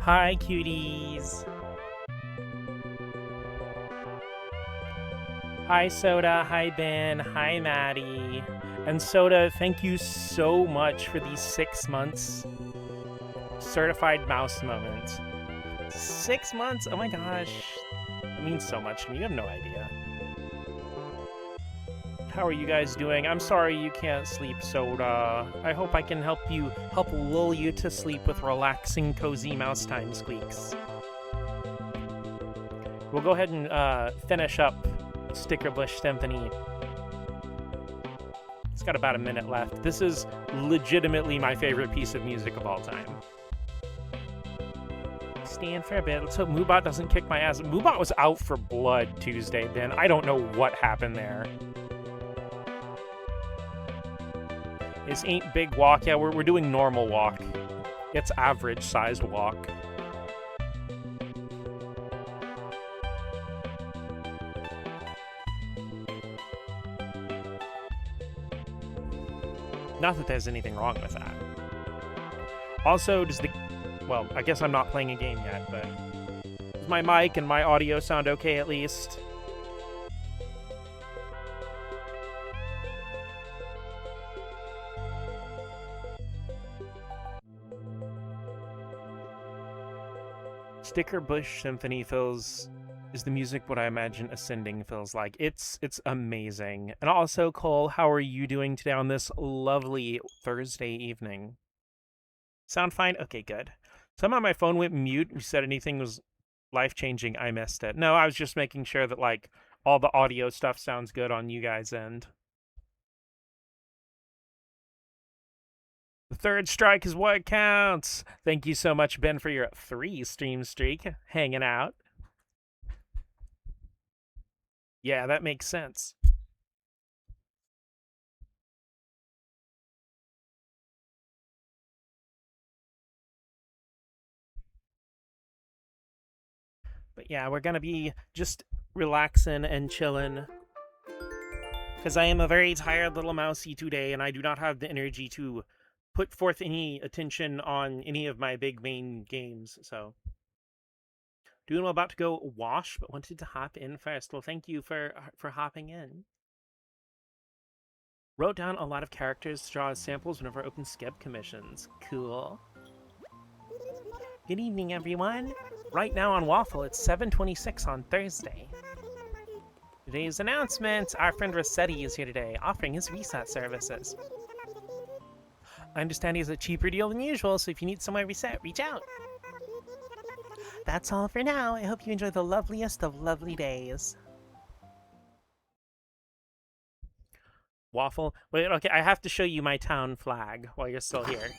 Hi, cuties. Hi, Soda. Hi, Ben. Hi, Maddie. And Soda, thank you so much for these 6 months. Certified mouse moment. 6 months? Oh my gosh. That means so much to me. You have no idea. How are you guys doing? I'm sorry you can't sleep, Soda. I hope I can help lull you to sleep with relaxing, cozy mouse time squeaks. We'll go ahead and finish up Sticker Bush Symphony. It's got about a minute left. This is legitimately my favorite piece of music of all time. Stand for a bit. Let's hope Moobot doesn't kick my ass. Moobot was out for blood Tuesday, Ben. I don't know what happened there. This ain't big walk. Yeah, we're doing normal walk. It's average-sized walk. Not that there's anything wrong with that. Also, well, I guess I'm not playing a game yet, but does my mic and my audio sound okay at least? Sticker Bush Symphony is the music what I imagine Ascending feels like. It's amazing. And also, Cole, how are you doing today on this lovely Thursday evening? Sound fine? Okay, good. Somehow my phone went mute. You said anything was life-changing. I missed it. No, I was just making sure that, like, all the audio stuff sounds good on you guys' end. The third strike is what counts. Thank you so much, Ben, for your 3 stream streak. Hanging out. Yeah, that makes sense. But yeah, we're gonna be just relaxing and chilling. Because I am a very tired little mousey today, and I do not have the energy to put forth any attention on any of my big main games, so. Doing well, about to go wash, but wanted to hop in first. Well, thank you for hopping in. Wrote down a lot of characters to draw as samples whenever I open Skeb commissions. Cool. Good evening, everyone. Right now on Waffle, it's 7:26 on Thursday. Today's announcement, our friend Rossetti is here today, offering his reset services. I understand he has a cheaper deal than usual, so if you need somewhere reset, reach out. That's all for now. I hope you enjoy the loveliest of lovely days. Waffle? Wait, okay, I have to show you my town flag while you're still here.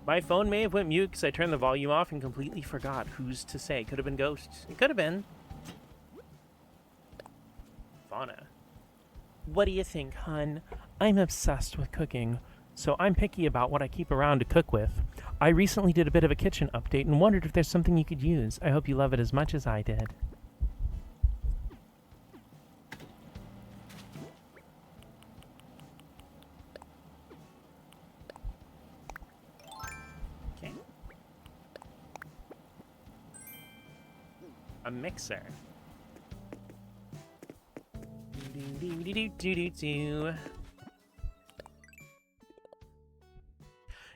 My phone may have went mute because I turned the volume off and completely forgot. Who's to say? Could have been Ghost. It could have been. Fauna. What do you think, hun? I'm obsessed with cooking, so I'm picky about what I keep around to cook with. I recently did a bit of a kitchen update and wondered if there's something you could use. I hope you love it as much as I did. Okay. A mixer.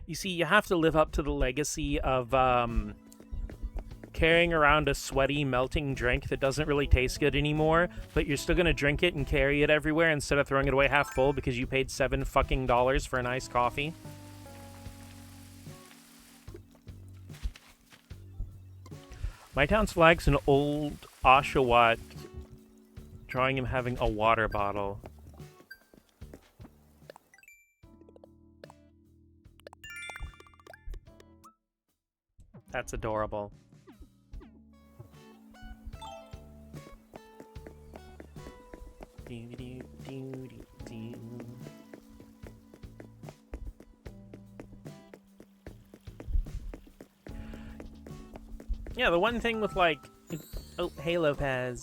You see, you have to live up to the legacy of carrying around a sweaty, melting drink that doesn't really taste good anymore, but you're still gonna drink it and carry it everywhere instead of throwing it away half full because you paid $7 fucking for an iced coffee. My town's flag's an old Oshawott drawing him having a water bottle. That's adorable. Yeah, the one thing with, like... Oh, hey, Lopez.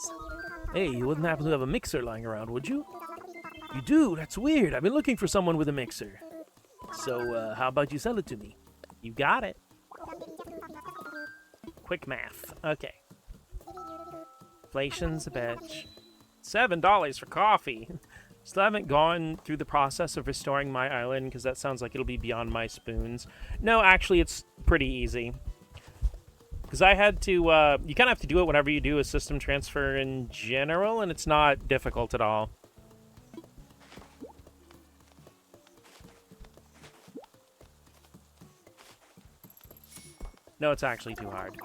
Hey, you wouldn't happen to have a mixer lying around, would you? You do? That's weird. I've been looking for someone with a mixer. So, how about you sell it to me? You got it. Quick math. Okay. Inflation's a bitch. $7 for coffee. Still haven't gone through the process of restoring my island because that sounds like it'll be beyond my spoons. No, actually, it's pretty easy. Because I had to, you kind of have to do it whenever you do a system transfer in general, and it's not difficult at all. No, it's actually too hard.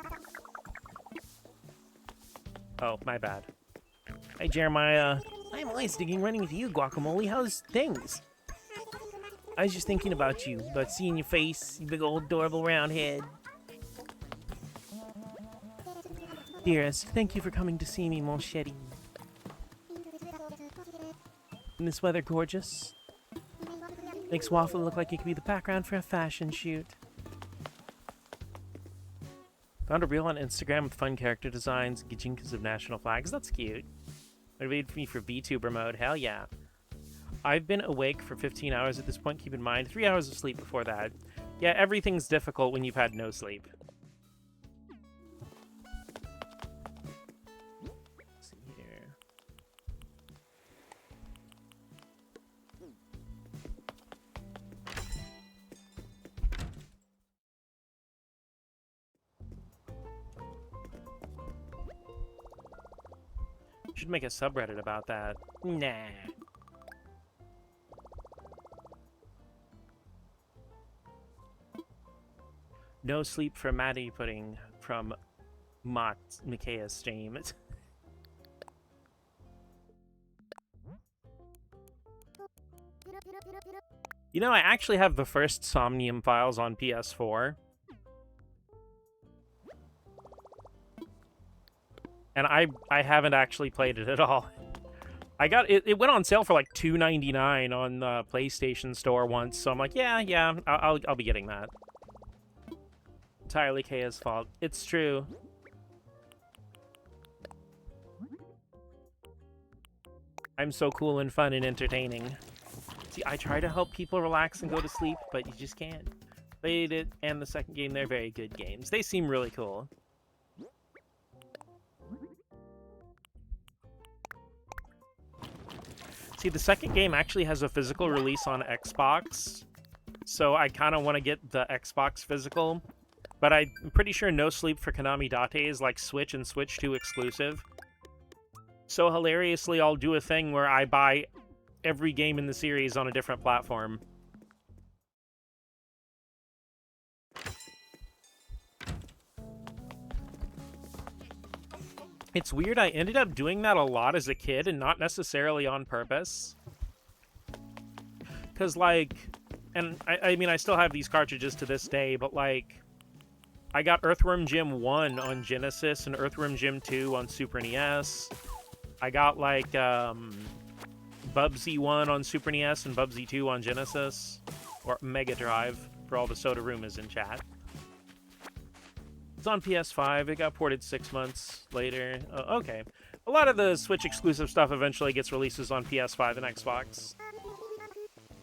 Oh, my bad. Hey, Jeremiah. I'm always digging running into you, Guacamole. How's things? I was just thinking about you, about seeing your face, you big old adorable round head. Dearest, thank you for coming to see me, mon chéri. Isn't this weather gorgeous? Makes Waffle look like it could be the background for a fashion shoot. Found a reel on Instagram with fun character designs, gajinkas of national flags. That's cute. Motivated me for VTuber mode. Hell yeah. I've been awake for 15 hours at this point. Keep in mind, 3 hours of sleep before that. Yeah, everything's difficult when you've had no sleep. Let's see here. Should make a subreddit about that. Nah. No sleep for Maddie Pudding from Mott Mikaya's stream. You know, I actually have the first Somnium files on PS4. And I haven't actually played it at all. I got it. It went on sale for like $2.99 on the PlayStation Store once, so I'm like, yeah, I'll be getting that. Entirely Kaya's fault. It's true. I'm so cool and fun and entertaining. See, I try to help people relax and go to sleep, but you just can't. Played it and the second game. They're very good games. They seem really cool. See, the second game actually has a physical release on Xbox, so I kind of want to get the Xbox physical, but I'm pretty sure No Sleep for Konami Date is like Switch and Switch 2 exclusive. So hilariously, I'll do a thing where I buy every game in the series on a different platform. It's weird, I ended up doing that a lot as a kid and not necessarily on purpose. Because, like, and I mean, I still have these cartridges to this day, but, like, I got Earthworm Jim 1 on Genesis and Earthworm Jim 2 on Super NES. I got, like, Bubsy 1 on Super NES and Bubsy 2 on Genesis. Or Mega Drive, for all the Soda Roomas in chat. It's on PS5. It got ported 6 months later. Okay. A lot of the Switch exclusive stuff eventually gets releases on PS5 and Xbox.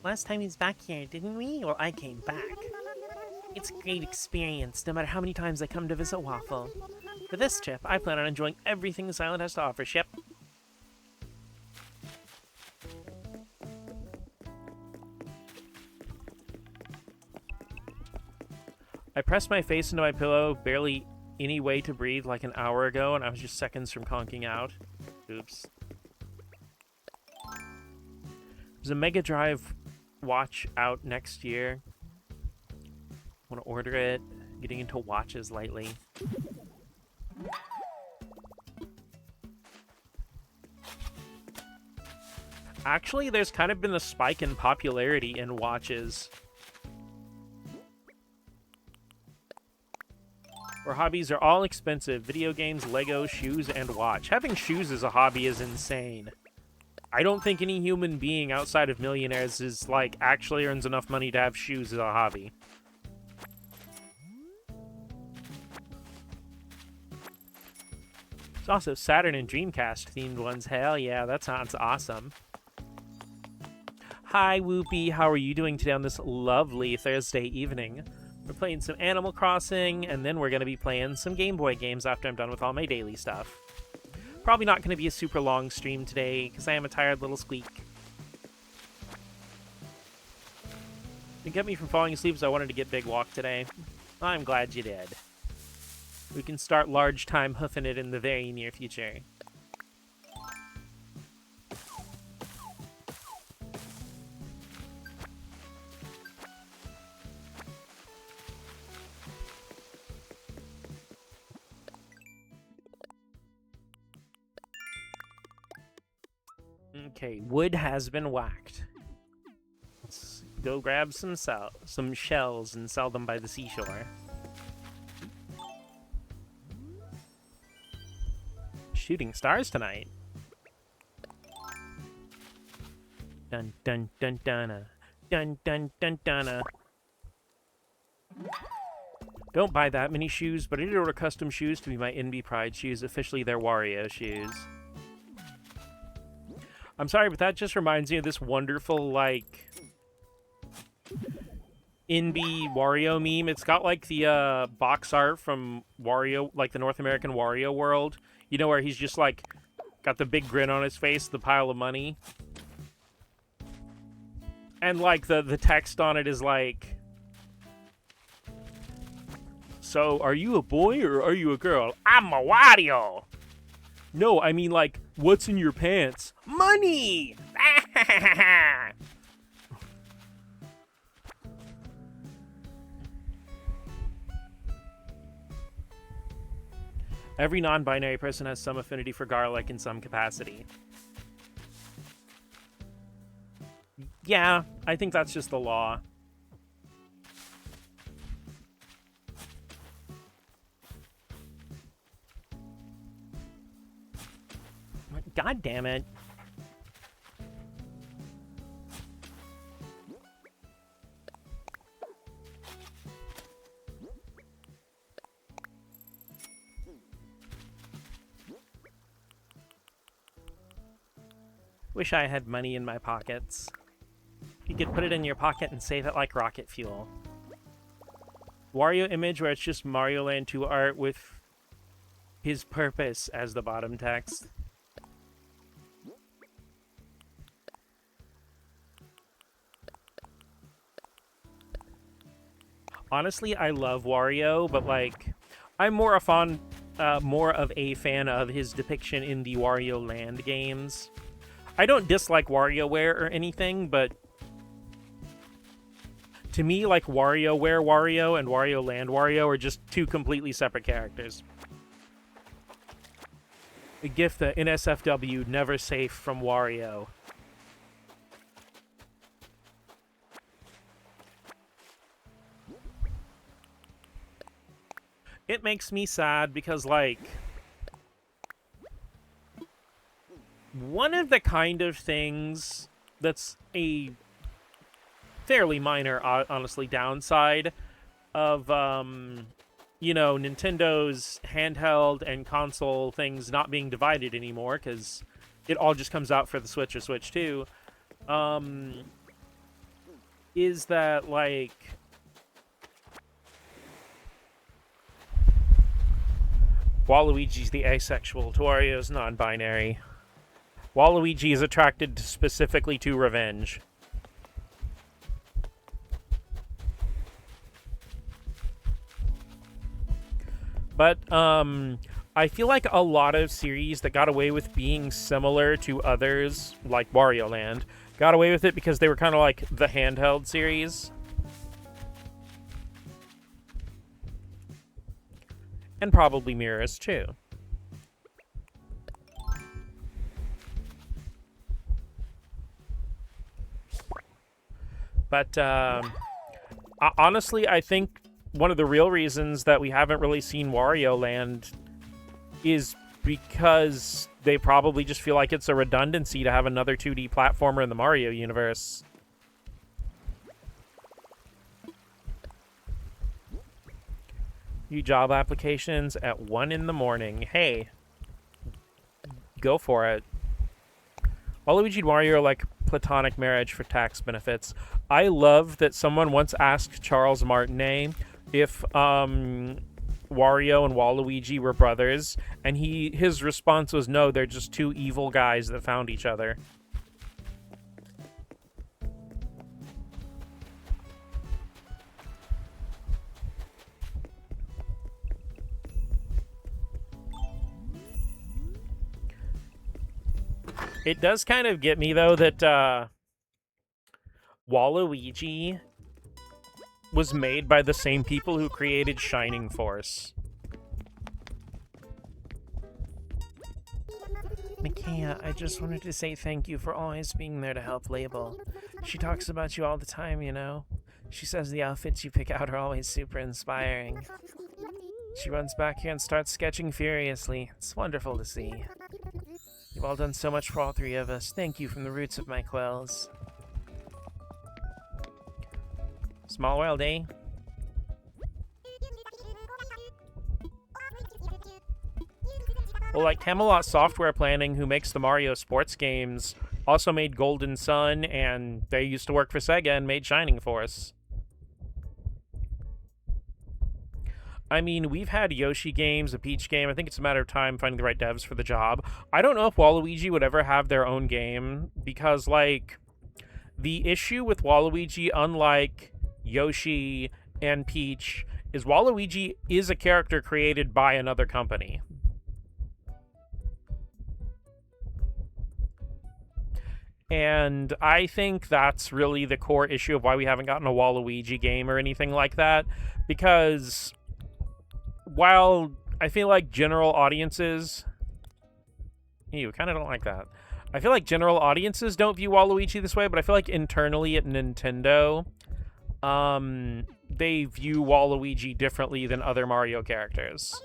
Last time he was back here, didn't we? Well, I came back. It's a great experience, no matter how many times I come to visit Waffle. For this trip, I plan on enjoying everything this island has to offer, Ship. I pressed my face into my pillow, barely any way to breathe, like an hour ago, and I was just seconds from conking out. Oops. There's a Mega Drive watch out next year. Want to order it. Getting into watches lately. Actually, there's kind of been a spike in popularity in watches. Where hobbies are all expensive. Video games, Lego, shoes, and watch. Having shoes as a hobby is insane. I don't think any human being outside of millionaires is, like, actually earns enough money to have shoes as a hobby. There's also Saturn and Dreamcast themed ones. Hell yeah, that sounds awesome. Hi, Whoopi. How are you doing today on this lovely Thursday evening? We're playing some Animal Crossing, and then we're going to be playing some Game Boy games after I'm done with all my daily stuff. Probably not going to be a super long stream today, because I am a tired little squeak. It kept me from falling asleep, so I wanted to get Big Walk today. I'm glad you did. We can start large time hoofing it in the very near future. Okay, wood has been whacked. Let's go grab some shells and sell them by the seashore. Shooting stars tonight. Dun dun dun dun dun dun dun dun. Don't buy that many shoes, but I did order custom shoes to be my NB Pride shoes. Officially, they're Wario shoes. I'm sorry, but that just reminds me of this wonderful, like, NB Wario meme. It's got, like, the box art from Wario, like, the North American Wario world. You know, where he's just, like, got the big grin on his face, the pile of money. And, like, the text on it is, like... So, are you a boy or are you a girl? I'm a Wario! No, I mean, like, what's in your pants? Money! Every non-binary person has some affinity for garlic in some capacity. Yeah, I think that's just the law. God damn it. Wish I had money in my pockets. You could put it in your pocket and save it like rocket fuel. Wario image where it's just Mario Land 2 art with his purpose as the bottom text. Honestly, I love Wario, but like, I'm more of a fan of his depiction in the Wario Land games. I don't dislike WarioWare or anything, but to me, like, WarioWare Wario and Wario Land Wario are just two completely separate characters. A gift that NSFW never safe from Wario. It makes me sad because, like, one of the kind of things that's a fairly minor, honestly, downside of, you know, Nintendo's handheld and console things not being divided anymore, because it all just comes out for the Switch or Switch 2, is that, like... Waluigi's the asexual, Wario's non-binary. Waluigi is attracted specifically to revenge. But, I feel like a lot of series that got away with being similar to others, like Wario Land, got away with it because they were kind of like the handheld series. And probably Mirrors, too. But, honestly, I think one of the real reasons that we haven't really seen Wario Land is because they probably just feel like it's a redundancy to have another 2D platformer in the Mario universe. New job applications at 1 in the morning. Hey, go for it. Waluigi and Wario are like platonic marriage for tax benefits. I love that someone once asked Charles Martinet, if Wario and Waluigi were brothers, and his response was no, they're just two evil guys that found each other. It does kind of get me, though, that Waluigi was made by the same people who created Shining Force. Micaiah, I just wanted to say thank you for always being there to help Label. She talks about you all the time, you know. She says the outfits you pick out are always super inspiring. She runs back here and starts sketching furiously. It's wonderful to see. You've all done so much for all three of us. Thank you from the roots of my quells. Small world, eh? Well, like Camelot Software Planning, who makes the Mario sports games, also made Golden Sun, and they used to work for Sega and made Shining Force. I mean, we've had Yoshi games, a Peach game. I think it's a matter of time finding the right devs for the job. I don't know if Waluigi would ever have their own game, because, like, the issue with Waluigi, unlike Yoshi and Peach, is Waluigi is a character created by another company. And I think that's really the core issue of why we haven't gotten a Waluigi game or anything like that, because while I feel like general audiences... Ew, kind of don't like that. I feel like general audiences don't view Waluigi this way, but I feel like internally at Nintendo, they view Waluigi differently than other Mario characters.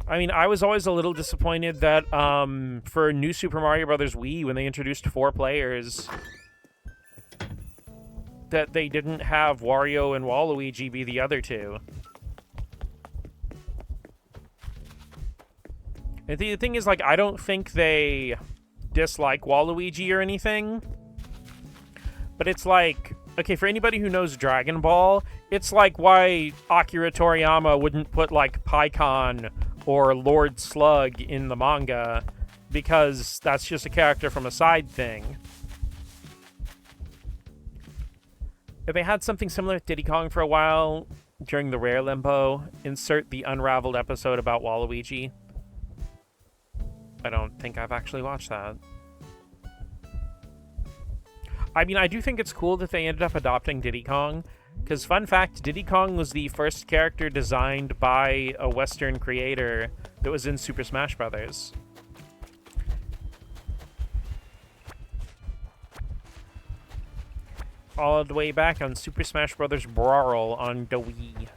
I mean, I was always a little disappointed that for New Super Mario Bros. Wii, when they introduced 4 players, that they didn't have Wario and Waluigi be the other two. And the thing is, like, I don't think they dislike Waluigi or anything. But it's like, okay, for anybody who knows Dragon Ball, it's like why Akira Toriyama wouldn't put, like, Pikkon or Lord Slug in the manga, because that's just a character from a side thing. If they had something similar with Diddy Kong for a while, during the Rare Limbo, insert the Unraveled episode about Waluigi. I don't think I've actually watched that. I mean, I do think it's cool that they ended up adopting Diddy Kong, because fun fact, Diddy Kong was the first character designed by a Western creator that was in Super Smash Bros. All the way back on Super Smash Bros. Brawl on the Wii.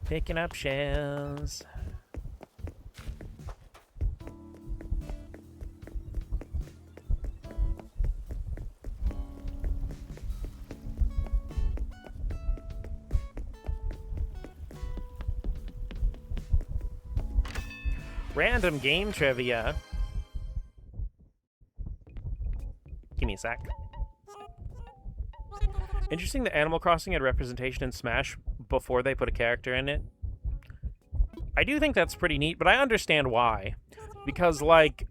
Picking up shells. Random game trivia. Give me a sec. Interesting that Animal Crossing had representation in Smash before they put a character in it. I do think that's pretty neat, but I understand why. Because, like,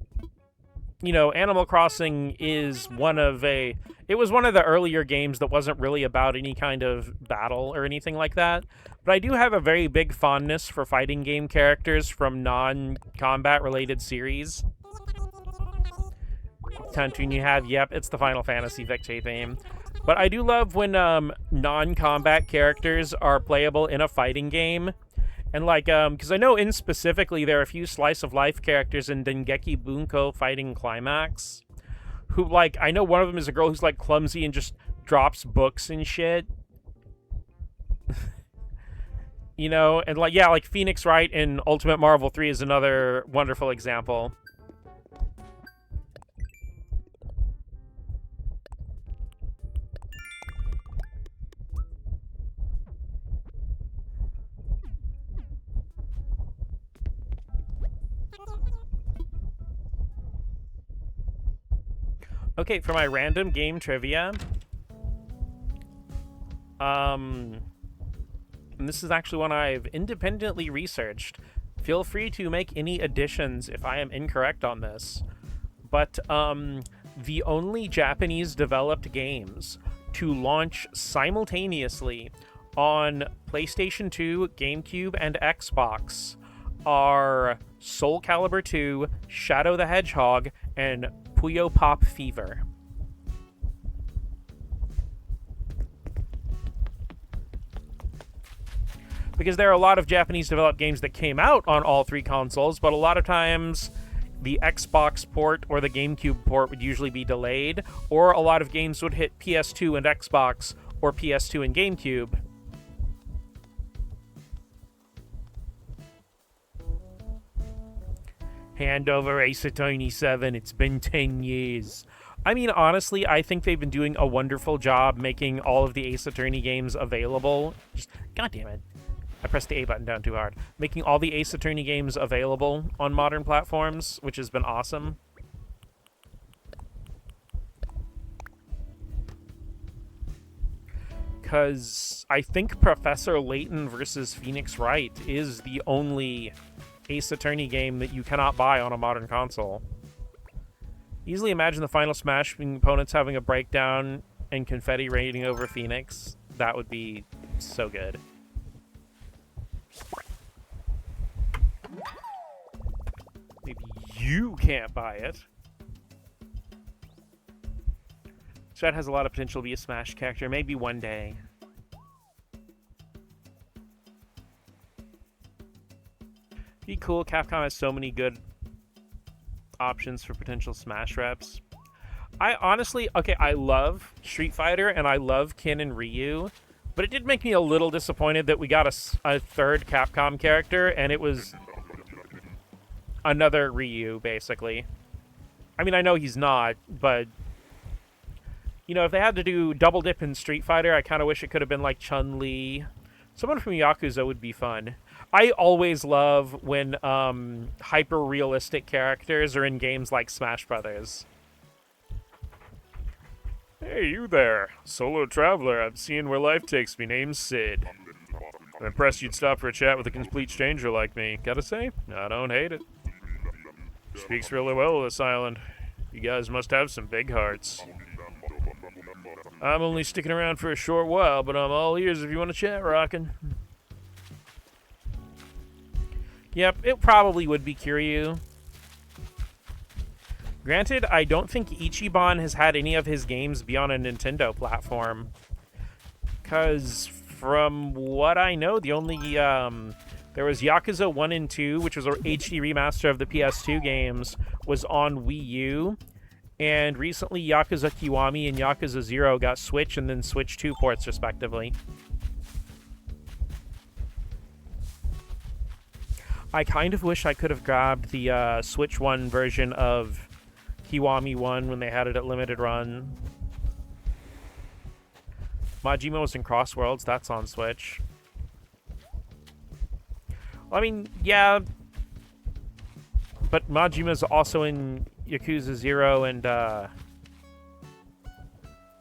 you know, Animal Crossing is it was one of the earlier games that wasn't really about any kind of battle or anything like that. But I do have a very big fondness for fighting game characters from non-combat related series. Country you have, yep, it's the Final Fantasy victory theme. But I do love when non-combat characters are playable in a fighting game. And, like, because I know in specifically there are a few slice of life characters in Dengeki Bunko Fighting Climax who, like, I know one of them is a girl who's, like, clumsy and just drops books and shit. You know, and, like, yeah, like Phoenix Wright in Ultimate Marvel 3 is another wonderful example. Okay, for my random game trivia, and this is actually one I've independently researched. Feel free to make any additions if I am incorrect on this. But the only Japanese developed games to launch simultaneously on PlayStation 2, GameCube, and Xbox are Soul Calibur 2, Shadow the Hedgehog, and Puyo Pop Fever. Because there are a lot of Japanese developed games that came out on all three consoles, but a lot of times the Xbox port or the GameCube port would usually be delayed, or a lot of games would hit PS2 and Xbox or PS2 and GameCube. Hand over Ace Attorney 7, it's been 10 years. I mean, honestly, I think they've been doing a wonderful job making all of the Ace Attorney games available. God damn it. I pressed the A button down too hard. Making all the Ace Attorney games available on modern platforms, which has been awesome. Because I think Professor Layton versus Phoenix Wright is the only Ace Attorney game that you cannot buy on a modern console. Easily imagine the final Smash opponents having a breakdown and confetti raining over Phoenix. That would be so good. Maybe you can't buy it. Strat has a lot of potential to be a Smash character. Maybe one day. Be cool. Capcom has so many good options for potential Smash reps. I honestly, okay, I love Street Fighter and I love Ken and Ryu, but it did make me a little disappointed that we got a third Capcom character and it was another Ryu, basically. I mean, I know he's not, but you know, if they had to do double dip in Street Fighter, I kind of wish it could have been like Chun-Li. Someone from Yakuza would be fun. I always love when hyper-realistic characters are in games like Smash Brothers. Hey, you there. Solo traveler, I'm seeing where life takes me. Name's Sid. I'm impressed you'd stop for a chat with a complete stranger like me. Gotta say, I don't hate it. Speaks really well of this island. You guys must have some big hearts. I'm only sticking around for a short while, but I'm all ears if you want to chat, rockin'. Yep, it probably would be Kiryu. Granted, I don't think Ichiban has had any of his games be on a Nintendo platform. Because from what I know, the only... there was Yakuza 1 and 2, which was an HD remaster of the PS2 games, was on Wii U. And recently, Yakuza Kiwami and Yakuza 0 got Switch and then Switch 2 ports, respectively. I kind of wish I could have grabbed the Switch 1 version of Kiwami 1 when they had it at limited run. Majima was in Crossworlds, that's on Switch. Well, I mean, yeah, but Majima's also in Yakuza 0 and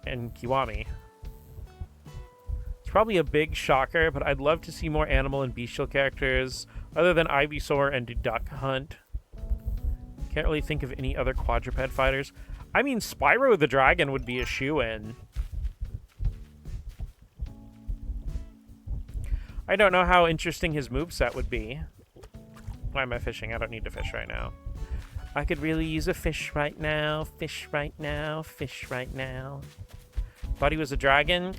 Kiwami. It's probably a big shocker, but I'd love to see more animal and bestial characters other than Ivysaur and Duck Hunt. Can't really think of any other quadruped fighters. I mean, Spyro the Dragon would be a shoo-in. I don't know how interesting his moveset would be. Why am I fishing? I don't need to fish right now. I could really use a fish right now. Fish right now. Fish right now. Thought he was a dragon?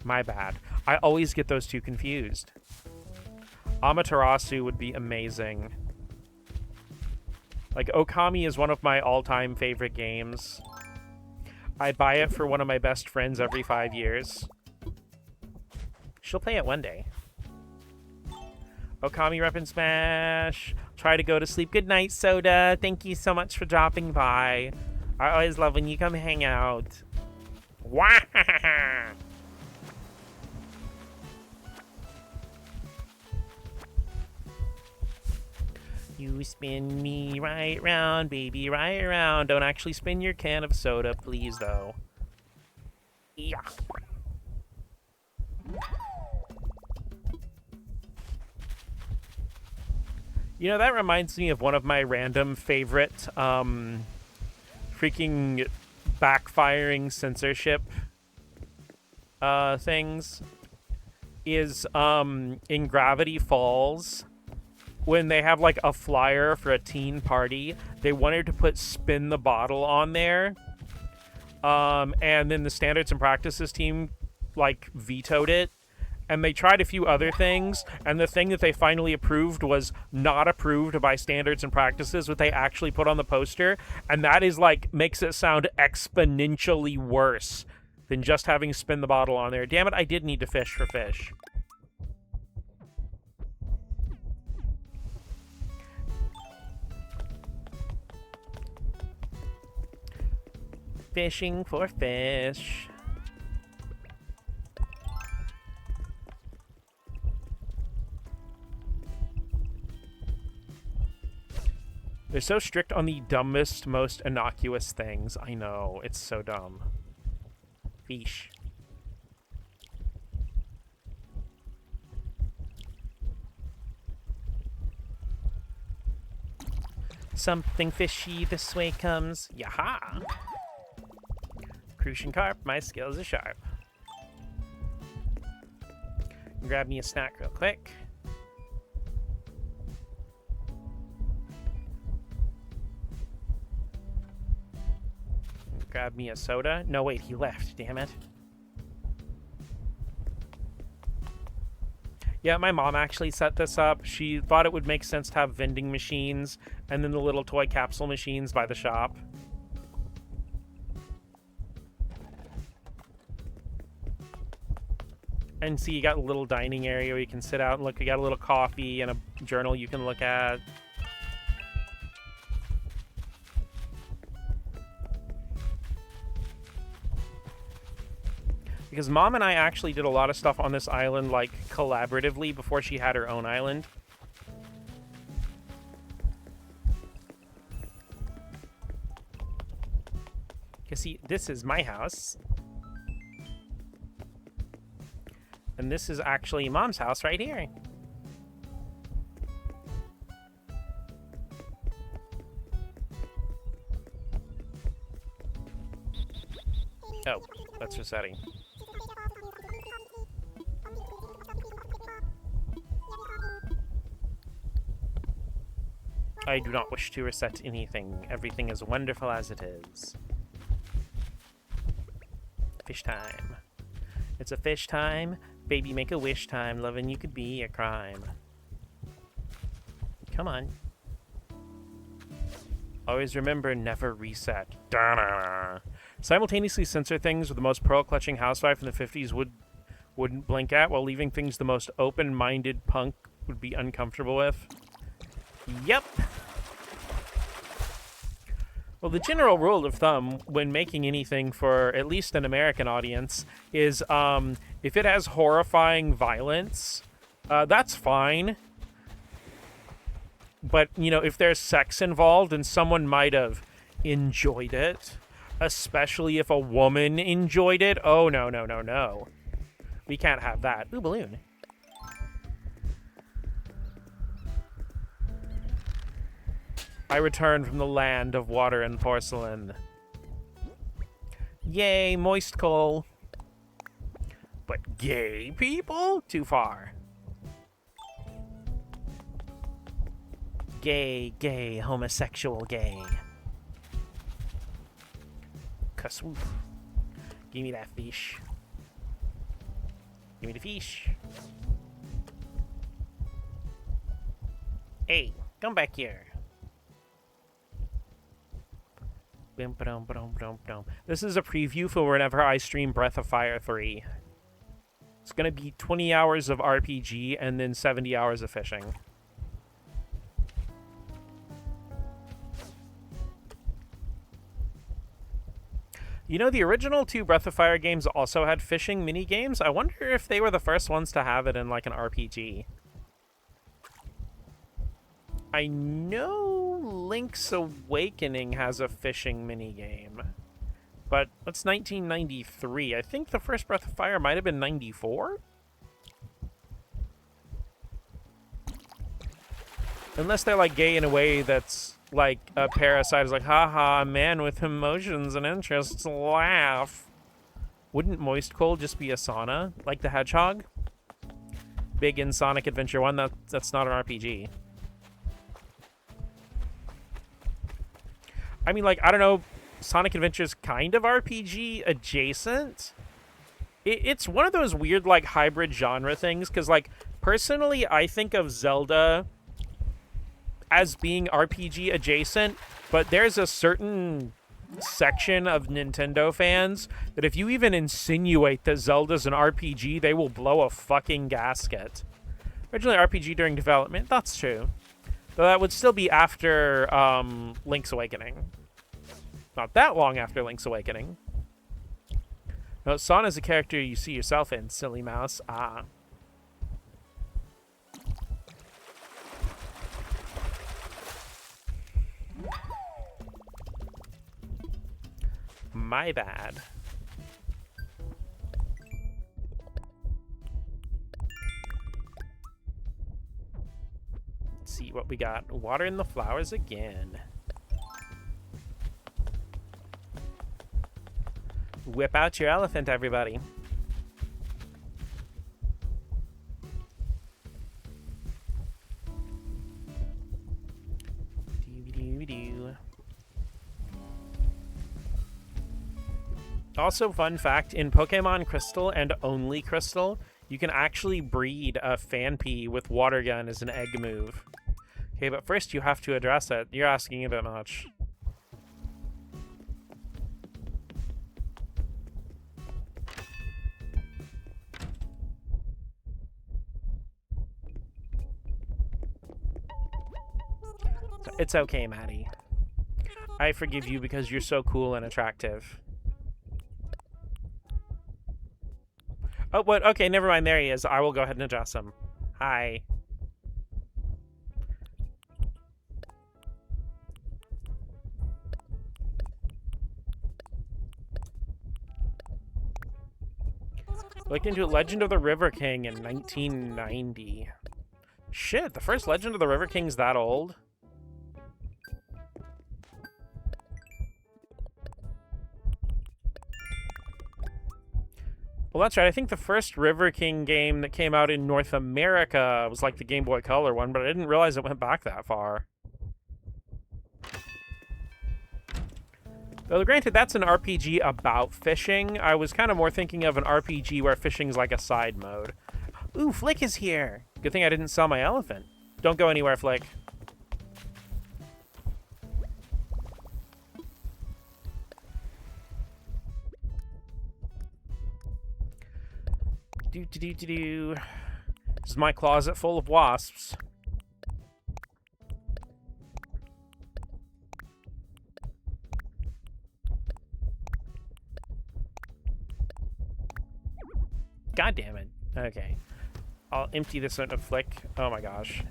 My bad. I always get those two confused. Amaterasu would be amazing. Like, Okami is one of my all-time favorite games. I buy it for one of my best friends every 5 years. She'll play it one day. Okami Rep and Smash. Try to go to sleep. Good night, Soda. Thank you so much for dropping by. I always love when you come hang out. Wah! You spin me right round, baby, right around. Don't actually spin your can of soda, please, though. Yeah. You know, that reminds me of one of my random favorite, freaking backfiring censorship, things. Is, in Gravity Falls, when they have, like, a flyer for a teen party, they wanted to put Spin the Bottle on there, and then the Standards and Practices team, like, vetoed it, and they tried a few other things, and the thing that they finally approved was not approved by Standards and Practices, what they actually put on the poster, and that is, like, makes it sound exponentially worse than just having Spin the Bottle on there. Damn it, I did need to fish for fish. Fishing for fish. They're so strict on the dumbest, most innocuous things. I know, it's so dumb. Fish. Something fishy this way comes. Yaha! Crucian carp, my skills are sharp. Grab me a snack real quick. Grab me a soda. No, wait, he left, damn it. Yeah, my mom actually set this up. She thought it would make sense to have vending machines and then the little toy capsule machines by the shop. And see, you got a little dining area where you can sit out and look. You got a little coffee and a journal you can look at. Because Mom and I actually did a lot of stuff on this island, like, collaboratively before she had her own island. You see, this is my house. And this is actually Mom's house right here. Oh, that's Rossetti. I do not wish to reset anything. Everything is wonderful as it is. Fish time. It's a fish time. Baby, make a wish time. Loving you could be a crime. Come on. Always remember, never reset. Da-na. Simultaneously censor things with the most pearl-clutching housewife in the 50s wouldn't blink at, while leaving things the most open-minded punk would be uncomfortable with. Yep. Well, the general rule of thumb when making anything for at least an American audience is if it has horrifying violence, that's fine. But, you know, if there's sex involved and someone might have enjoyed it, especially if a woman enjoyed it, oh, no, no, no, no. We can't have that. Ooh, balloon. I return from the land of water and porcelain. Yay, moist coal. But gay people? Too far. Gay, gay, homosexual gay. Kaswoof. Give me that fish. Give me the fish. Hey, come back here. This is a preview for whenever I stream Breath of Fire 3. It's gonna be 20 hours of RPG and then 70 hours of fishing. You know, the original two Breath of Fire games also had fishing mini-games. I wonder if they were the first ones to have it in, like, an RPG. I know Link's Awakening has a fishing minigame, but that's 1993. I think the first Breath of Fire might have been 94? Unless they're, like, gay in a way that's, like, a Parasite is like, haha, a man with emotions and interests, laugh. Wouldn't Moist Cold just be a sauna, like the Hedgehog? Big in Sonic Adventure 1, that's not an RPG. I mean, like, I don't know, Sonic Adventure's kind of RPG adjacent. It's one of those weird, like, hybrid genre things, because, like, personally, I think of Zelda as being RPG adjacent, but there's a certain section of Nintendo fans that if you even insinuate that Zelda's an RPG, they will blow a fucking gasket. Originally RPG during development, that's true. Though that would still be after Link's Awakening. Not that long after Link's Awakening. No, Son is a character you see yourself in, silly mouse. Ah. My bad. Let's see what we got. Water in the flowers again. Whip out your elephant, everybody. Also, fun fact, in Pokemon Crystal and only Crystal, you can actually breed a Phanpy with Water Gun as an egg move. Okay, but first you have to address it. You're asking a bit much. It's okay, Maddie. I forgive you because you're so cool and attractive. Oh, what? Okay, never mind. There he is. I will go ahead and address him. Hi. Looked into Legend of the River King in 1990. Shit, the first Legend of the River King's that old? Well, that's right. I think the first River King game that came out in North America was like the Game Boy Color one, but I didn't realize it went back that far. Though, granted, that's an RPG about fishing. I was kind of more thinking of an RPG where fishing's like a side mode. Ooh, Flick is here! Good thing I didn't sell my elephant. Don't go anywhere, Flick. Do-do-do-do-do. This is my closet full of wasps. God damn it. Okay. I'll empty this one of Flick. Oh my gosh.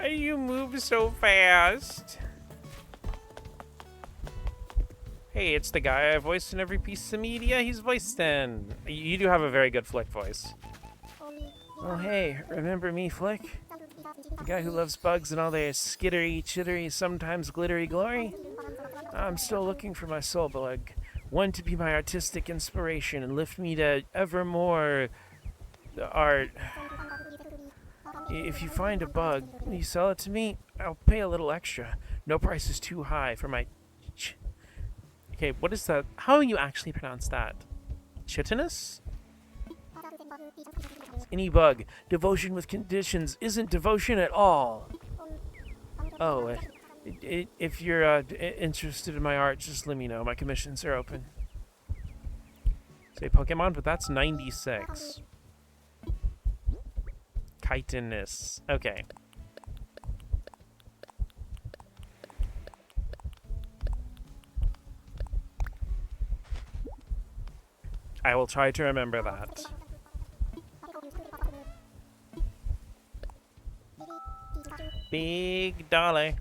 You move so fast. Hey, it's the guy I voiced in every piece of media he's voiced in. You do have a very good Flick voice. Oh, hey, remember me, Flick? The guy who loves bugs and all their skittery, chittery, sometimes glittery glory? I'm still looking for my soul bug. One to be my artistic inspiration and lift me to ever more art. If you find a bug, will you sell it to me? I'll pay a little extra. No price is too high for my... Okay, what is that? How do you actually pronounce that? Chitinous? Any bug. Devotion with conditions isn't devotion at all. Oh, if you're interested in my art, just let me know. My commissions are open. Say Pokemon, but that's 96. Chitinous. Okay. I will try to remember that. Big dolly.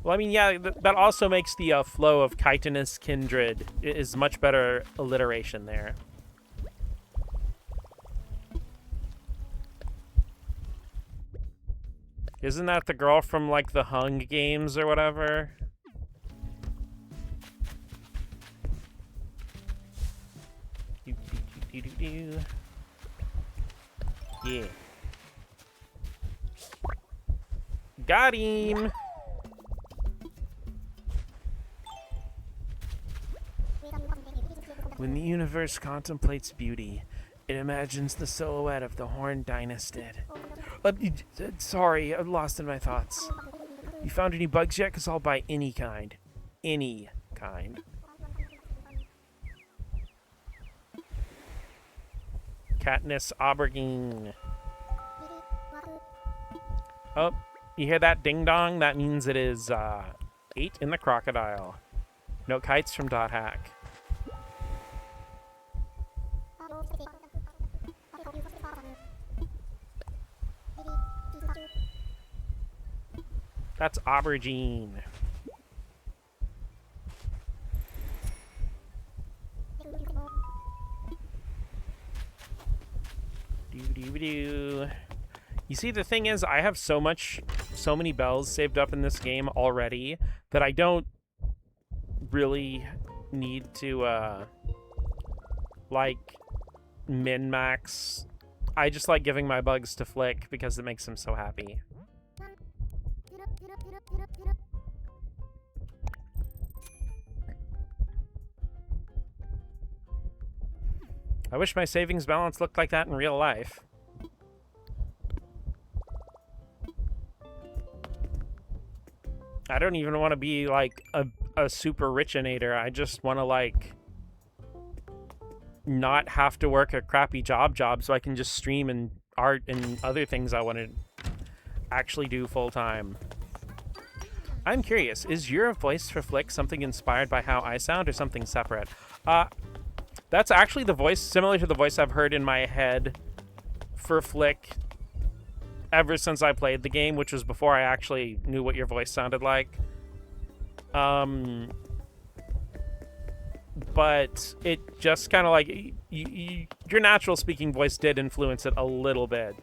Well, I mean, yeah, that also makes the flow of chitinous kindred is much better alliteration there. Isn't that the girl from, like, the Hung games or whatever? Yeah. Got him! When the universe contemplates beauty, it imagines the silhouette of the Horn Dynasty. Sorry, I'm lost in my thoughts. You found any bugs yet? Because I'll buy any kind. Any kind. Katniss Aubergine. Oh, you hear that ding-dong? That means it is 8 in the crocodile. No kites from Dot Hack. That's aubergine. Doo-doo-doo. You see, the thing is, I have so many bells saved up in this game already that I don't really need to, like, min-max. I just like giving my bugs to Flick because it makes him so happy. I wish my savings balance looked like that in real life. I don't even want to be, like, a super richinator. I just want to, like, not have to work a crappy job so I can just stream and art and other things I want to actually do full-time. I'm curious, is your voice for Flick something inspired by how I sound or something separate? That's actually the voice, similar to the voice I've heard in my head for Flick ever since I played the game, which was before I actually knew what your voice sounded like. But it just kind of like, your natural speaking voice did influence it a little bit.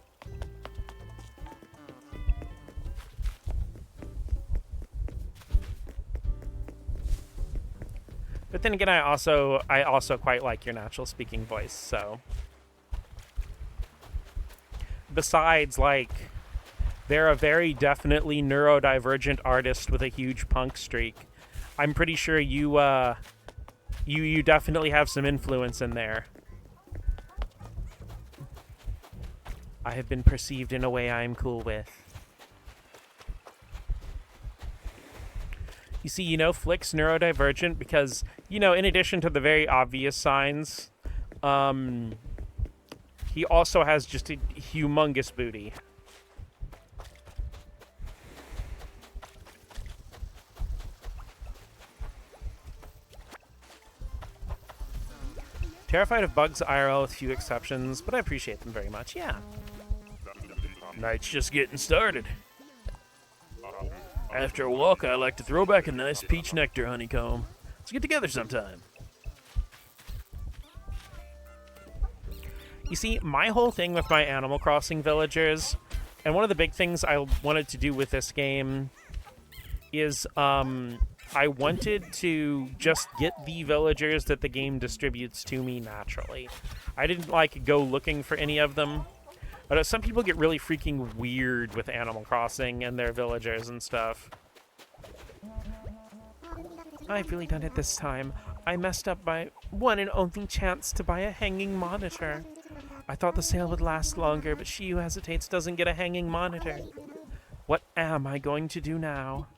But then again, I also quite like your natural speaking voice, so. Besides, like, they're a very definitely neurodivergent artist with a huge punk streak. I'm pretty sure you definitely have some influence in there. I have been perceived in a way I am cool with. You see, Flick's neurodivergent because, in addition to the very obvious signs, he also has just a humongous booty. Terrified of bugs IRL with few exceptions, but I appreciate them very much, yeah. Night's just getting started. After a walk, I like to throw back a nice peach nectar honeycomb. Let's get together sometime. You see, my whole thing with my Animal Crossing villagers, and one of the big things I wanted to do with this game is, I wanted to just get the villagers that the game distributes to me naturally. I didn't, go looking for any of them. But some people get really freaking weird with Animal Crossing and their villagers and stuff. I've really done it this time. I messed up my one and only chance to buy a hanging monitor. I thought the sale would last longer, but she who hesitates doesn't get a hanging monitor. What am I going to do now?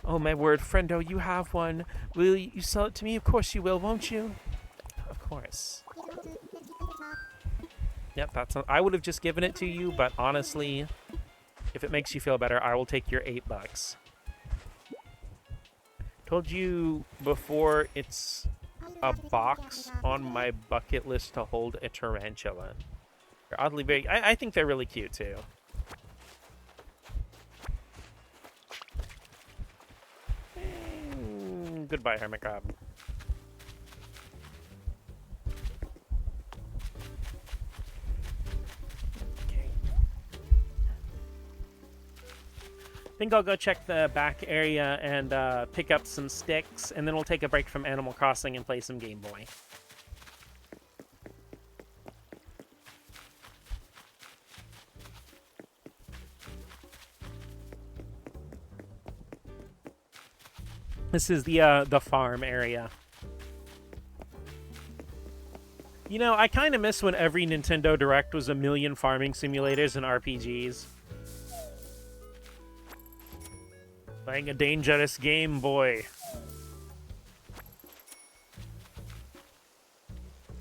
Oh my word, friendo, you have one. Will you sell it to me? Of course you will, won't you? Of course. Yep, I would have just given it to you, but honestly, if it makes you feel better, I will take your $8. Told you before, it's a box on my bucket list to hold a tarantula. They're oddly very... I think they're really cute, too. Goodbye, hermit crab. Okay. I think I'll go check the back area and pick up some sticks, and then we'll take a break from Animal Crossing and play some Game Boy. This is the farm area. You know, I kind of miss when every Nintendo Direct was a million farming simulators and RPGs. Playing a dangerous Game Boy.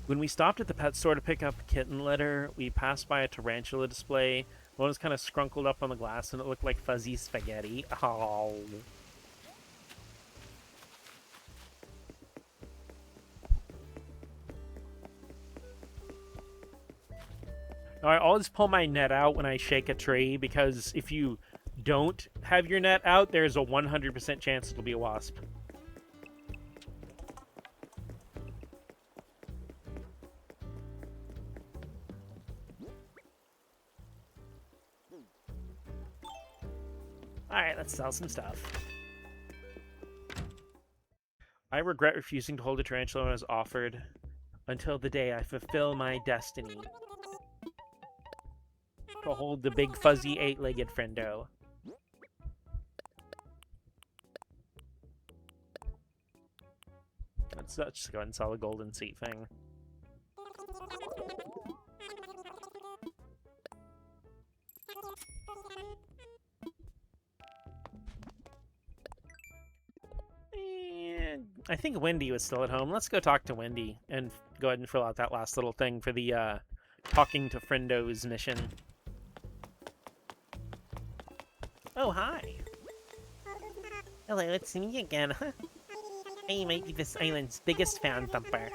When we stopped at the pet store to pick up kitten litter, we passed by a tarantula display. One was kind of scrunkled up on the glass, and it looked like fuzzy spaghetti. Oh. I always pull my net out when I shake a tree, because if you don't have your net out, there's a 100% chance it'll be a wasp. Alright, let's sell some stuff. I regret refusing to hold a tarantula when I was offered, until the day I fulfill my destiny. To hold the big fuzzy 8-legged friendo. Let's just go ahead and sell the golden seat thing. And I think Wendy was still at home. Let's go talk to Wendy and go ahead and fill out that last little thing for the talking to friendos mission. Oh, hi. Hello, it's me again. I might be this island's biggest fan thumper.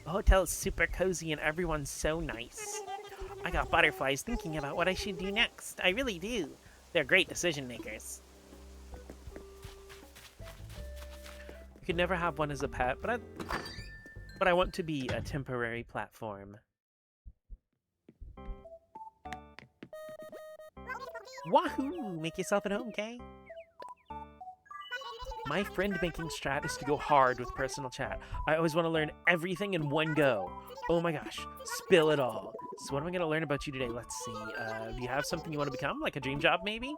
The hotel is super cozy and everyone's so nice. I got butterflies thinking about what I should do next. I really do. They're great decision makers. You could never have one as a pet, but I want to be a temporary platform. Wahoo! Make yourself at home, Kay? My friend-making strat is to go hard with personal chat. I always want to learn everything in one go. Oh my gosh, spill it all. So what am I going to learn about you today? Let's see. Do you have something you want to become? Like a dream job, maybe?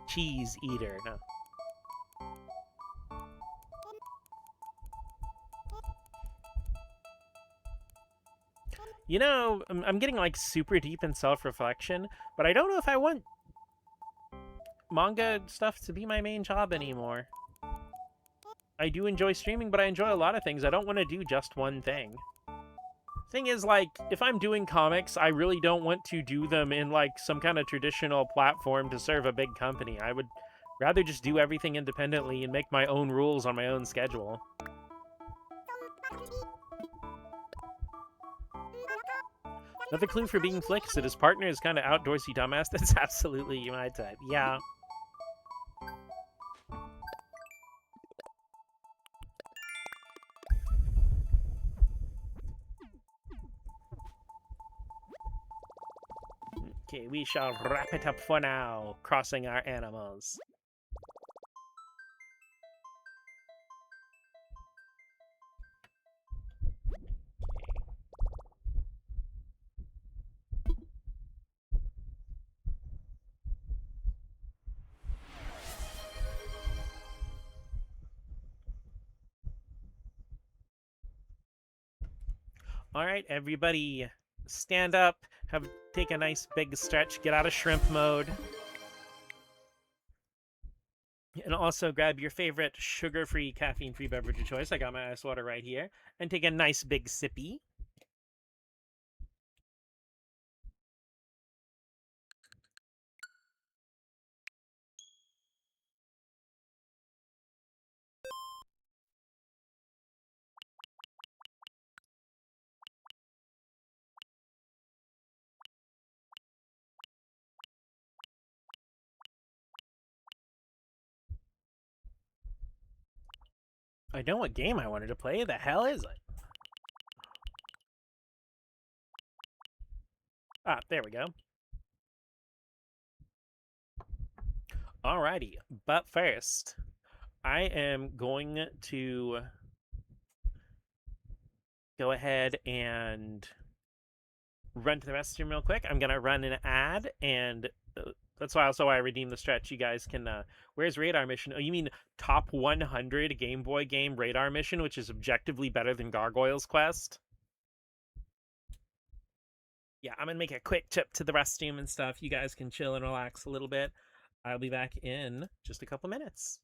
Cheese eater. No. You know, I'm getting like super deep in self-reflection, but I don't know if I want manga stuff to be my main job anymore. I do enjoy streaming, but I enjoy a lot of things. I don't want to do just one thing. Thing is, like, if I'm doing comics, I really don't want to do them in like some kind of traditional platform to serve a big company. I would rather just do everything independently and make my own rules on my own schedule. Another clue for being Flick is that his partner is kind of outdoorsy dumbass. That's absolutely my type. Yeah. Okay, we shall wrap it up for now, crossing our animals. All right, everybody, stand up, take a nice big stretch, get out of shrimp mode. And also grab your favorite sugar-free, caffeine-free beverage of choice. I got my ice water right here. And take a nice big sippy. I know what game I wanted to play. The hell is it? Ah, there we go. Alrighty, but first, I am going to go ahead and run to the restroom real quick. I'm gonna run an ad, and that's why I redeemed the stretch. You guys can. Where's Radar Mission? Oh, you mean top 100 Game Boy game Radar Mission, which is objectively better than Gargoyle's Quest? Yeah, I'm gonna make a quick trip to the restroom and stuff. You guys can chill and relax a little bit. I'll be back in just a couple minutes.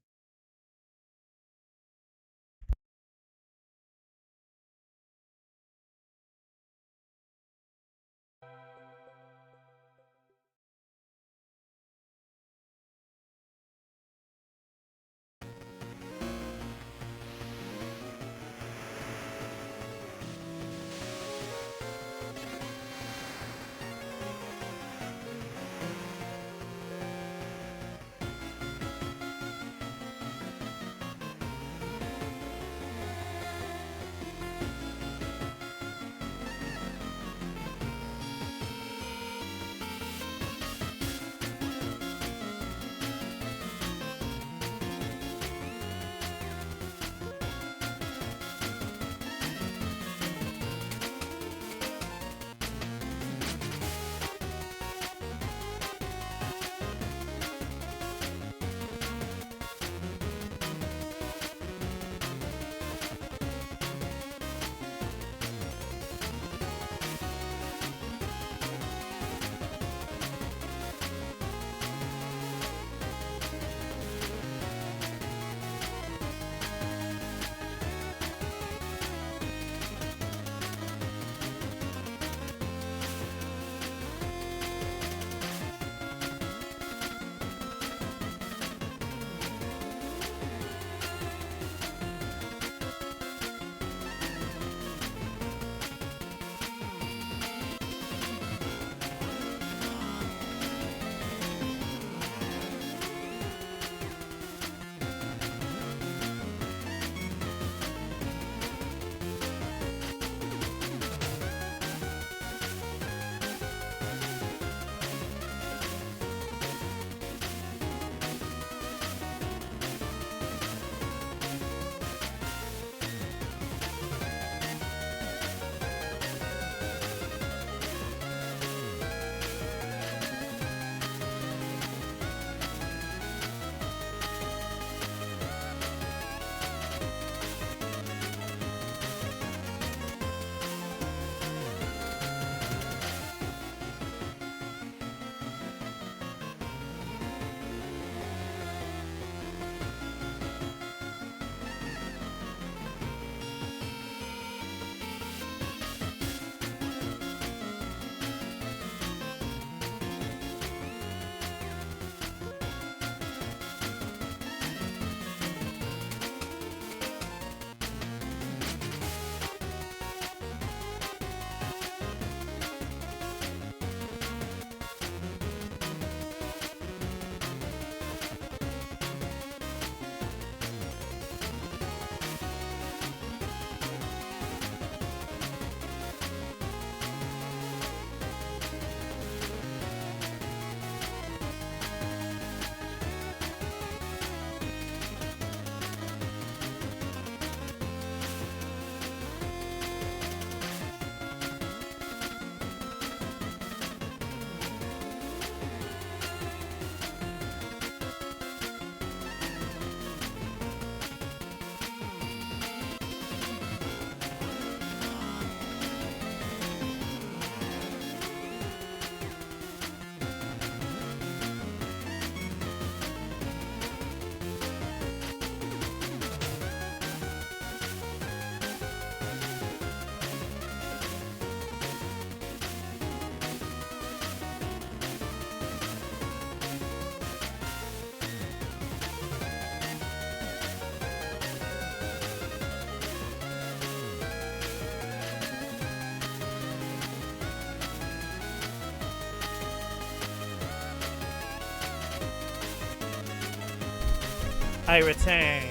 I return.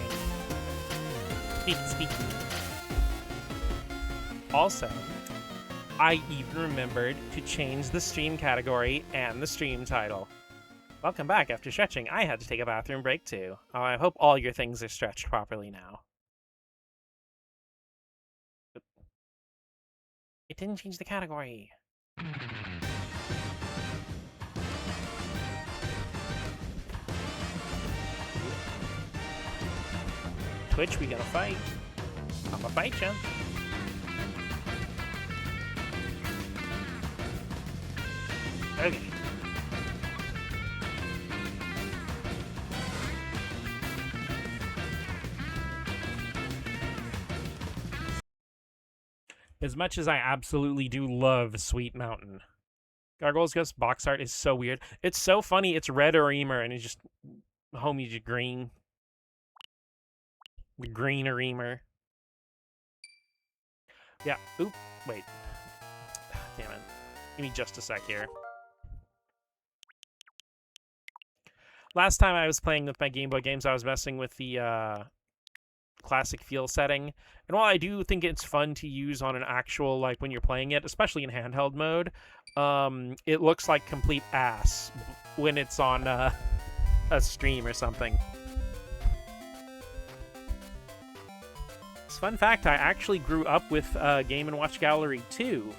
Speaking. Also, I even remembered to change the stream category and the stream title. Welcome back. After stretching, I had to take a bathroom break too. Oh, I hope all your things are stretched properly now. It didn't change the category. Twitch, we gotta fight. I'm gonna fight you. Okay. As much as I absolutely do love Sweet Mountain, Gargoyle's Ghost box art is so weird. It's so funny. It's red or emer, and it's just homie's green. The green or emer. Yeah. Oop. Wait. Damn it. Give me just a sec here. Last time I was playing with my Game Boy games, I was messing with the classic feel setting. And while I do think it's fun to use on an actual, like, when you're playing it, especially in handheld mode, it looks like complete ass when it's on a stream or something. Fun fact, I actually grew up with Game & Watch Gallery 2,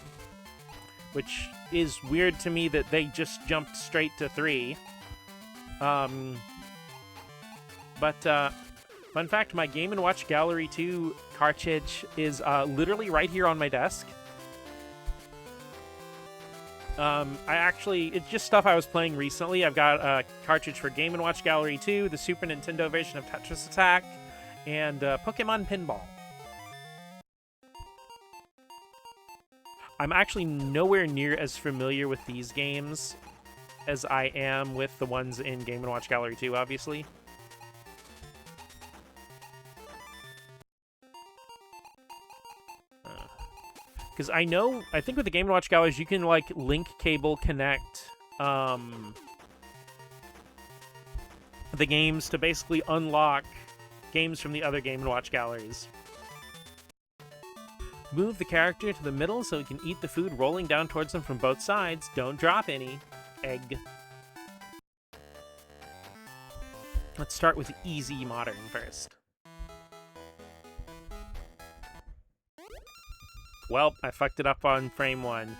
which is weird to me that they just jumped straight to 3. Fun fact, my Game & Watch Gallery 2 cartridge is literally right here on my desk. It's just stuff I was playing recently. I've got a cartridge for Game & Watch Gallery 2, the Super Nintendo version of Tetris Attack, and Pokemon Pinball. I'm actually nowhere near as familiar with these games as I am with the ones in Game & Watch Gallery 2, obviously. Because I think with the Game & Watch Galleries, you can, like, link cable connect the games to basically unlock games from the other Game & Watch Galleries. Move the character to the middle so he can eat the food rolling down towards them from both sides. Don't drop any. Egg. Let's start with easy modern first. Well, I fucked it up on frame 1.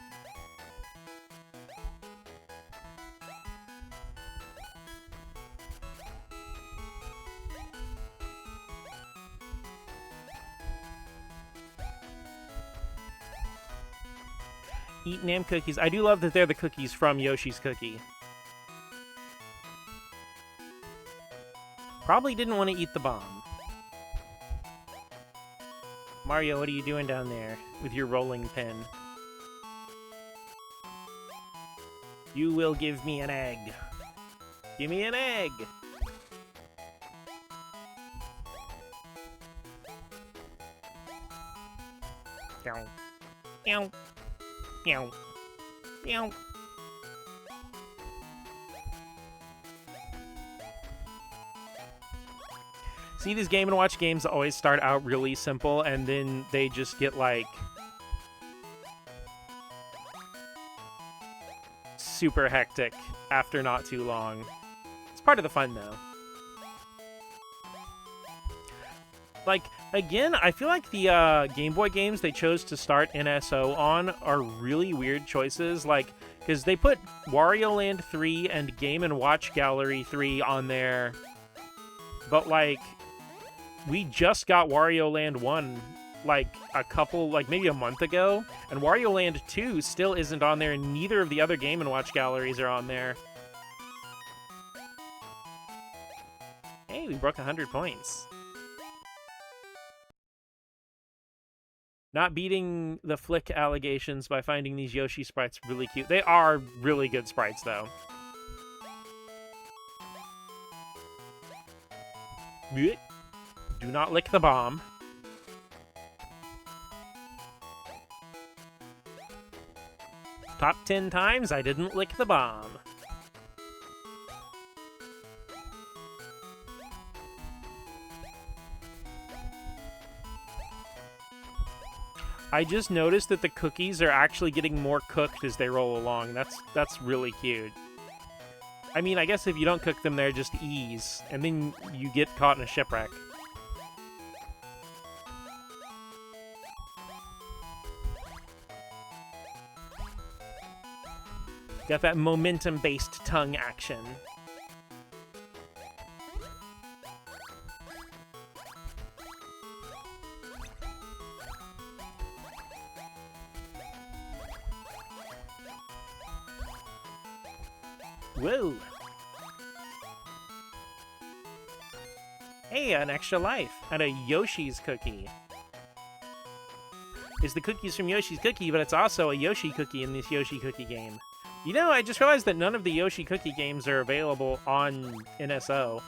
Eat Nam cookies. I do love that they're the cookies from Yoshi's Cookie. Probably didn't want to eat the bomb. Mario, what are you doing down there with your rolling pin? You will give me an egg. Give me an egg! Meow. Meow. Meow. Meow. See, these Game & Watch games always start out really simple, and then they just get, like, super hectic after not too long. It's part of the fun, though. Like, again, I feel like the Game Boy games they chose to start NSO on are really weird choices, like, because they put Wario Land 3 and Game & Watch Gallery 3 on there, but, like, we just got Wario Land 1, like, maybe a month ago, and Wario Land 2 still isn't on there, and neither of the other Game & Watch galleries are on there. Hey, we broke 100 points. Not beating the Flick allegations by finding these Yoshi sprites really cute. They are really good sprites, though. Blech. Do not lick the bomb. Top 10 times I didn't lick the bomb. I just noticed that the cookies are actually getting more cooked as they roll along. That's really cute. I mean, I guess if you don't cook them, they're just ease, and then you get caught in a shipwreck. Got that momentum-based tongue action. Whoa! Hey, an extra life and a Yoshi's cookie. It's the cookies from Yoshi's Cookie, but it's also a Yoshi cookie in this Yoshi Cookie game. You know, I just realized that none of the Yoshi Cookie games are available on NSO.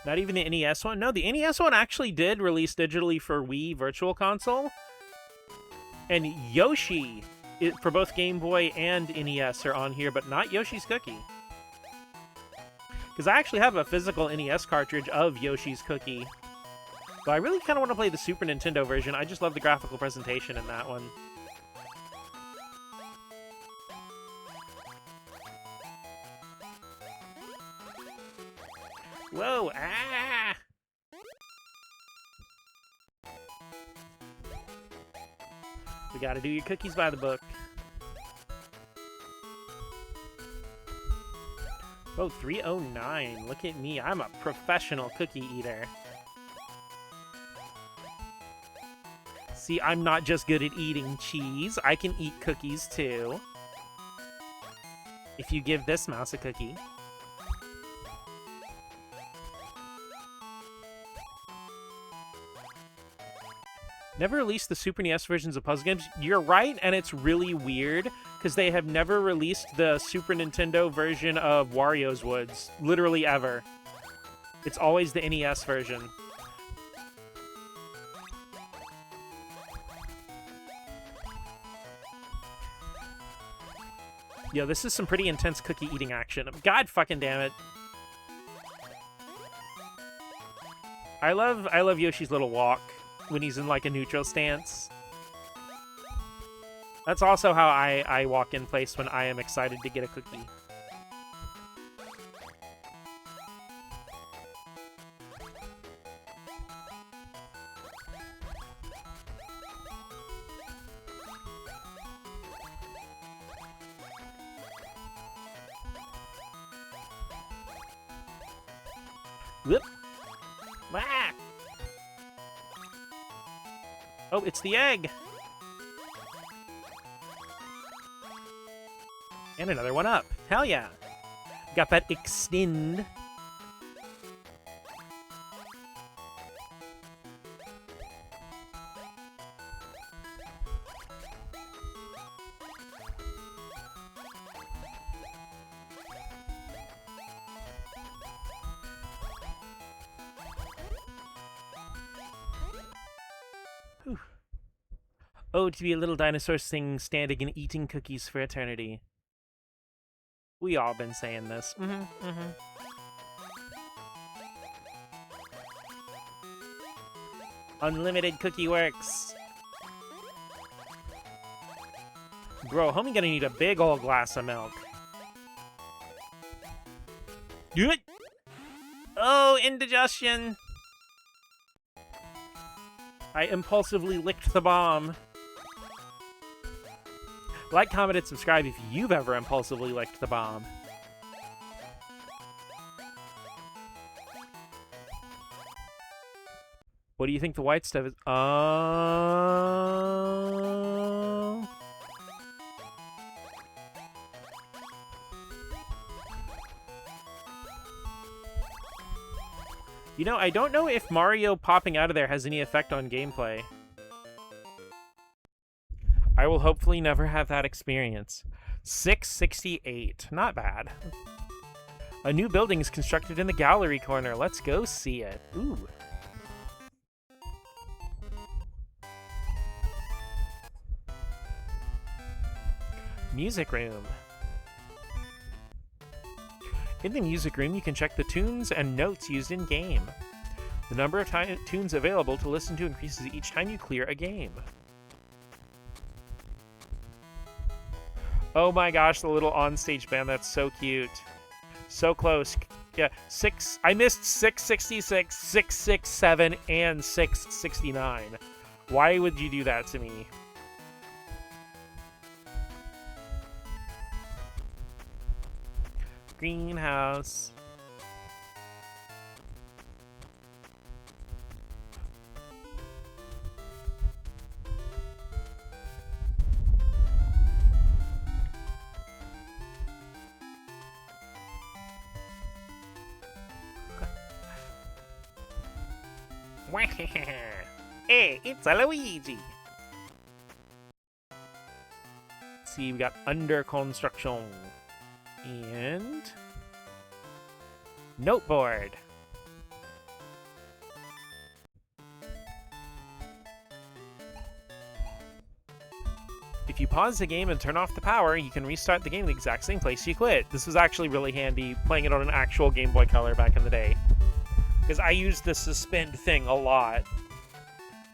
Not even the NES one? No, the NES one actually did release digitally for Wii Virtual Console. And Yoshi, for both Game Boy and NES, are on here, but not Yoshi's Cookie. Because I actually have a physical NES cartridge of Yoshi's Cookie. But I really kind of want to play the Super Nintendo version. I just love the graphical presentation in that one. Whoa, ah! We gotta do your cookies by the book. Oh, 309. Look at me. I'm a professional cookie eater. See, I'm not just good at eating cheese. I can eat cookies, too. If you give this mouse a cookie. Never released the Super NES versions of puzzle games. You're right, and it's really weird, because they have never released the Super Nintendo version of Wario's Woods. Literally ever. It's always the NES version. Yo, this is some pretty intense cookie eating action. God fucking damn it. I love Yoshi's little walk when he's in like a neutral stance. That's also how I walk in place when I am excited to get a cookie. Whoop. Ah! Oh, it's the egg! And another one up. Hell yeah! Got that extend. Whew. Oh, to be a little dinosaur thing standing and eating cookies for eternity. We all been saying this. Unlimited cookie works. Bro, homie gonna need a big old glass of milk. Do it! Oh, indigestion! I impulsively licked the bomb. Like, comment, and subscribe if you've ever impulsively licked the bomb. What do you think the white stuff is? Oh. You know, I don't know if Mario popping out of there has any effect on gameplay. I will hopefully never have that experience. 668. Not bad. A new building is constructed in the gallery corner. Let's go see it. Ooh. Music room. In the music room, you can check the tunes and notes used in game. The number of tunes available to listen to increases each time you clear a game. Oh my gosh, the little onstage band, that's so cute. So close. Yeah, I missed 666, 667, and 669. Why would you do that to me? Greenhouse. Hey, it's a Luigi. Let's see, we got under construction and noteboard. If you pause the game and turn off the power, you can restart the game in the exact same place you quit. This was actually really handy, playing it on an actual Game Boy Color back in the day. Because I used the suspend thing a lot.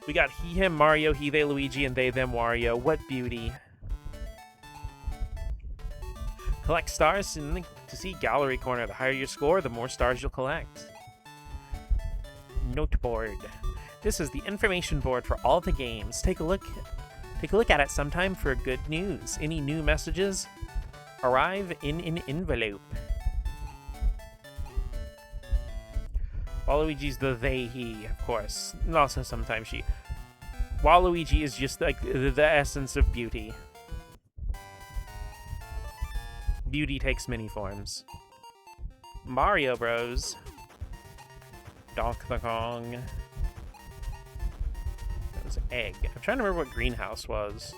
We got he, him, Mario, he, they, Luigi, and they, them, Wario. What beauty. Collect stars to see gallery corner. The higher your score, the more stars you'll collect. Noteboard. This is the information board for all the games. Take a look at it sometime for good news. Any new messages arrive in an envelope. Waluigi's the they, he, of course. And also sometimes she. Waluigi is just like the essence of beauty. Beauty takes many forms. Mario Bros. Donkey Kong. That was egg. I'm trying to remember what greenhouse was.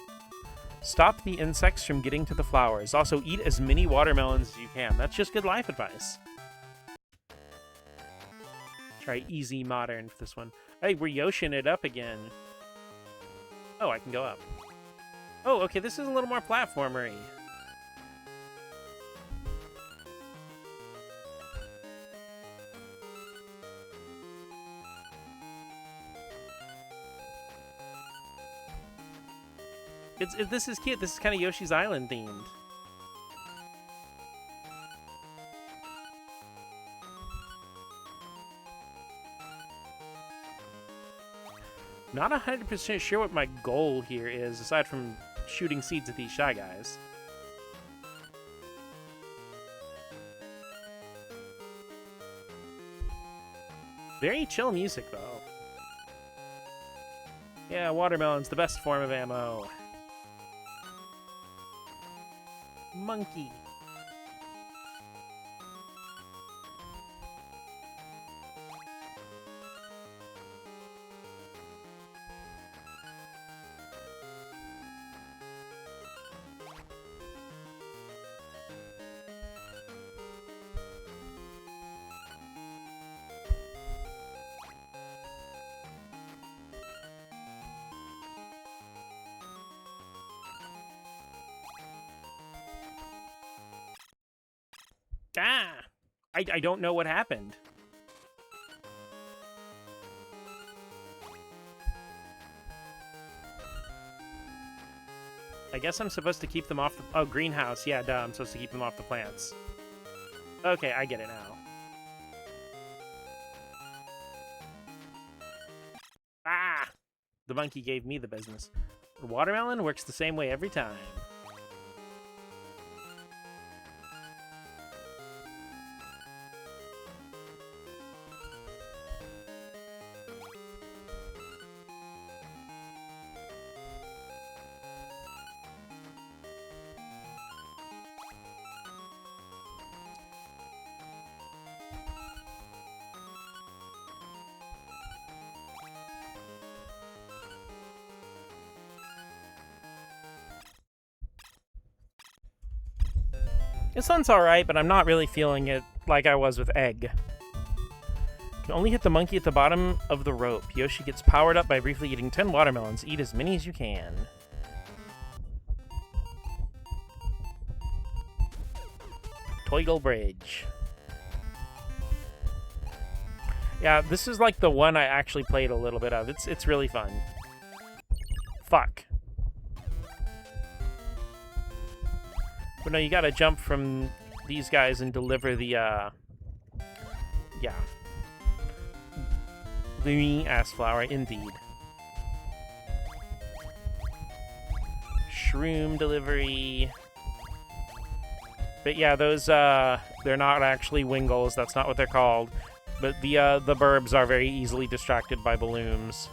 Stop the insects from getting to the flowers. Also, eat as many watermelons as you can. That's just good life advice. Try easy modern for this one. Hey, we're Yoshin' it up again. Oh, I can go up. Oh, okay, this is a little more platformery. This is cute. This is kind of Yoshi's Island themed. Not 100% sure what my goal here is, aside from shooting seeds at these Shy Guys. Very chill music, though. Yeah, watermelon's the best form of ammo. Monkey. Ah! I don't know what happened. I guess I'm supposed to keep them off the... Oh, greenhouse. Yeah, duh. I'm supposed to keep them off the plants. Okay, I get it now. Ah! The monkey gave me the business. Watermelon works the same way every time. This one's alright, but I'm not really feeling it like I was with Egg. You can only hit the monkey at the bottom of the rope. Yoshi gets powered up by briefly eating 10 watermelons. Eat as many as you can. Toigle Bridge. Yeah, this is like the one I actually played a little bit of. It's really fun. Fuck. But no, you gotta jump from these guys and deliver the, yeah. The ass flower, indeed. Shroom delivery. But yeah, those, they're not actually Wingles. That's not what they're called. But the burbs are very easily distracted by balloons.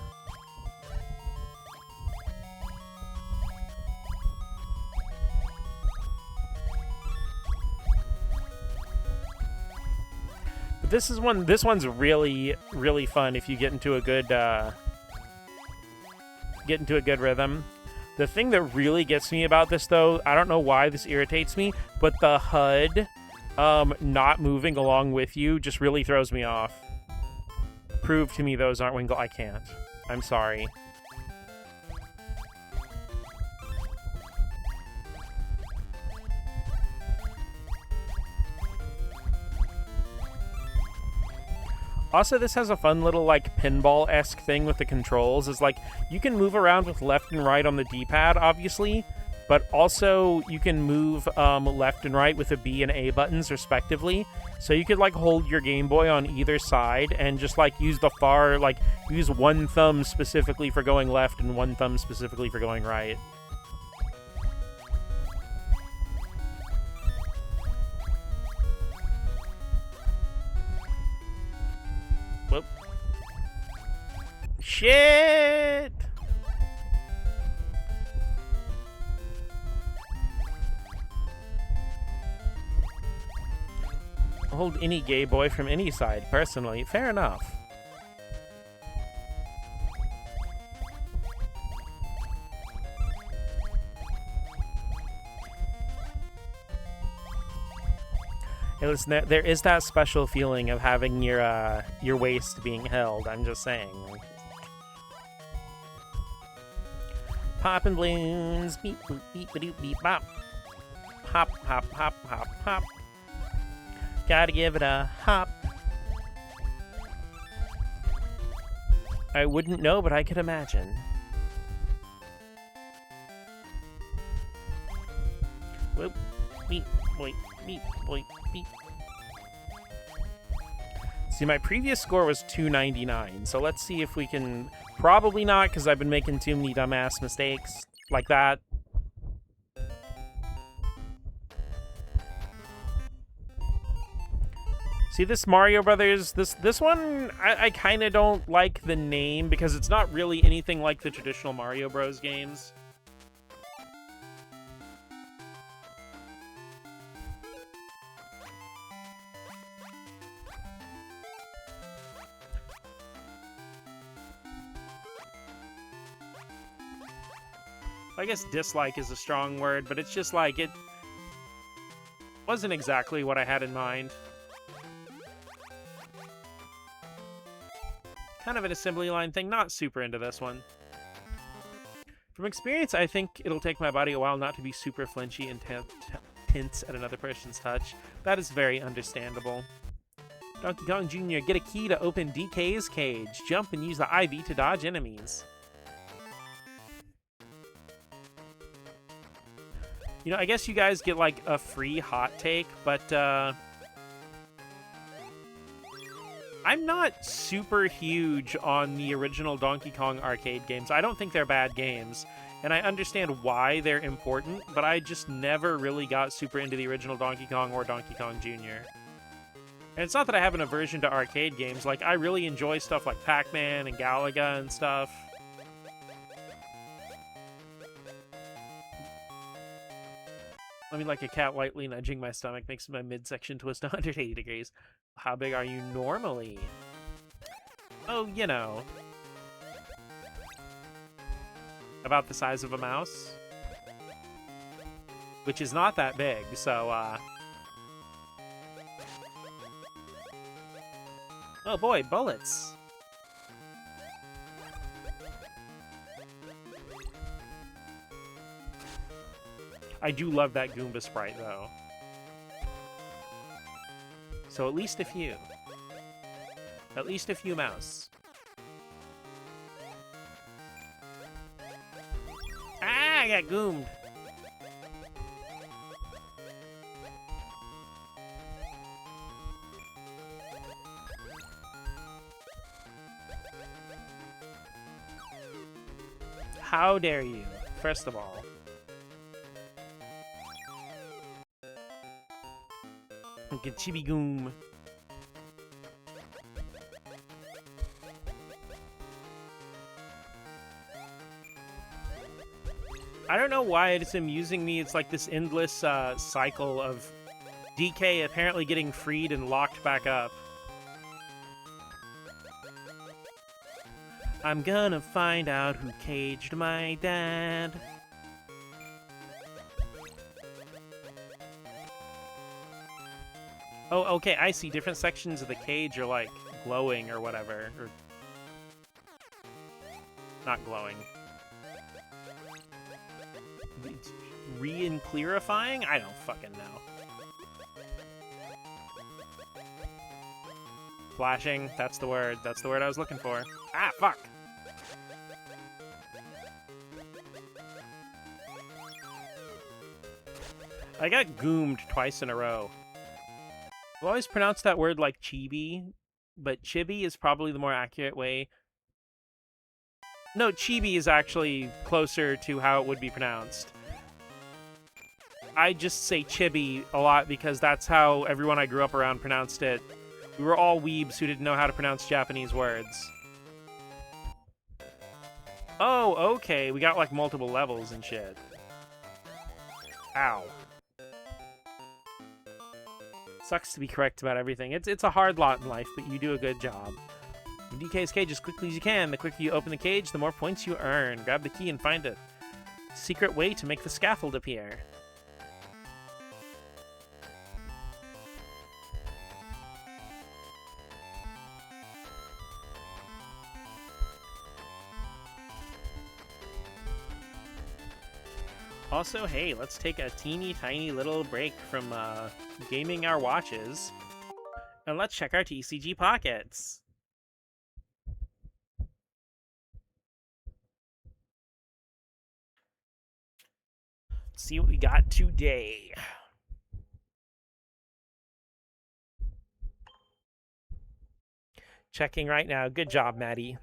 But this one's really, really fun if you get into a good, rhythm. The thing that really gets me about this, though, I don't know why this irritates me, but the HUD not moving along with you just really throws me off. Prove to me those aren't Wingle. I can't. I'm sorry. Also, this has a fun little, like, pinball-esque thing with the controls. Is like, you can move around with left and right on the D-pad, obviously, but also you can move left and right with the B and A buttons, respectively. So you could, like, hold your Game Boy on either side and just, like, use the far, like, use one thumb specifically for going left and one thumb specifically for going right. Whoop. Shit! Hold any gay boy from any side, personally. Fair enough. Hey, listen, there is that special feeling of having your waist being held. I'm just saying. Poppin' balloons, beep boop beep ba doop beep bop. Hop hop hop hop hop. Gotta give it a hop. I wouldn't know, but I could imagine. Whoop, beep, boy, beep, boy, beep. See, my previous score was 299, so let's see if we can... Probably not, because I've been making too many dumbass mistakes like that. See, this Mario Brothers, this one, I kind of don't like the name, because it's not really anything like the traditional Mario Bros. Games. I guess dislike is a strong word, but it's just like, it wasn't exactly what I had in mind. Kind of an assembly line thing, not super into this one. From experience, I think it'll take my body a while not to be super flinchy and tense at another person's touch. That is very understandable. Donkey Kong Jr., get a key to open DK's cage. Jump and use the IV to dodge enemies. You know, I guess you guys get, like, a free hot take, but, I'm not super huge on the original Donkey Kong arcade games. I don't think they're bad games, and I understand why they're important, but I just never really got super into the original Donkey Kong or Donkey Kong Jr. And it's not that I have an aversion to arcade games. Like, I really enjoy stuff like Pac-Man and Galaga and stuff. I mean, like a cat lightly nudging my stomach makes my midsection twist 180 degrees. How big are you normally? Oh, you know. About the size of a mouse. Which is not that big, so, Oh boy, bullets! I do love that Goomba sprite, though. So at least a few. At least a few mouse. Ah, I got goomed. How dare you, first of all. Get chibi goom. I don't know why it's amusing me. It's like this endless cycle of DK apparently getting freed and locked back up. I'm gonna find out who caged my dad. Oh, okay, I see. Different sections of the cage are, like, glowing or whatever. Or... not glowing. Re-and-clarifying? I don't fucking know. Flashing, that's the word. That's the word I was looking for. Ah, fuck! I got goomed twice in a row. I've always pronounced that word like chibi, but chibi is probably the more accurate way. No, chibi is actually closer to how it would be pronounced. I just say chibi a lot because that's how everyone I grew up around pronounced it. We were all weebs who didn't know how to pronounce Japanese words. Oh, okay, we got like multiple levels and shit. Ow. Sucks to be correct about everything. It's a hard lot in life, but you do a good job. DK's cage as quickly as you can. The quicker you open the cage, the more points you earn. Grab the key and find a secret way to make the scaffold appear. Also, hey, let's take a teeny tiny little break from gaming our watches, and let's check our TCG pockets. Let's see what we got today. Checking right now. Good job, Maddie.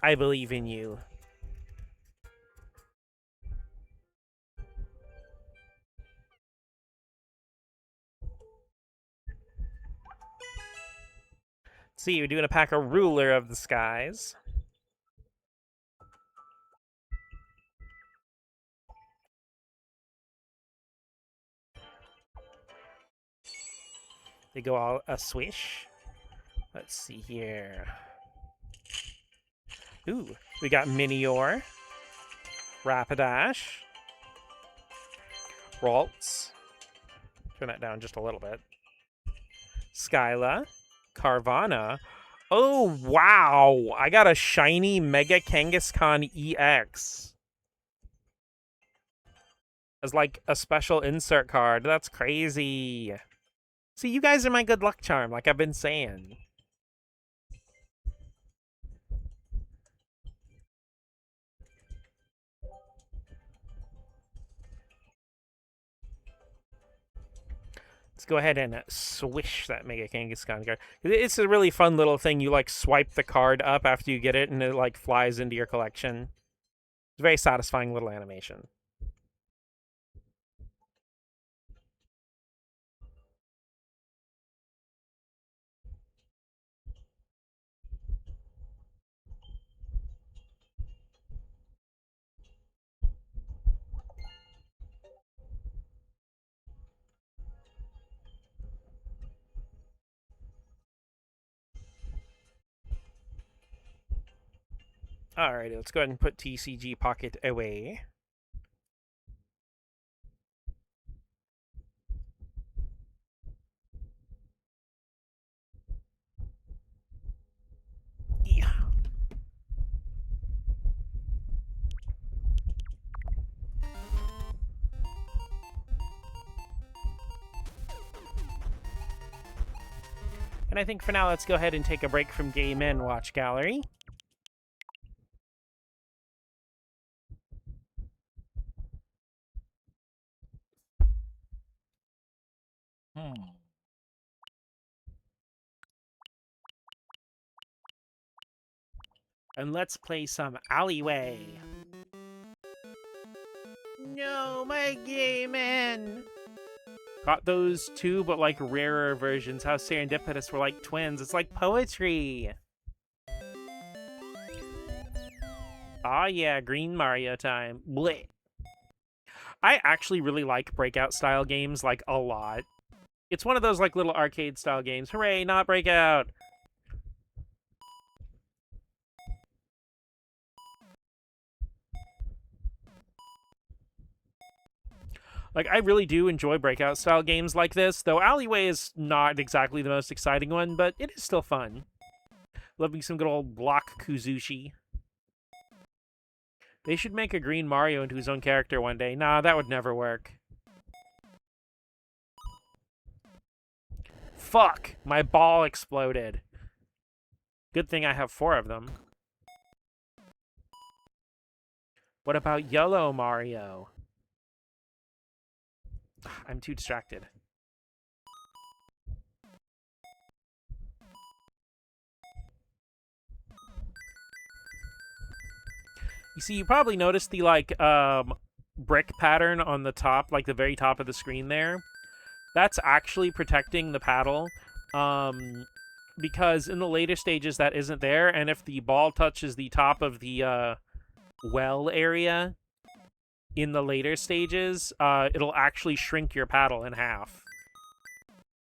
I believe in you. See, we're doing a pack of Ruler of the Skies. They go all a swish. Let's see here. Ooh, we got Minior, Rapidash, Ralts. Turn that down just a little bit. Skyla, Carvana. Oh, wow! I got a shiny Mega Kangaskhan EX. As like a special insert card. That's crazy. See, you guys are my good luck charm, like I've been saying. Let's go ahead and swish that Mega Kangaskhan card. It's a really fun little thing. You, like, swipe the card up after you get it, and it, like, flies into your collection. It's a very satisfying little animation. Alrighty, let's go ahead and put TCG Pocket away. Yeah. And I think for now, let's go ahead and take a break from Game and Watch Gallery. And let's play some Alleyway. No, my Game-In! Got those two, but like rarer versions. How serendipitous, we're like twins. It's like poetry. Aw, yeah, green Mario time. Blech. I actually really like Breakout style games, like, a lot. It's one of those, like, little arcade style games. Hooray, not Breakout! Like, I really do enjoy Breakout style games like this, though Alleyway is not exactly the most exciting one, but it is still fun. Love me some good old block Kuzushi. They should make a green Mario into his own character one day. Nah, that would never work. Fuck! My ball exploded. Good thing I have 4 of them. What about yellow Mario? I'm too distracted. You see, you probably noticed the, like, brick pattern on the top, like the very top of the screen there. That's actually protecting the paddle, because in the later stages that isn't there, and if the ball touches the top of the well area in the later stages, it'll actually shrink your paddle in half,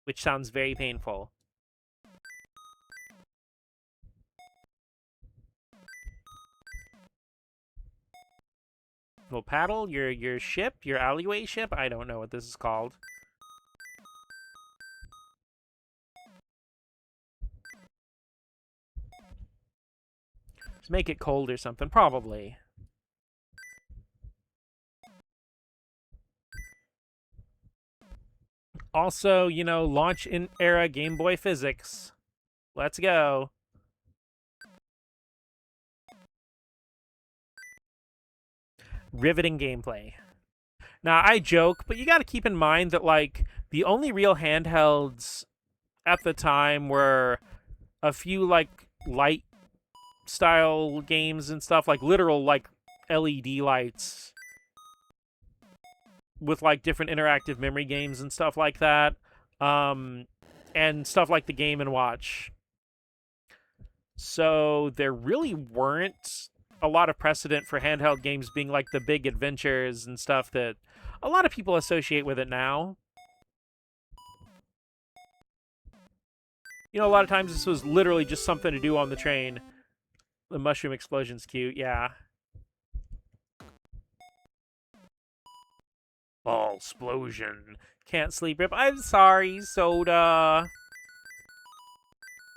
which sounds very painful. Well, paddle, your ship, your alleyway ship? I don't know what this is called. Just make it cold or something, probably. Also, you know, launch in era Game Boy physics. Let's go. Riveting gameplay. Now, I joke, but you gotta keep in mind that, like, the only real handhelds at the time were a few, like, light style games and stuff, like literal, like, LED lights with, like, different interactive memory games and stuff like that, and stuff like the Game & Watch. So there really weren't a lot of precedent for handheld games being like the big adventures and stuff that a lot of people associate with it now. You know, a lot of times this was literally just something to do on the train. The mushroom explosion's cute, yeah. Ball explosion. Can't sleep, Rip. I'm sorry, Soda.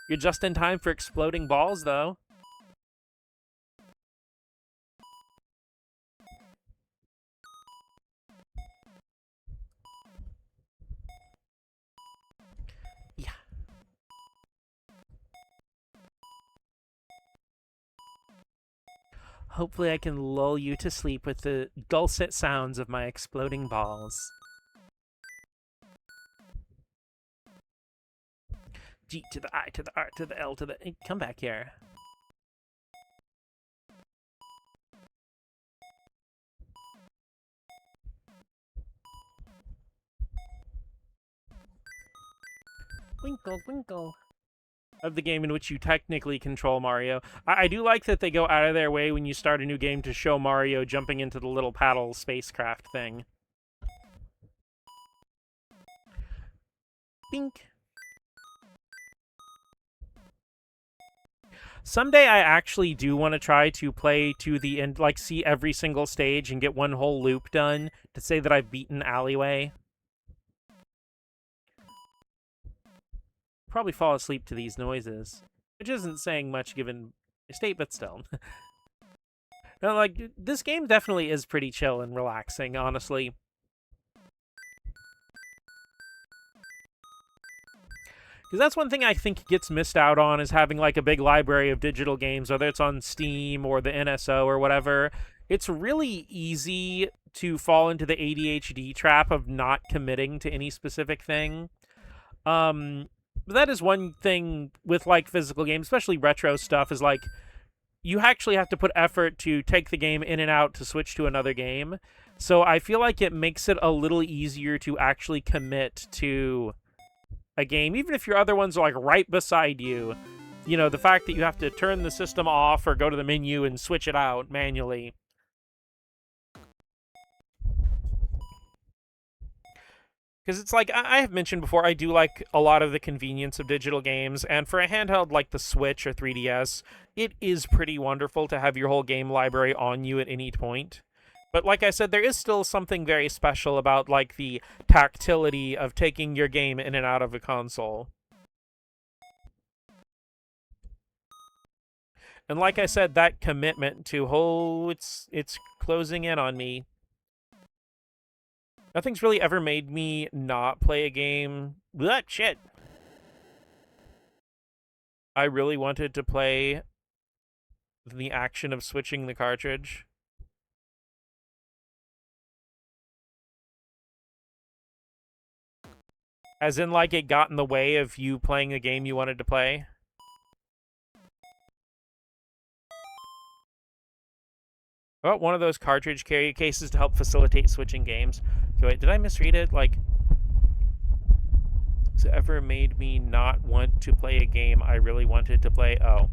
You're just in time for exploding balls, though. Yeah. Hopefully I can lull you to sleep with the dulcet sounds of my exploding balls. G to the I to the R to the L to the... Hey, come back here. Winkle, winkle. Of the game in which you technically control Mario. I do like that they go out of their way when you start a new game to show Mario jumping into the little paddle spacecraft thing. Bink. Someday I actually do want to try to play to the end, like see every single stage and get one whole loop done to say that I've beaten Alleyway. Probably fall asleep to these noises, which isn't saying much given my state, but still. No, like, this game definitely is pretty chill and relaxing, honestly. Because that's one thing I think gets missed out on, is having like a big library of digital games, whether it's on Steam or the NSO or whatever. It's really easy to fall into the ADHD trap of not committing to any specific thing. But that is one thing with like physical games, especially retro stuff, is like you actually have to put effort to take the game in and out to switch to another game. So I feel like it makes it a little easier to actually commit to a game, even if your other ones are like right beside you. You know, the fact that you have to turn the system off or go to the menu and switch it out manually. Because it's like, I have mentioned before, I do like a lot of the convenience of digital games, and for a handheld like the Switch or 3DS, it is pretty wonderful to have your whole game library on you at any point. But like I said, there is still something very special about like the tactility of taking your game in and out of a console. And like I said, that commitment to, oh, it's closing in on me. Nothing's really ever made me not play a game. That shit. I really wanted to play the action of switching the cartridge. As in, like, it got in the way of you playing the game you wanted to play. Oh, one of those cartridge carry cases to help facilitate switching games. Okay, wait, did I misread it? Like, has it ever made me not want to play a game I really wanted to play? Oh.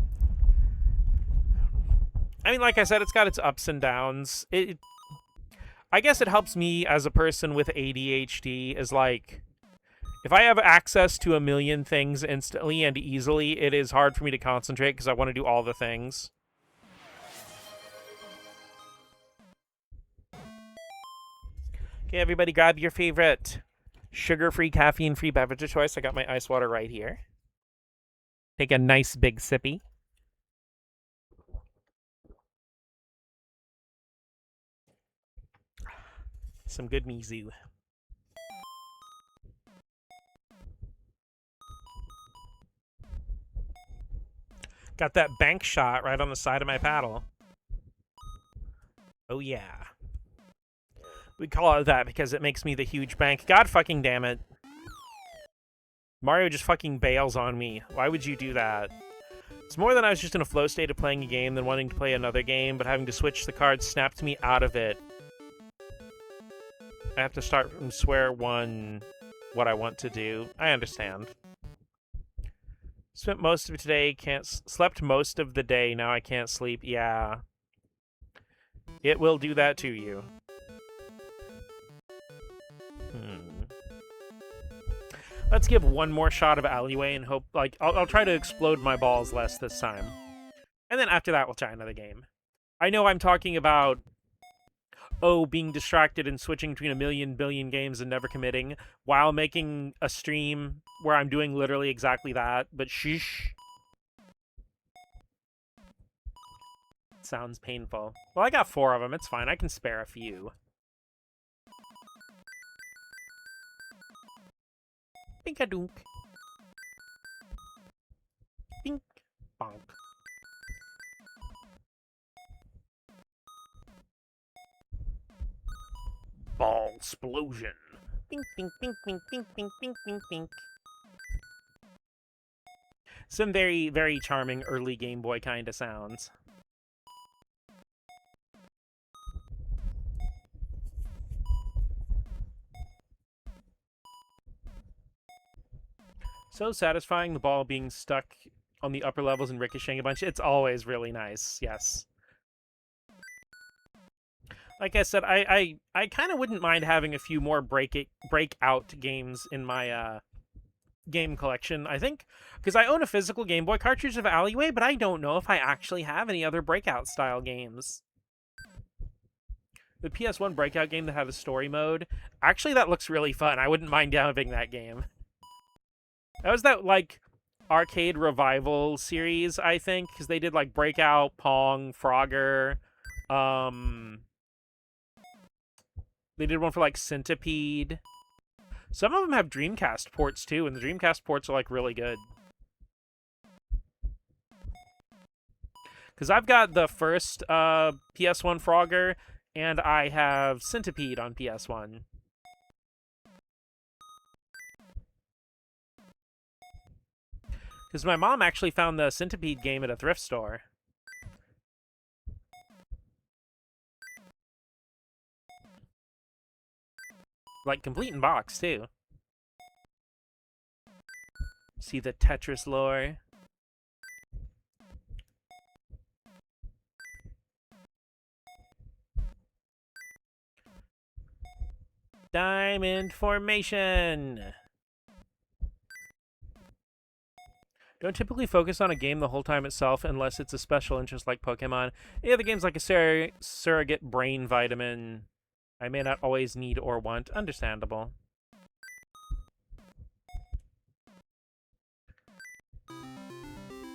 I mean, like I said, it's got its ups and downs. I guess it helps me as a person with ADHD, is like, if I have access to a million things instantly and easily, it is hard for me to concentrate because I want to do all the things. Okay, everybody grab your favorite sugar-free, caffeine-free beverage of choice. I got my ice water right here. Take a nice big sippy. Some good mizu. Got that bank shot right on the side of my paddle. Oh yeah. We call it that because it makes me the huge bank. God fucking damn it. Mario just fucking bails on me. Why would you do that? It's more than I was just in a flow state of playing a game than wanting to play another game, but having to switch the cards snapped me out of it. I have to start from square one what I want to do. I understand. Spent most of today, slept most of the day, now I can't sleep. Yeah. It will do that to you. Let's give one more shot of Alleyway and hope, like, I'll try to explode my balls less this time. And then after that, we'll try another game. I know I'm talking about, oh, being distracted and switching between a million billion games and never committing while making a stream where I'm doing literally exactly that, but sheesh. Sounds painful. Well, I got 4 of them. It's fine. I can spare a few. Pink-a-dunk. Pink. Bonk. Ball explosion. Pink, pink, pink, pink, pink, pink, pink, pink, pink. Some very, very charming early Game Boy kind of sounds. So satisfying, the ball being stuck on the upper levels and ricocheting a bunch. It's always really nice, yes. Like I said, I kind of wouldn't mind having a few more breakout games in my game collection, I think. Because I own a physical Game Boy cartridge of Alleyway, but I don't know if I actually have any other breakout-style games. The PS1 breakout game that had a story mode, actually that looks really fun. I wouldn't mind having that game. That was that, like, arcade revival series, I think, because they did, like, Breakout, Pong, Frogger, they did one for, like, Centipede. Some of them have Dreamcast ports too, and the Dreamcast ports are like really good. Because I've got the first PS1 Frogger, and I have Centipede on PS1. Because my mom actually found the Centipede game at a thrift store. Like, complete in box, too. See the Tetris lore. Diamond Formation! Don't typically focus on a game the whole time itself unless it's a special interest like Pokemon. Any other games like a surrogate brain vitamin I may not always need or want. Understandable.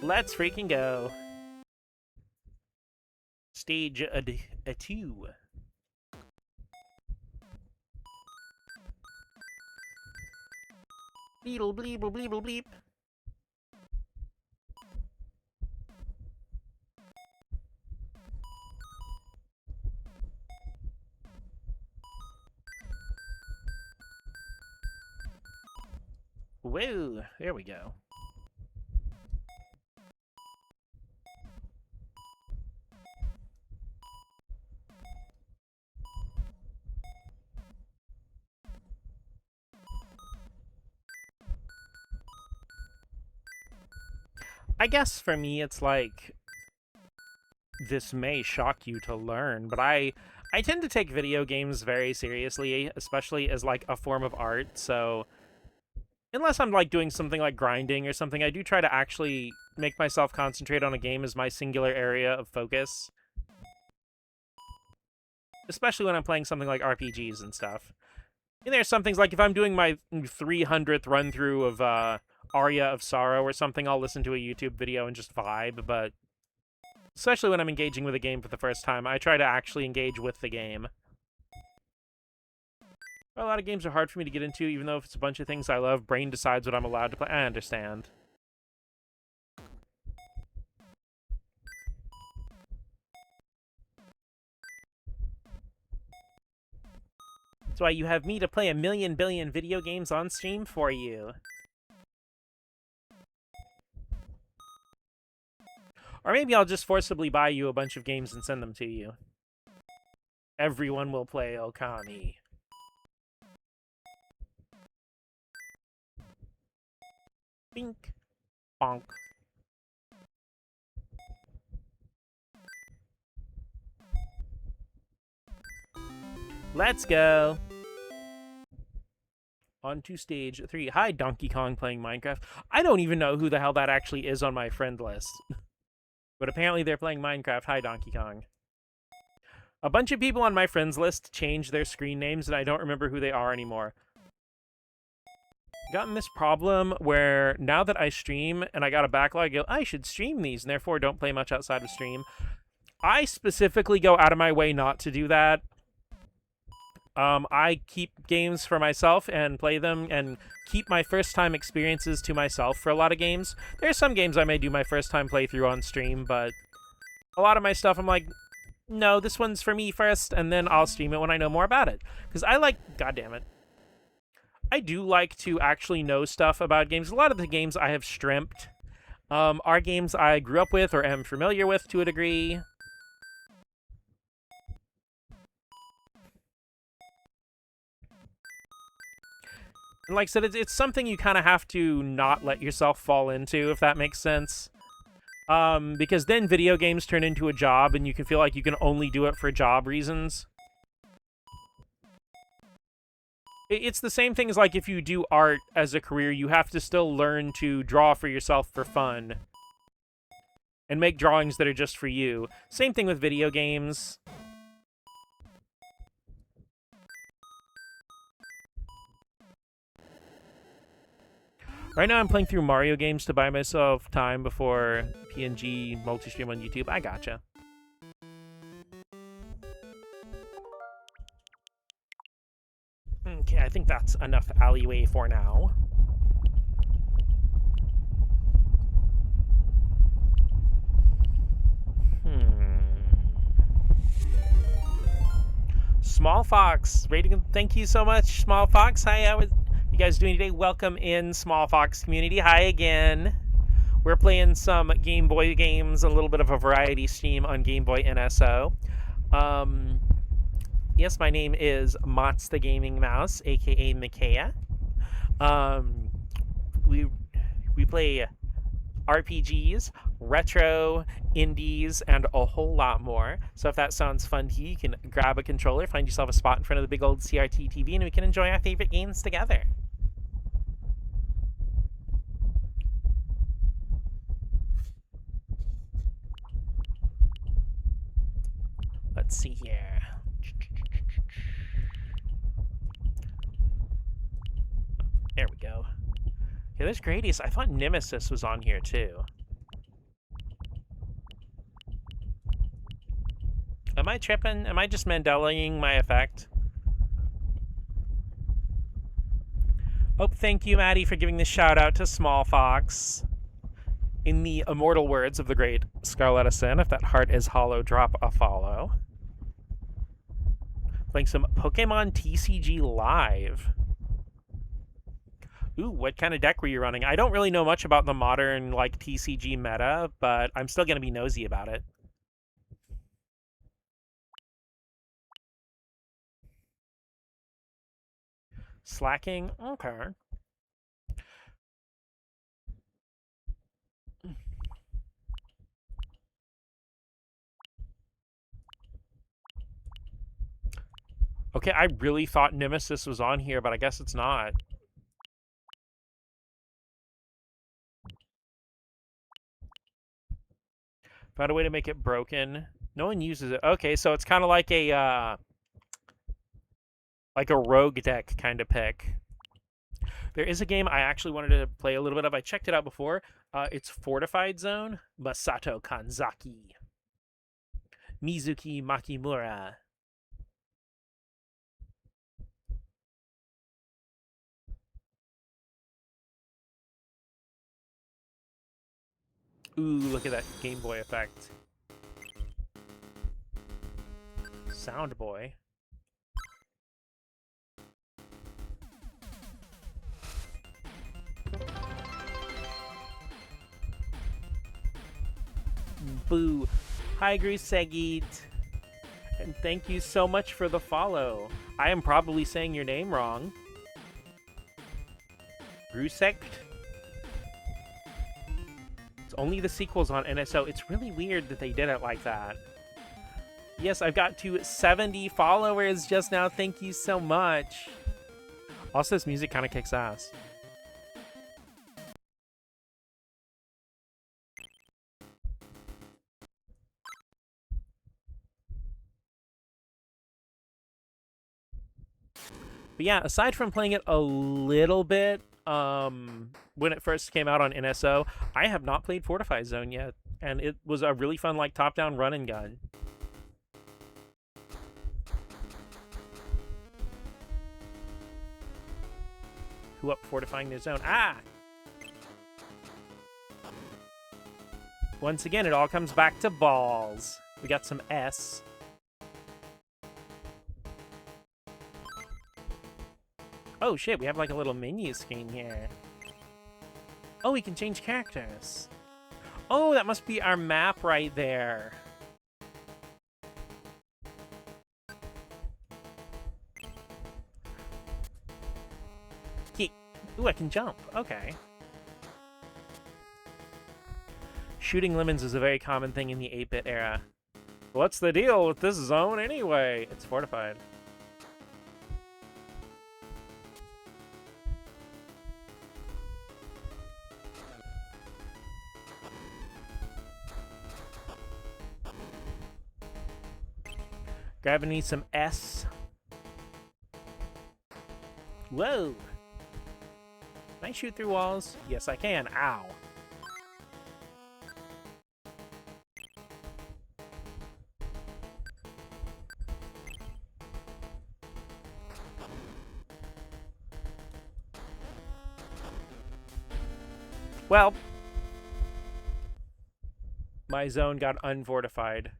Let's freaking go. Stage a 2. Beetle bleeble bleeble bleep. Whoa, there we go. I guess for me it's like, this may shock you to learn, but I tend to take video games very seriously, especially as like a form of art, so unless I'm like doing something like grinding or something, I do try to actually make myself concentrate on a game as my singular area of focus. Especially when I'm playing something like RPGs and stuff. And there's some things like if I'm doing my 300th run through of Aria of Sorrow or something, I'll listen to a YouTube video and just vibe, but especially when I'm engaging with a game for the first time, I try to actually engage with the game. A lot of games are hard for me to get into, even though if it's a bunch of things I love, brain decides what I'm allowed to play. I understand. That's why you have me to play a million billion video games on stream for you. Or maybe I'll just forcibly buy you a bunch of games and send them to you. Everyone will play Okami. Bink. Bonk. Let's go. On to stage 3. Hi, Donkey Kong playing Minecraft. I don't even know who the hell that actually is on my friend list. But apparently they're playing Minecraft. Hi, Donkey Kong. A bunch of people on my friends list changed their screen names, and I don't remember who they are anymore. Gotten this problem where now that I stream and I got a backlog, I go, I should stream these, and therefore don't play much outside of stream. I specifically go out of my way not to do that. I keep games for myself and play them and keep my first-time experiences to myself for a lot of games. There's some games I may do my first-time playthrough on stream, but a lot of my stuff I'm like, no, this one's for me first, and then I'll stream it when I know more about it. Because I like, goddammit, I do like to actually know stuff about games. A lot of the games I have strimped are games I grew up with or am familiar with to a degree. And like I said, it's something you kind of have to not let yourself fall into, if that makes sense. Because then video games turn into a job, and you can feel like you can only do it for job reasons. It's the same thing as like if you do art as a career, you have to still learn to draw for yourself for fun. And make drawings that are just for you. Same thing with video games. Right now I'm playing through Mario games to buy myself time before PNG multi-stream on YouTube. I gotcha. Okay, think that's enough alleyway for now. Small Fox, rating. Thank you so much, Small Fox. Hi, how is you guys doing today? Welcome in, Small Fox community. Hi again. We're playing some Game Boy games, a little bit of a variety stream on Game Boy NSO. Yes, my name is Mott's the Gaming Mouse, aka Mikea. We play RPGs, retro, indies, and a whole lot more. So if that sounds fun to you, you can grab a controller, find yourself a spot in front of the big old CRT TV, and we can enjoy our favorite games together. Let's see here. There we go. Okay, there's Gradius. I thought Nemesis was on here too. Am I tripping? Am I just Mandelaing my effect? Oh, thank you, Maddie, for giving the shout out to Small Fox. In the immortal words of the great Scarlett Sin, if that heart is hollow, drop a follow. Playing some Pokemon TCG Live. Ooh, what kind of deck were you running? I don't really know much about the modern, like, TCG meta, but I'm still going to be nosy about it. Slacking? Okay. Okay, I really thought Nemesis was on here, but I guess it's not. Found a way to make it broken. No one uses it. Okay, so it's kind of like a rogue deck kind of pick. There is a game I actually wanted to play a little bit of. I checked it out before. It's Fortified Zone. Masato Kanzaki. Mizuki Makimura. Ooh, look at that Game Boy effect. Sound Boy. Boo. Hi, Grusegit. And thank you so much for the follow. I am probably saying your name wrong. Grusect? It's only the sequels on NSO. It's really weird that they did it like that. Yes, I've got to 70 followers just now. Thank you so much. Also, this music kind of kicks ass. But yeah, aside from playing it a little bit when it first came out on NSO, I have not played Fortified Zone yet. And it was a really fun, like, top-down run and gun. Who up fortifying their zone? Ah! Once again, it all comes back to balls. We got some S. Oh shit, we have like a little menu screen here. Oh, we can change characters. Oh, that must be our map right there. Ooh, I can jump. Okay. Shooting lemons is a very common thing in the 8-bit era. What's the deal with this zone anyway? It's fortified. Grabbing me some S. Whoa! Can I shoot through walls? Yes, I can. Ow. Well, my zone got unfortified.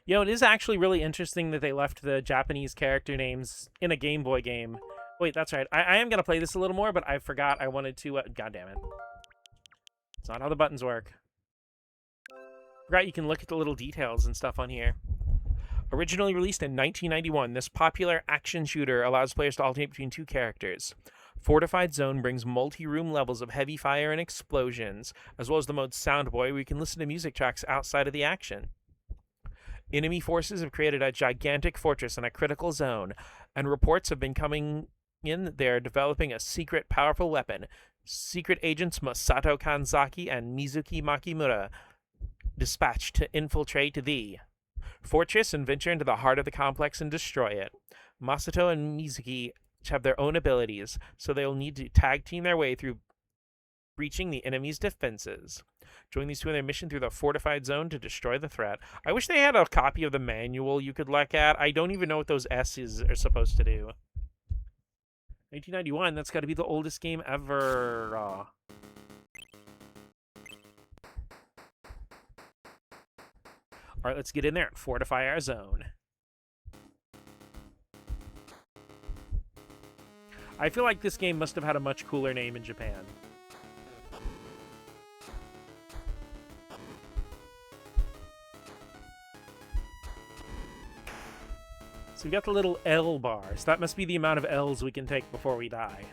You know, it is actually really interesting that they left the Japanese character names in a Game Boy game. Wait, that's right. I am going to play this a little more, but I forgot I wanted to... God damn it. It's not how the buttons work. Forgot you can look at the little details and stuff on here. Originally released in 1991, this popular action shooter allows players to alternate between two characters. Fortified Zone brings multi-room levels of heavy fire and explosions, as well as the mode Soundboy, where you can listen to music tracks outside of the action. Enemy forces have created a gigantic fortress in a critical zone, and reports have been coming in there developing a secret, powerful weapon. Secret agents Masato Kanzaki and Mizuki Makimura dispatched to infiltrate the fortress and venture into the heart of the complex and destroy it. Masato and Mizuki have their own abilities, so they'll need to tag team their way through breaching the enemy's defenses. Join these two in their mission through the fortified zone to destroy the threat. I wish they had a copy of the manual you could look at. I don't even know what those S's are supposed to do. 1991, that's got to be the oldest game ever. All right, let's get in there and fortify our zone. I feel like this game must have had a much cooler name in Japan. So we got the little L bars. That must be the amount of L's we can take before we die.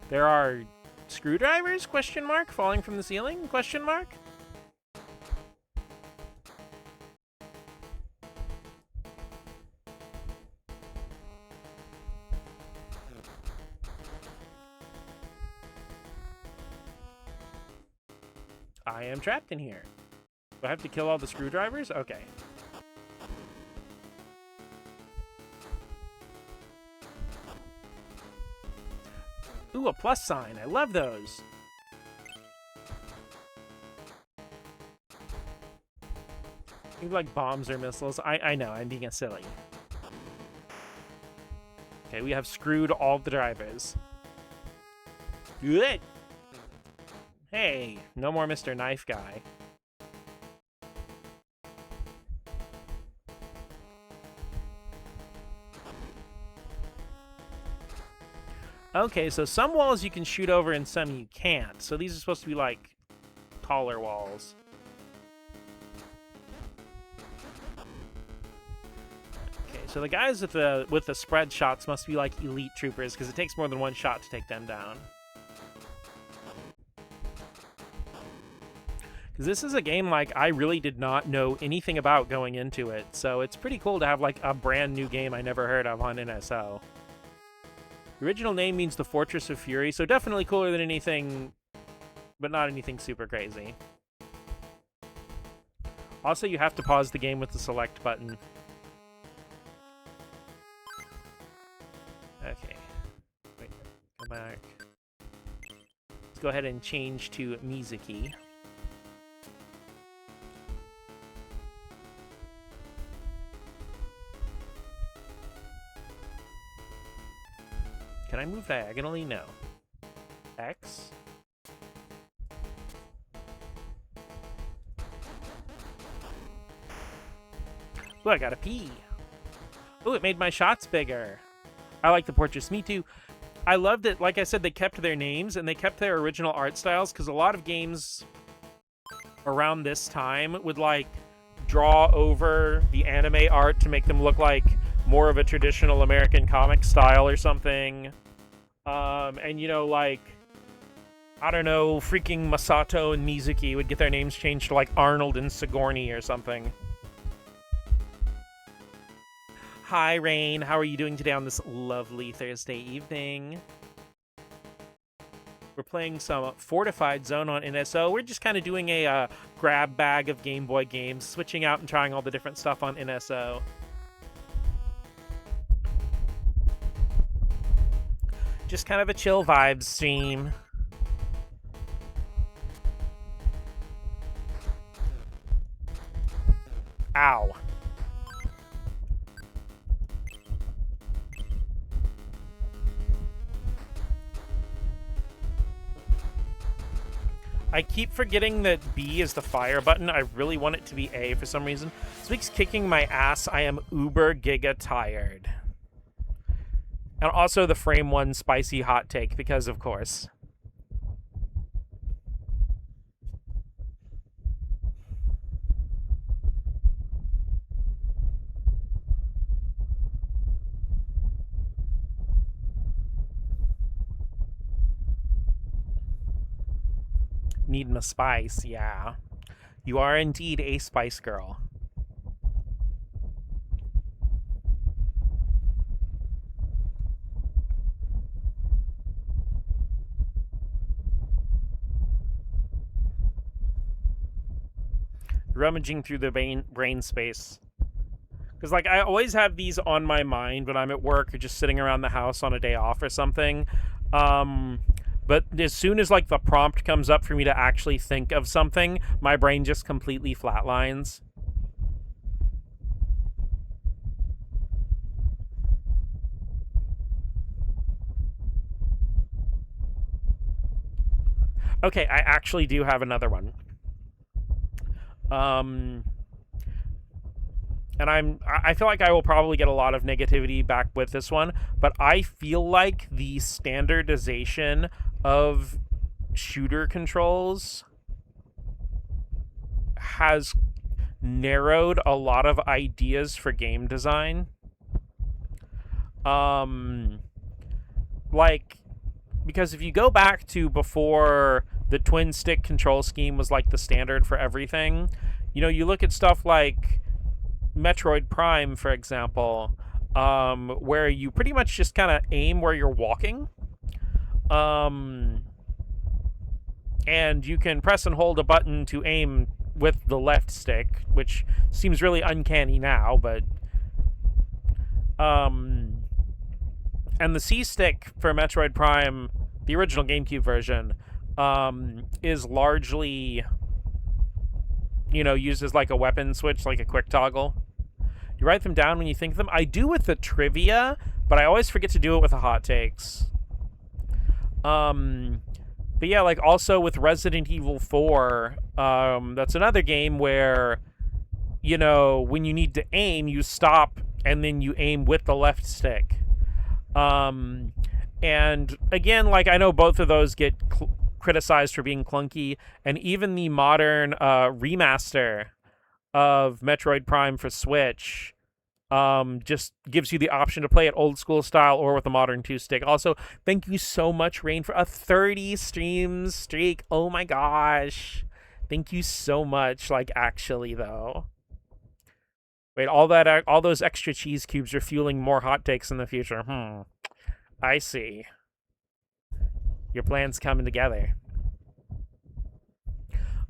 There are screwdrivers, question mark, falling from the ceiling, question mark? I am trapped in here. Do I have to kill all the screwdrivers? Okay. Ooh, a plus sign. I love those. Maybe like bombs or missiles. I know, I'm being a silly. Okay, we have screwed all the drivers. Good. Hey, no more Mr. Knife Guy. Okay, so some walls you can shoot over and some you can't. So these are supposed to be like taller walls. Okay, so the guys with the spread shots must be like elite troopers because it takes more than one shot to take them down. Because this is a game like I really did not know anything about going into it, so it's pretty cool to have like a brand new game I never heard of on NSO. The original name means the Fortress of Fury, so definitely cooler than anything, but not anything super crazy. Also, you have to pause the game with the select button. Okay. Wait, go back. Let's go ahead and change to Mizuki. Can I move diagonally? No. X. Ooh, I got a P. Ooh, it made my shots bigger. I like the portraits. Me too. I love that, like I said, they kept their names and they kept their original art styles, because a lot of games around this time would, like, draw over the anime art to make them look like more of a traditional American comic style or something. And, you know, like, I don't know, freaking Masato and Mizuki would get their names changed to, like, Arnold and Sigourney or something. Hi, Rain. How are you doing today on this lovely Thursday evening? We're playing some Fortified Zone on NSO. We're just kind of doing a grab bag of Game Boy games, switching out and trying all the different stuff on NSO. Just kind of a chill vibes stream. Ow. I keep forgetting that B is the fire button. I really want it to be A for some reason. This week's kicking my ass. I am uber giga tired. And also the frame one spicy hot take, because of course. Need my spice, yeah. You are indeed a spice girl. Rummaging through the brain space. Because, like, I always have these on my mind when I'm at work or just sitting around the house on a day off or something. But as soon as, like, the prompt comes up for me to actually think of something, my brain just completely flatlines. Okay, I actually do have another one. And I feel like I will probably get a lot of negativity back with this one, but I feel like the standardization of shooter controls has narrowed a lot of ideas for game design. Like, because if you go back to before the twin stick control scheme was like the standard for everything, you know, you look at stuff like Metroid Prime, for example, where you pretty much just kind of aim where you're walking. And you can press and hold a button to aim with the left stick, which seems really uncanny now, but and the C stick for Metroid Prime, the original GameCube version, is largely, you know, used as like a weapon switch, like a quick toggle. You write them down when you think of them. I do with the trivia, but I always forget to do it with the hot takes. But yeah, like also with Resident Evil 4, that's another game where, you know, when you need to aim, you stop and then you aim with the left stick. And again, like, I know both of those get criticized for being clunky, and even the modern remaster of Metroid Prime for Switch just gives you the option to play it old school style or with a modern 2-stick. Also, thank you so much, Rain, for a 30 streams streak. Oh my gosh. Thank you so much. Like, actually, though. Wait, all those extra cheese cubes are fueling more hot takes in the future. I see. Your plan's coming together.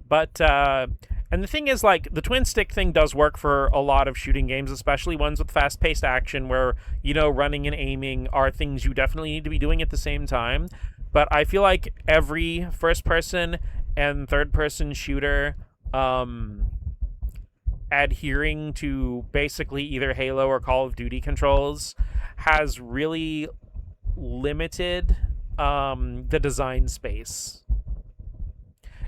But, and the thing is, like, the twin stick thing does work for a lot of shooting games, especially ones with fast-paced action where, you know, running and aiming are things you definitely need to be doing at the same time. But I feel like every first-person and third-person shooter adhering to basically either Halo or Call of Duty controls has really limited the design space.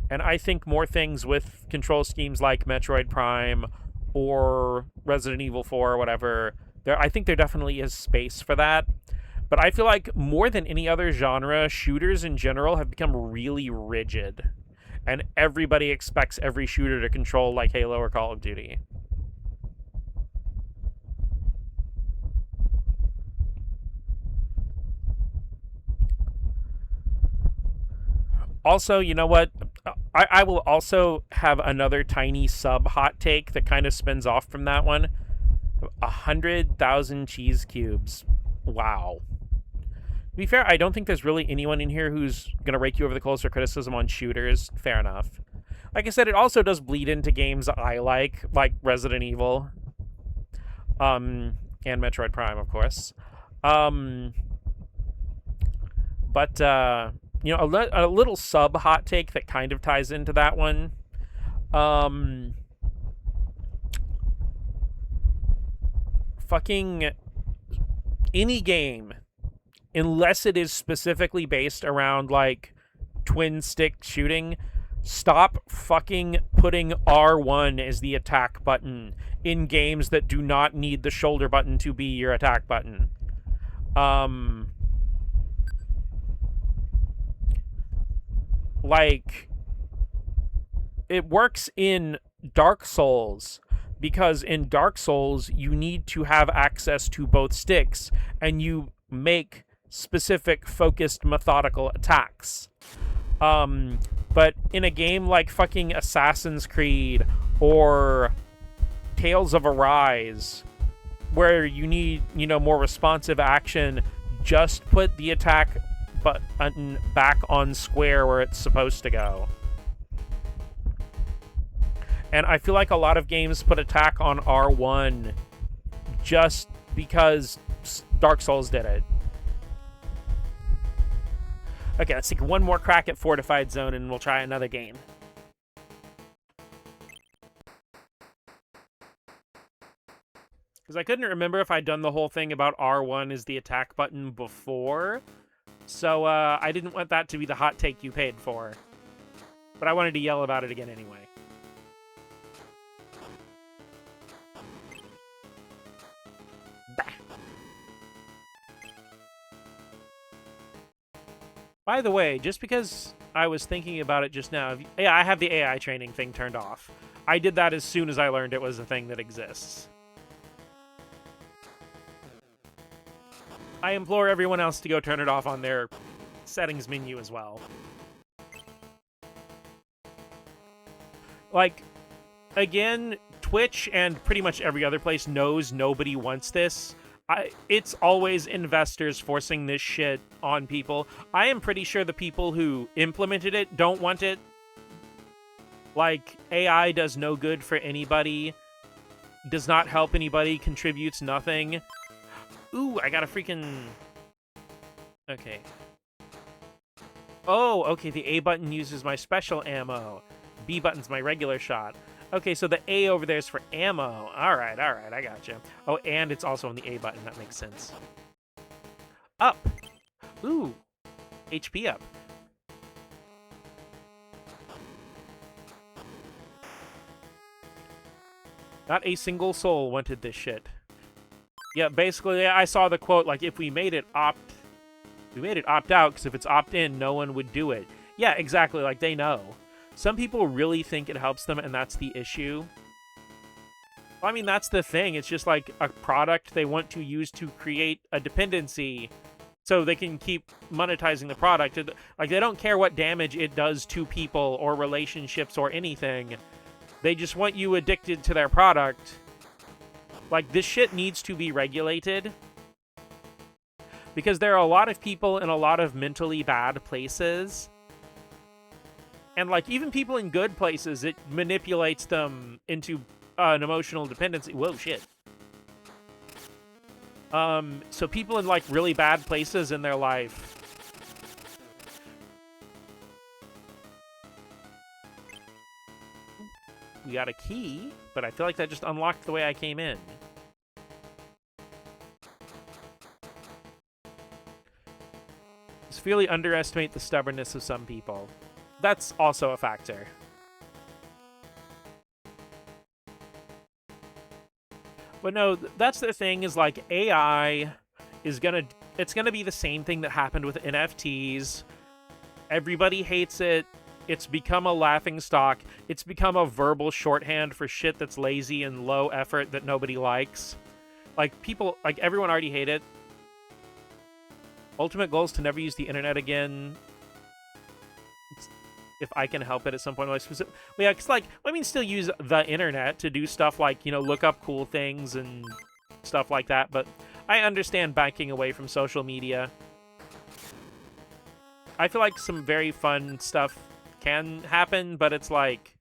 And I think more things with control schemes like Metroid Prime or Resident Evil 4 or whatever, I think there definitely is space for that. But I feel like more than any other genre, shooters in general have become really rigid. And everybody expects every shooter to control like Halo or Call of Duty. Also, you know what? I will also have another tiny sub hot take that kind of spins off from that one. 100,000 cheese cubes. Wow. To be fair, I don't think there's really anyone in here who's going to rake you over the coals for criticism on shooters. Fair enough. Like I said, it also does bleed into games I like Resident Evil. And Metroid Prime, of course. But, you know, a little sub hot take that kind of ties into that one. Fucking any game, unless it is specifically based around like twin stick shooting, Stop fucking putting R1 as the attack button in games that do not need the shoulder button to be your attack button. Like, it works in Dark Souls, because in Dark Souls, you need to have access to both sticks, and you make specific, focused, methodical attacks. But in a game like fucking Assassin's Creed or Tales of Arise, where you need, more responsive action, just put the attack button back on square where it's supposed to go. And I feel like a lot of games put attack on R1 just because Dark Souls did it. Okay, let's take one more crack at Fortified Zone and we'll try another game. Because I couldn't remember if I'd done the whole thing about R1 as the attack button before. So I didn't want that to be the hot take you paid for. But I wanted to yell about it again anyway. By the way, just because I was thinking about it just now, yeah, I have the AI training thing turned off. I did that as soon as I learned it was a thing that exists. I implore everyone else to go turn it off on their settings menu as well. Like, again, Twitch and pretty much every other place knows nobody wants this. It's always investors forcing this shit on people. I am pretty sure the people who implemented it don't want it. Like, AI does no good for anybody, does not help anybody, contributes nothing. Ooh, I got a freaking... Okay. Oh, okay, the A button uses my special ammo. B button's my regular shot. Okay, so the A over there is for ammo. Alright, I gotcha. Oh, and it's also on the A button. That makes sense. Up. Ooh. HP up. Not a single soul wanted this shit. Yeah, basically, I saw the quote, like, if we made it opt out, because if it's opt-in, no one would do it. Yeah, exactly, like, they know. Some people really think it helps them, and that's the issue. Well, I mean, that's the thing. It's just like a product they want to use to create a dependency so they can keep monetizing the product. Like, they don't care what damage it does to people or relationships or anything. They just want you addicted to their product. Like, this shit needs to be regulated. Because there are a lot of people in a lot of mentally bad places. And, like, even people in good places, it manipulates them into an emotional dependency. Whoa, shit. So people in, like, really bad places in their life. We got a key, but I feel like that just unlocked the way I came in. Severely underestimate the stubbornness of some people. That's also a factor. But no, that's the thing, is like AI is it's gonna be the same thing that happened with NFTs. Everybody hates it. It's become a laughingstock. It's become a verbal shorthand for shit that's lazy and low effort that nobody likes. Like, people, like, everyone already hate it. Ultimate goal is to never use the internet again. If I can help it at some point. Like, yeah, because, like, I mean, still use the internet to do stuff like, look up cool things and stuff like that, but I understand backing away from social media. I feel like some very fun stuff can happen, but it's like...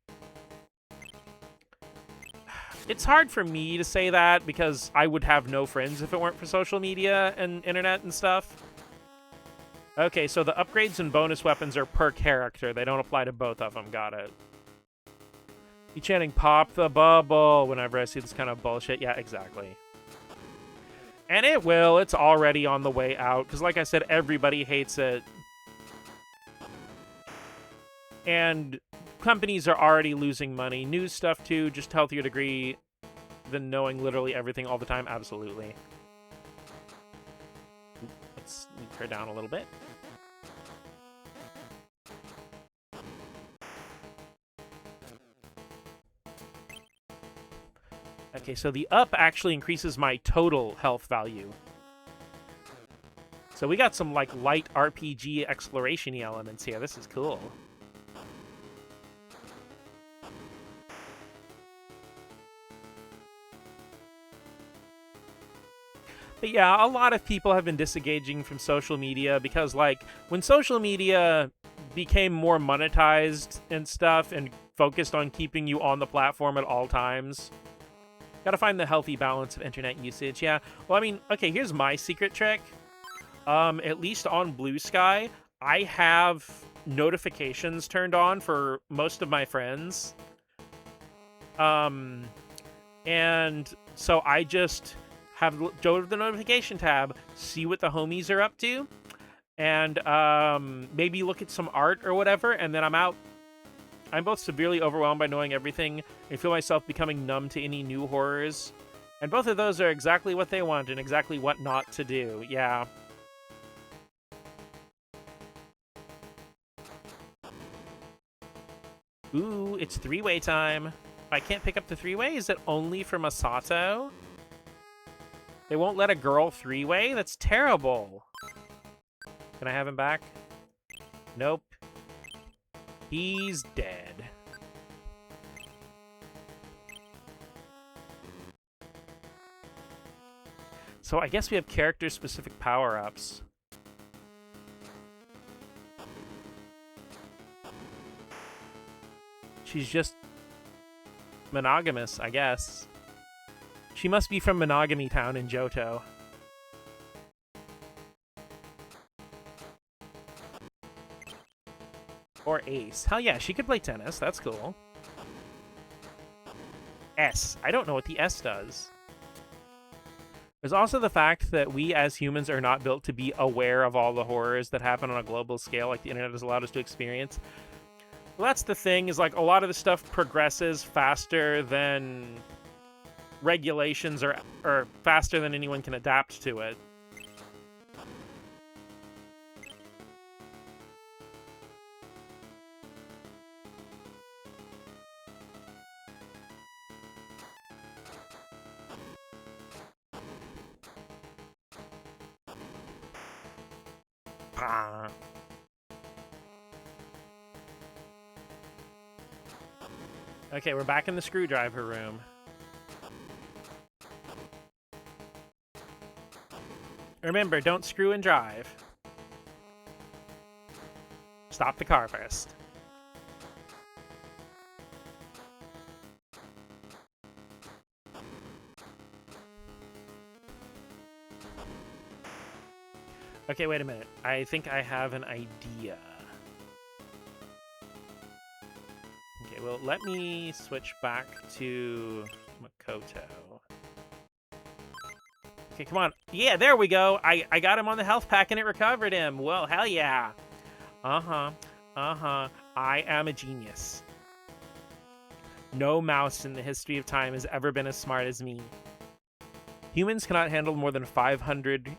It's hard for me to say that, because I would have no friends if it weren't for social media and internet and stuff. Okay, so the upgrades and bonus weapons are per character. They don't apply to both of them. Got it. You chanting "pop the bubble" whenever I see this kind of bullshit. Yeah, exactly. And it will. It's already on the way out. Because like I said, everybody hates it. And companies are already losing money. New stuff too, just healthier degree than knowing literally everything all the time. Absolutely. Let's move her down a little bit. Okay, so the up actually increases my total health value. So we got some, like, light RPG exploration-y elements here. This is cool. But yeah, a lot of people have been disengaging from social media because, like, when social media became more monetized and stuff and focused on keeping you on the platform at all times, gotta find the healthy balance of internet usage. Yeah, well, I mean, okay, here's my secret trick. At least on Blue Sky, I have notifications turned on for most of my friends. And so I just go to the notification tab, see what the homies are up to, and maybe look at some art or whatever, and then I'm out. I'm both severely overwhelmed by knowing everything and feel myself becoming numb to any new horrors. And both of those are exactly what they want and exactly what not to do. Yeah. Ooh, it's three-way time. I can't pick up the three-way? Is it only for Masato? They won't let a girl three-way? That's terrible. Can I have him back? Nope. He's dead. So I guess we have character-specific power-ups. She's just monogamous, I guess. She must be from Monogamy Town in Johto. Or Ace. Hell yeah, she could play tennis. That's cool. S. I don't know what the S does. There's also the fact that we as humans are not built to be aware of all the horrors that happen on a global scale like the internet has allowed us to experience. Well, that's the thing, is like a lot of the stuff progresses faster than regulations or faster than anyone can adapt to it. Ah. Okay, we're back in the screwdriver room. Remember, don't screw and drive. Stop the car first. Okay, wait a minute. I think I have an idea. Okay, well, let me switch back to Makoto. Okay, come on. Yeah, there we go. I got him on the health pack and it recovered him. Well, hell yeah. Uh-huh. Uh-huh. I am a genius. No mouse in the history of time has ever been as smart as me. Humans cannot handle more than 500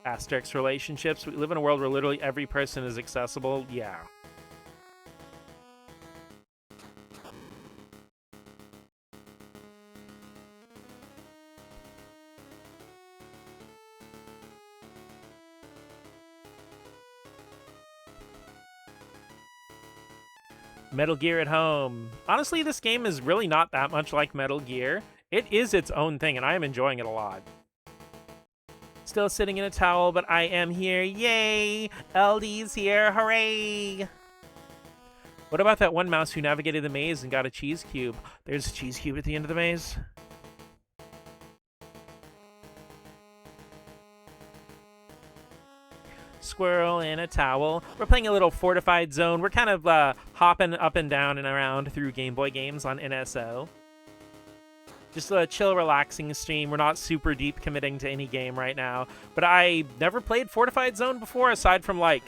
asterisk relationships. We live in a world where literally every person is accessible. Yeah. Metal Gear at home. Honestly, this game is really not that much like Metal Gear. It is its own thing, and I am enjoying it a lot. Still sitting in a towel, but I am here. Yay! LD's here. Hooray! What about that one mouse who navigated the maze and got a cheese cube? There's a cheese cube at the end of the maze. Squirrel in a towel. We're playing a little Fortified Zone. We're kind of hopping up and down and around through Game Boy games on NSO. Just a chill, relaxing stream. We're not super deep committing to any game right now. But I never played Fortified Zone before, aside from, like,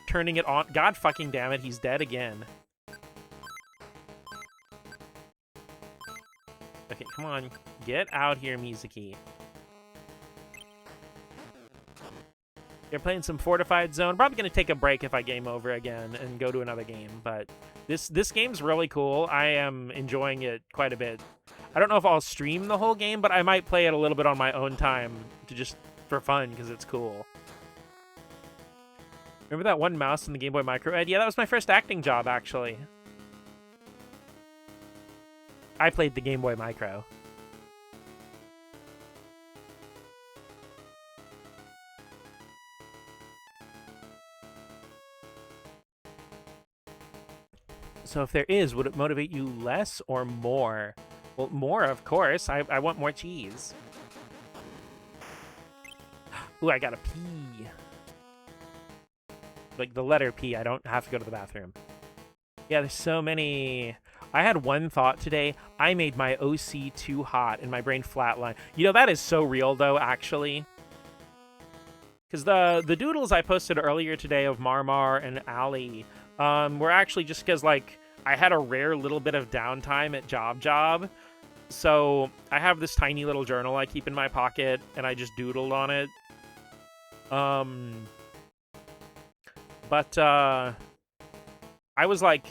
turning it on. God fucking damn it, he's dead again. Okay, come on. Get out here, Mizuki. You're playing some Fortified Zone. Probably going to take a break if I game over again and go to another game, but this game's really cool. I am enjoying it quite a bit. I don't know if I'll stream the whole game, but I might play it a little bit on my own time to just for fun because it's cool. Remember that one mouse in the Game Boy Micro, Ed? Yeah, that was my first acting job, actually. I played the Game Boy Micro. So if there is, would it motivate you less or more? Well, more, of course. I want more cheese. Ooh, I got a P. Like the letter P, I don't have to go to the bathroom. Yeah, there's so many. I had one thought today. I made my OC too hot and my brain flatline. You know, that is so real, though, actually. Because the doodles I posted earlier today of Marmar and Ali were actually just because, like, I had a rare little bit of downtime at Job. So I have this tiny little journal I keep in my pocket, and I just doodled on it. But I was like,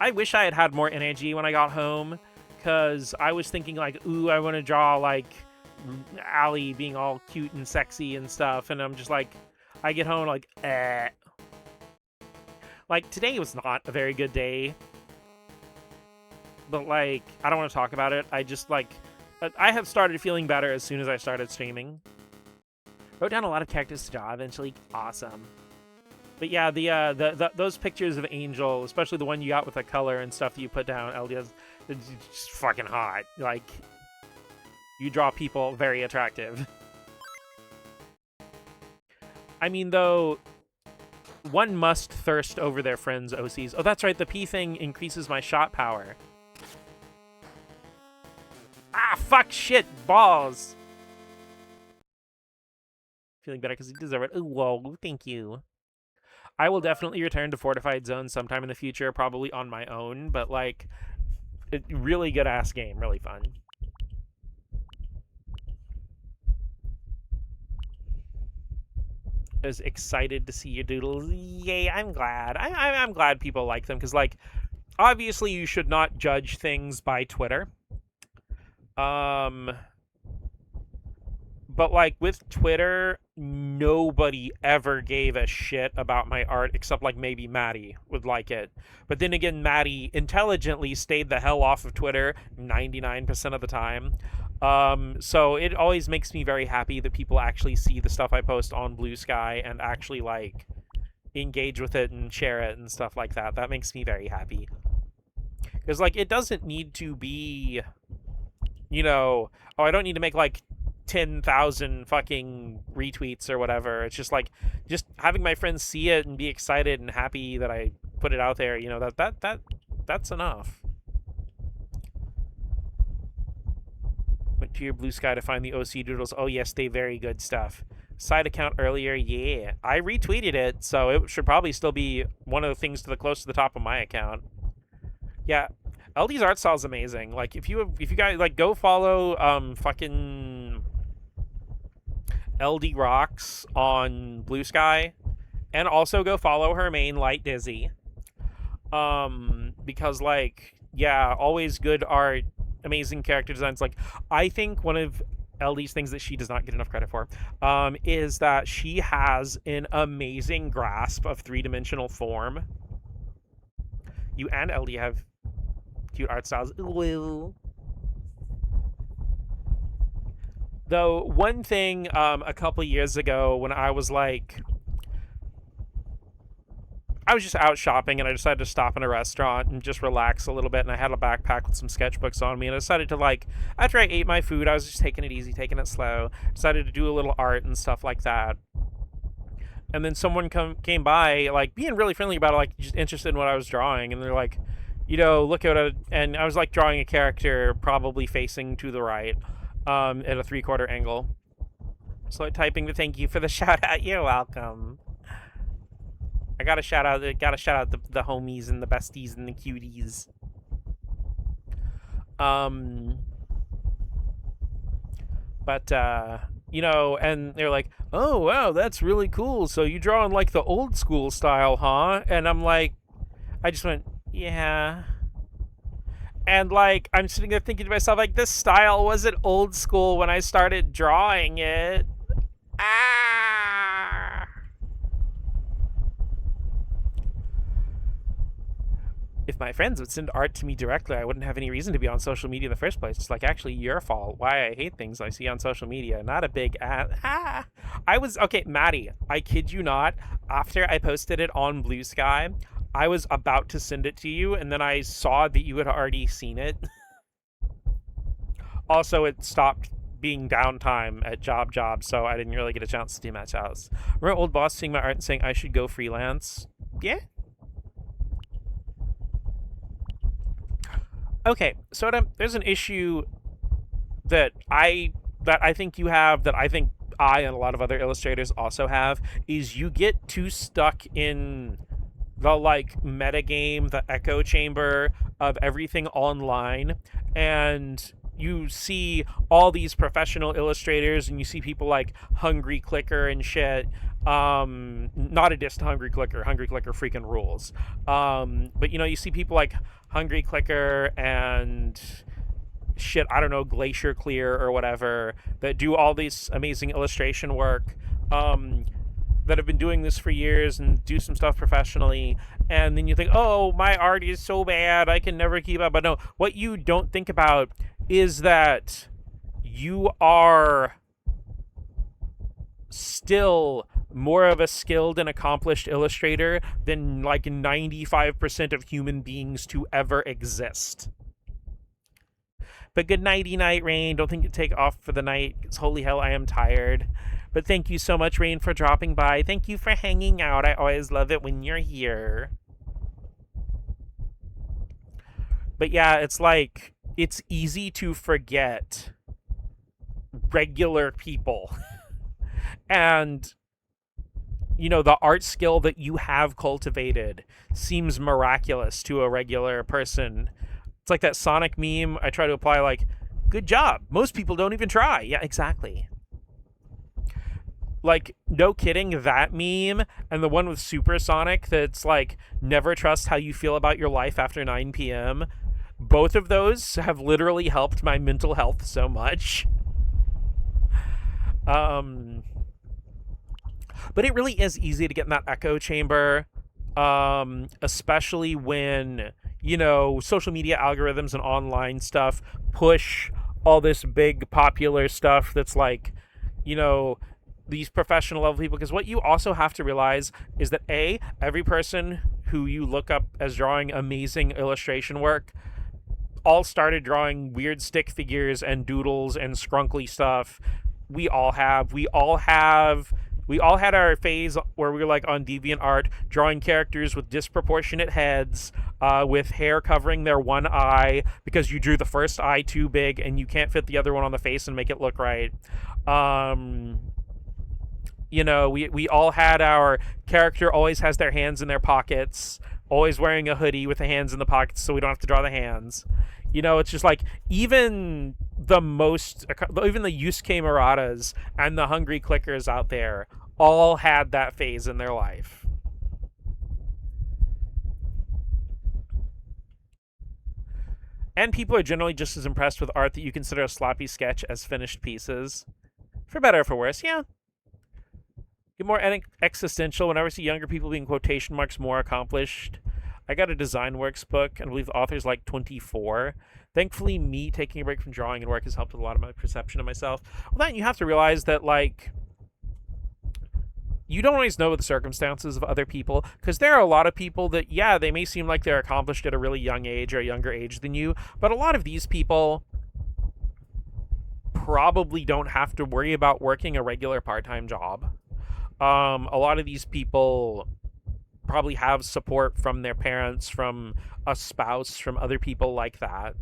I wish I had more energy when I got home, because I was thinking, like, ooh, I want to draw, like, Allie being all cute and sexy and stuff, and I'm just like, I get home, like, eh. Like, today was not a very good day, but, like, I don't want to talk about it. I just, like, I have started feeling better as soon as I started streaming. Wrote down a lot of characters to draw eventually. Awesome. But yeah, those pictures of Angel, especially the one you got with the color and stuff that you put down, LDS, it's just fucking hot. Like, you draw people very attractive. I mean, though, one must thirst over their friends' OCs. Oh, that's right, the P thing increases my shot power. Ah, fuck, shit, balls. Feeling better because you deserve it. Ooh, whoa, thank you. I will definitely return to Fortified Zone sometime in the future, probably on my own, but, like, really good-ass game, really fun. I was excited to see your doodles. Yay, I'm glad. I'm glad people like them, because, like, obviously you should not judge things by Twitter. But, like, with Twitter, nobody ever gave a shit about my art, except, like, maybe Maddie would like it. But then again, Maddie intelligently stayed the hell off of Twitter 99% of the time. So it always makes me very happy that people actually see the stuff I post on Blue Sky and actually, like, engage with it and share it and stuff like that. That makes me very happy. Because, like, it doesn't need to be, you know, oh, I don't need to make, like, 10,000 fucking retweets or whatever. It's just like, just having my friends see it and be excited and happy that I put it out there, you know, that's enough. Went to your Blue Sky to find the OC doodles. Oh yes, they very good stuff. Side account earlier, yeah. I retweeted it, so it should probably still be one of the things close to the top of my account. Yeah, LD's art style is amazing. Like, if you guys, like, go follow fucking LD Rocks on Blue Sky, and also go follow her main, Light Dizzy. Because, like, yeah, always good art, amazing character designs. Like, I think one of LD's things that she does not get enough credit for is that she has an amazing grasp of three-dimensional form. You and LD have cute art styles. Ooh. Though, one thing a couple years ago when I was, like, I was just out shopping and I decided to stop in a restaurant and just relax a little bit, and I had a backpack with some sketchbooks on me, and I decided to, like, after I ate my food, I was just taking it easy, taking it slow, decided to do a little art and stuff like that. And then someone came by, like, being really friendly about it, like, just interested in what I was drawing, and they're like, you know, look at it, and I was, like, drawing a character probably facing to the right, at a 3/4 angle. So typing the thank you for the shout out. You're welcome. I gotta shout out the homies and the besties and the cuties. But and they're like, "Oh wow, that's really cool. So you draw in like the old school style, huh?" And I'm like, I just went, "Yeah." And like I'm sitting there thinking to myself, like, this style wasn't old school when I started drawing it. Ah. If my friends would send art to me directly, I wouldn't have any reason to be on social media in the first place. It's like actually your fault. Why I hate things I see on social media. Not a big I was okay, Maddie. I kid you not. After I posted it on Blue Sky, I was about to send it to you, and then I saw that you had already seen it. Also, it stopped being downtime at job, so I didn't really get a chance to do much else. Remember old boss seeing my art and saying I should go freelance? Yeah. Okay, so there's an issue that I think you have, that I think I and a lot of other illustrators also have, is you get too stuck in the like metagame, the echo chamber of everything online, and you see all these professional illustrators and you see people like Hungry Clicker and shit. Not a diss to Hungry Clicker. Hungry Clicker freaking rules. But you see people like Hungry Clicker and shit, I don't know, Glacier Clear or whatever, that do all this amazing illustration work, that have been doing this for years and do some stuff professionally. And then you think, oh, my art is so bad, I can never keep up. But no, what you don't think about is that you are still more of a skilled and accomplished illustrator than like 95% of human beings to ever exist. But good nighty night, Rain. Don't think you take off for the night. It's holy hell, I am tired. But thank you so much, Rain, for dropping by. Thank you for hanging out. I always love it when you're here. But yeah, it's like, it's easy to forget regular people. And, the art skill that you have cultivated seems miraculous to a regular person. It's like that Sonic meme I try to apply, like, good job. Most people don't even try. Yeah, exactly. Like, no kidding, that meme and the one with Supersonic that's like, never trust how you feel about your life after 9 p.m. Both of those have literally helped my mental health so much. But it really is easy to get in that echo chamber, especially when, social media algorithms and online stuff push all this big popular stuff that's like, these professional level people. Because what you also have to realize is that every person who you look up as drawing amazing illustration work all started drawing weird stick figures and doodles and scrunkly stuff. We all had our phase where we were like on DeviantArt drawing characters with disproportionate heads, with hair covering their one eye because you drew the first eye too big and you can't fit the other one on the face and make it look right. We all had our character always has their hands in their pockets, always wearing a hoodie with the hands in the pockets so we don't have to draw the hands. It's just like, even the Yusuke Muratas and the Hungry Clickers out there all had that phase in their life. And people are generally just as impressed with art that you consider a sloppy sketch as finished pieces. For better or for worse, yeah. Get more existential whenever I see younger people being quotation marks more accomplished. I got a design works book, and I believe the author's like 24. Thankfully, me taking a break from drawing and work has helped with a lot of my perception of myself. Well, then you have to realize that, like, you don't always know the circumstances of other people, because there are a lot of people that, yeah, they may seem like they're accomplished at a really young age or a younger age than you, but a lot of these people probably don't have to worry about working a regular part-time job. A lot of these people probably have support from their parents, from a spouse, from other people like that.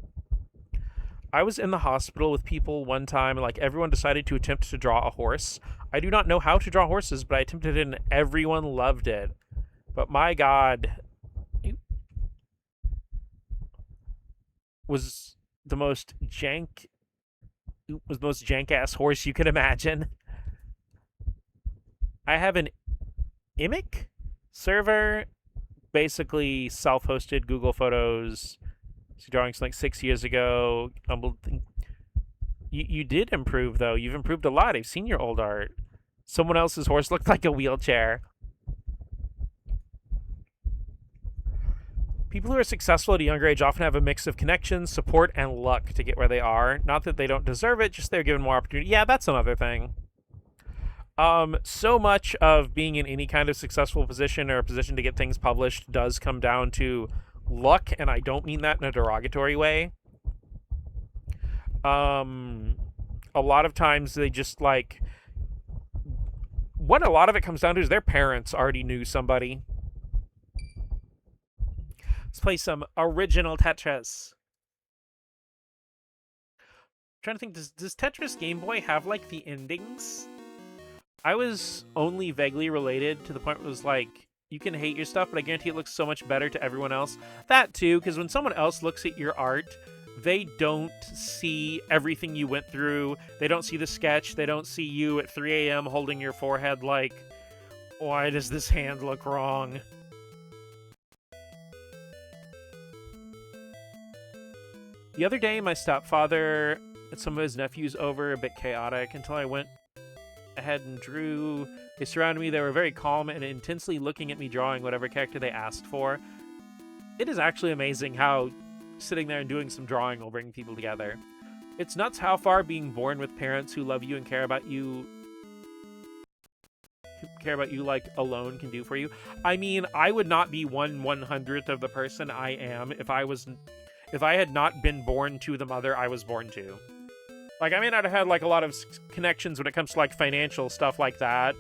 I was in the hospital with people one time, and like everyone decided to attempt to draw a horse. I do not know how to draw horses, but I attempted it and everyone loved it. But my God, it was the most jank was the most jank-ass horse you could imagine. I have an Imic server, basically self-hosted Google Photos. Drawings like 6 years ago. You did improve though. You've improved a lot. I've seen your old art. Someone else's horse looked like a wheelchair. People who are successful at a younger age often have a mix of connections, support, and luck to get where they are. Not that they don't deserve it, just they're given more opportunity. Yeah, that's another thing. So much of being in any kind of successful position or a position to get things published does come down to luck, and I don't mean that in a derogatory way. A lot of times they just like what a lot of it comes down to is their parents already knew somebody. Let's play some original Tetris. I'm trying to think, does Tetris Game Boy have like the endings? I was only vaguely related to the point where it was like, you can hate your stuff, but I guarantee it looks so much better to everyone else. That too, because when someone else looks at your art, they don't see everything you went through. They don't see the sketch. They don't see you at 3 a.m. holding your forehead like, why does this hand look wrong? The other day, my stepfather and some of his nephews over, a bit chaotic, until I went ahead and drew. They surrounded me. They were very calm and intensely looking at me drawing whatever character they asked for. It is actually amazing how sitting there and doing some drawing will bring people together. It's nuts how far being born with parents who love you and care about you like alone can do for you. I mean, I would not be 1/100th of the person I am if I had not been born to the mother I was born to. Like, I may not have had like a lot of connections when it comes to like financial stuff like that,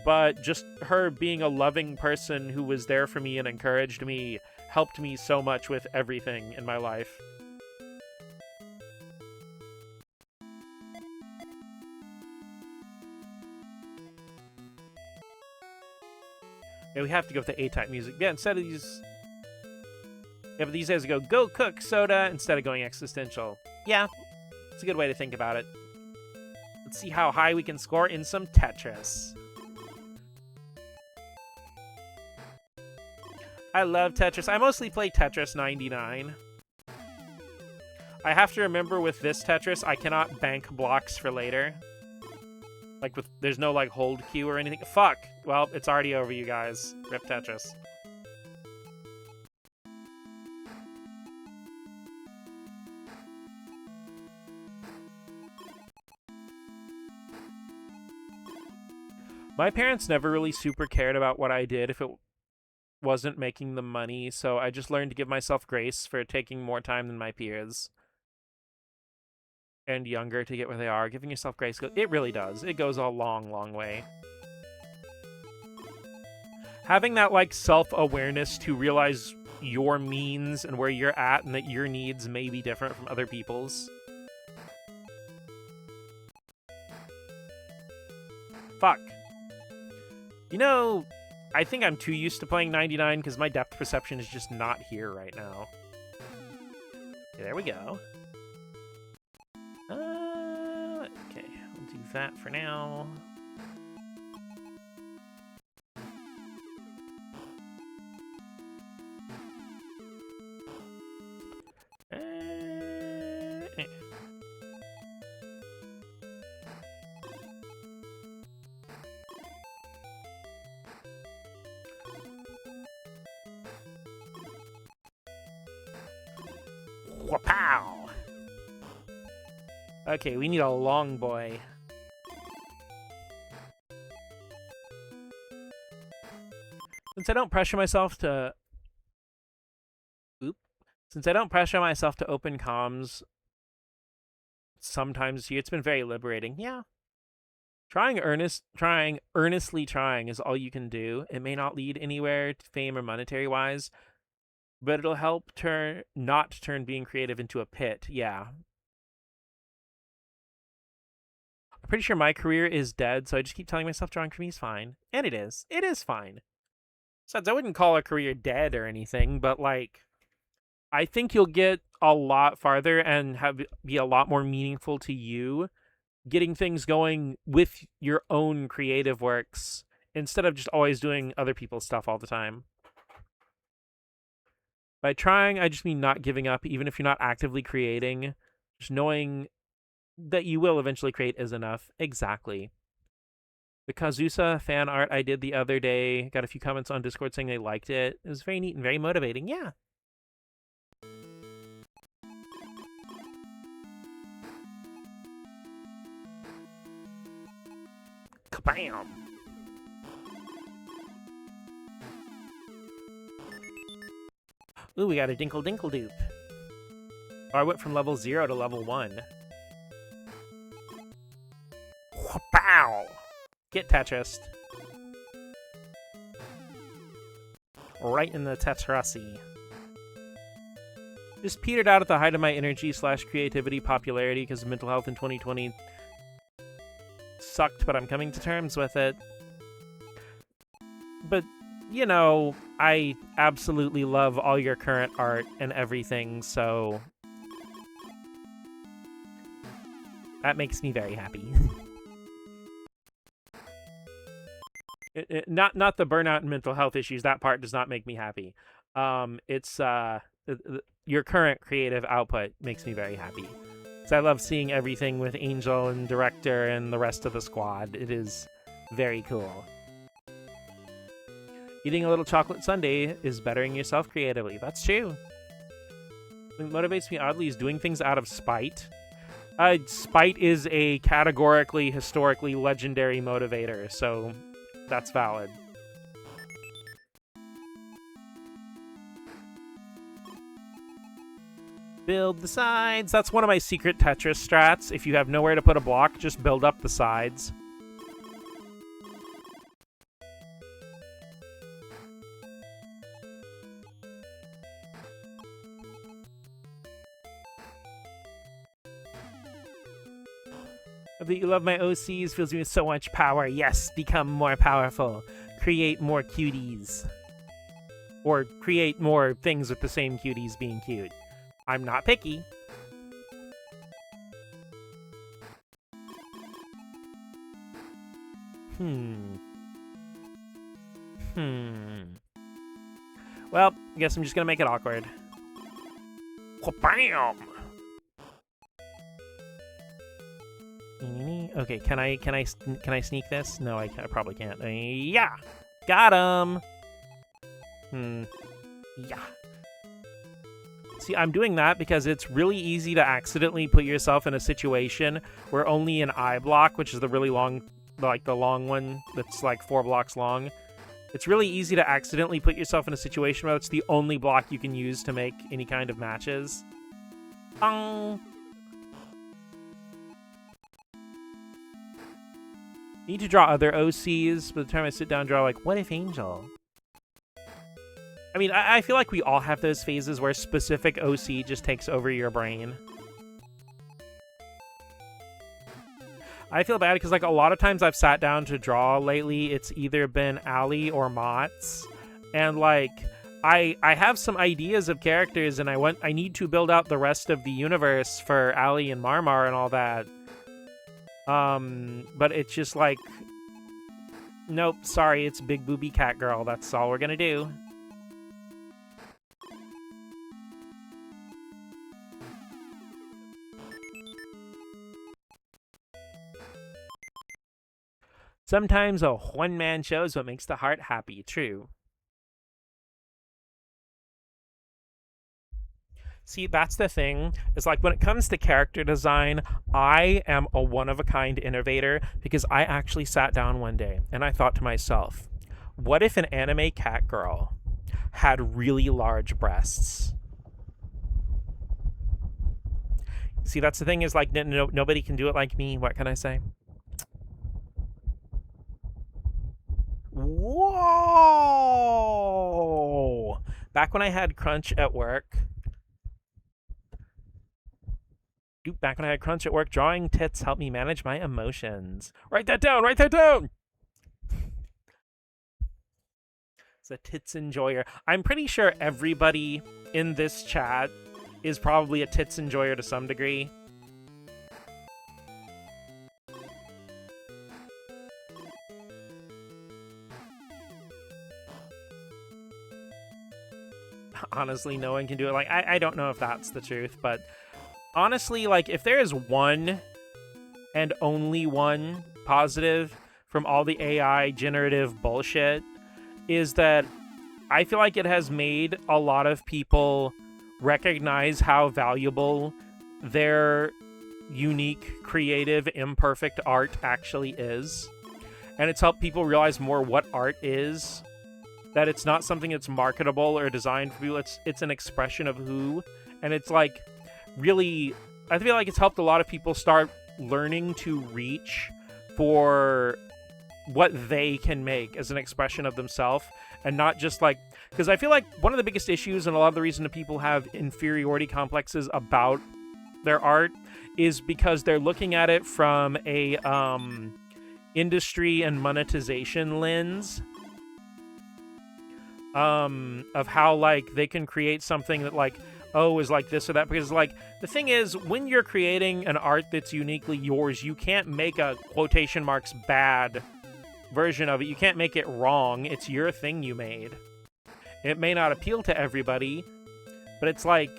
but just her being a loving person who was there for me and encouraged me helped me so much with everything in my life. Yeah, we have to go with the A-type music. Yeah, instead of these... Yeah, but these days go, go cook soda instead of going existential. Yeah, it's a good way to think about it. Let's see how high we can score in some Tetris. I love Tetris. I mostly play Tetris 99. I have to remember with this Tetris, I cannot bank blocks for later. Like, there's no, like, hold cue or anything. Fuck! Well, it's already over, you guys. Rip Tetris. My parents never really super cared about what I did if it wasn't making them money, so I just learned to give myself grace for taking more time than my peers. And younger to get where they are. Giving yourself grace, it really does. It goes a long, long way. Having that, like, self-awareness to realize your means and where you're at and that your needs may be different from other people's. Fuck. You know, I think I'm too used to playing 99 because my depth perception is just not here right now. Okay, there we go. Okay, we'll do that for now. Wapow! Okay, we need a long boy. Since I don't pressure myself to... Since I don't pressure myself to open comms sometimes it's been very liberating. Yeah. Earnestly trying is all you can do. It may not lead anywhere, fame or monetary wise, but it'll help not turn being creative into a pit. Yeah. I'm pretty sure my career is dead, so I just keep telling myself drawing for me is fine. And it is. It is fine. Besides, I wouldn't call a career dead or anything, but like, I think you'll get a lot farther and be a lot more meaningful to you getting things going with your own creative works instead of just always doing other people's stuff all the time. By trying, I just mean not giving up, even if you're not actively creating. Just knowing that you will eventually create is enough. Exactly. The Kazusa fan art I did the other day, got a few comments on Discord saying they liked it. It was very neat and very motivating. Yeah. Kabam! Ooh, we got a Dinkle Dinkle Dupe. Oh, I went from level 0 to level 1. Pow! Get Tetris. Right in the Tetrasi. Just petered out at the height of my energy / creativity popularity because of mental health in 2020 sucked, but I'm coming to terms with it. But, you know, I absolutely love all your current art and everything, so that makes me very happy. Not the burnout and mental health issues. That part does not make me happy. It's your current creative output makes me very happy. So I love seeing everything with Angel and Director and the rest of the squad. It is very cool. Eating a little chocolate sundae is bettering yourself creatively. That's true. What motivates me oddly is doing things out of spite. Spite is a categorically, historically legendary motivator, so that's valid. Build the sides. That's one of my secret Tetris strats. If you have nowhere to put a block, just build up the sides. That you love my OCs fills me with so much power. Yes, become more powerful. Create more cuties. Or create more things with the same cuties being cute. I'm not picky. Well, I guess I'm just gonna make it awkward. Bam! Okay, can I sneak this? No, I probably can't. Yeah, got him. Yeah. See, I'm doing that because it's really easy to accidentally put yourself in a situation where only an I block, which is the really long, like the long one that's like 4 blocks long. It's really easy to accidentally put yourself in a situation where it's the only block you can use to make any kind of matches. Need to draw other OCs. By the time I sit down and draw, like, what if Angel? I mean, I feel like we all have those phases where specific OC just takes over your brain. I feel bad because, like, a lot of times I've sat down to draw lately, it's either been Allie or Mott's. And, like, I have some ideas of characters, and I need to build out the rest of the universe for Allie and Marmar and all that. But it's just like, nope, sorry, it's Big Booby Cat Girl. That's all we're gonna do. Sometimes a one-man show is what makes the heart happy. True. See, that's the thing. It's like when it comes to character design, I am a one-of-a-kind innovator because I actually sat down one day and I thought to myself, what if an anime cat girl had really large breasts? See, that's the thing is like nobody can do it like me. What can I say? Whoa! Back when I had crunch at work, drawing tits helped me manage my emotions. Write that down! Write that down! It's a tits enjoyer. I'm pretty sure everybody in this chat is probably a tits enjoyer to some degree. Honestly, no one can do it. Like, I don't know if that's the truth, but honestly, like, if there is one and only one positive from all the AI generative bullshit, is that I feel like it has made a lot of people recognize how valuable their unique, creative, imperfect art actually is. And it's helped people realize more what art is. That it's not something that's marketable or designed for people. It's an expression of who. And it's like, really, I feel like it's helped a lot of people start learning to reach for what they can make as an expression of themselves, and not just like, because I feel like one of the biggest issues and a lot of the reason that people have inferiority complexes about their art is because they're looking at it from a industry and monetization lens of how, like, they can create something that, like, oh, is like this or that. Because, like, the thing is, when you're creating an art that's uniquely yours, you can't make a quotation marks bad version of it. You can't make it wrong. It's your thing you made. It may not appeal to everybody, but it's like,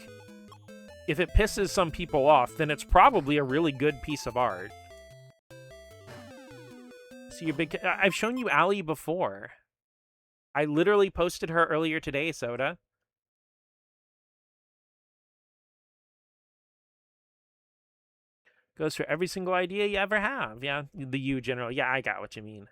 if it pisses some people off, then it's probably a really good piece of art. So you're big. I've shown you Allie before. I literally posted her earlier today, Soda. Goes for every single idea you ever have. Yeah, the you general. Yeah, I got what you mean.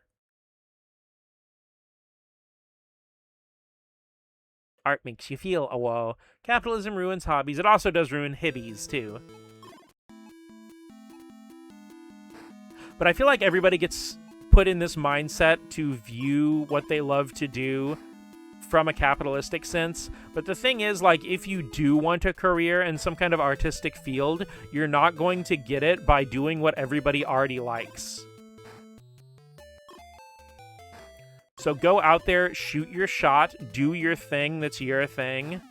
Art makes you feel, oh, whoa. Capitalism ruins hobbies. It also does ruin hibbies, too. But I feel like everybody gets put in this mindset to view what they love to do from a capitalistic sense. But the thing is, like, if you do want a career in some kind of artistic field, you're not going to get it by doing what everybody already likes. So go out there, shoot your shot, do your thing that's your thing.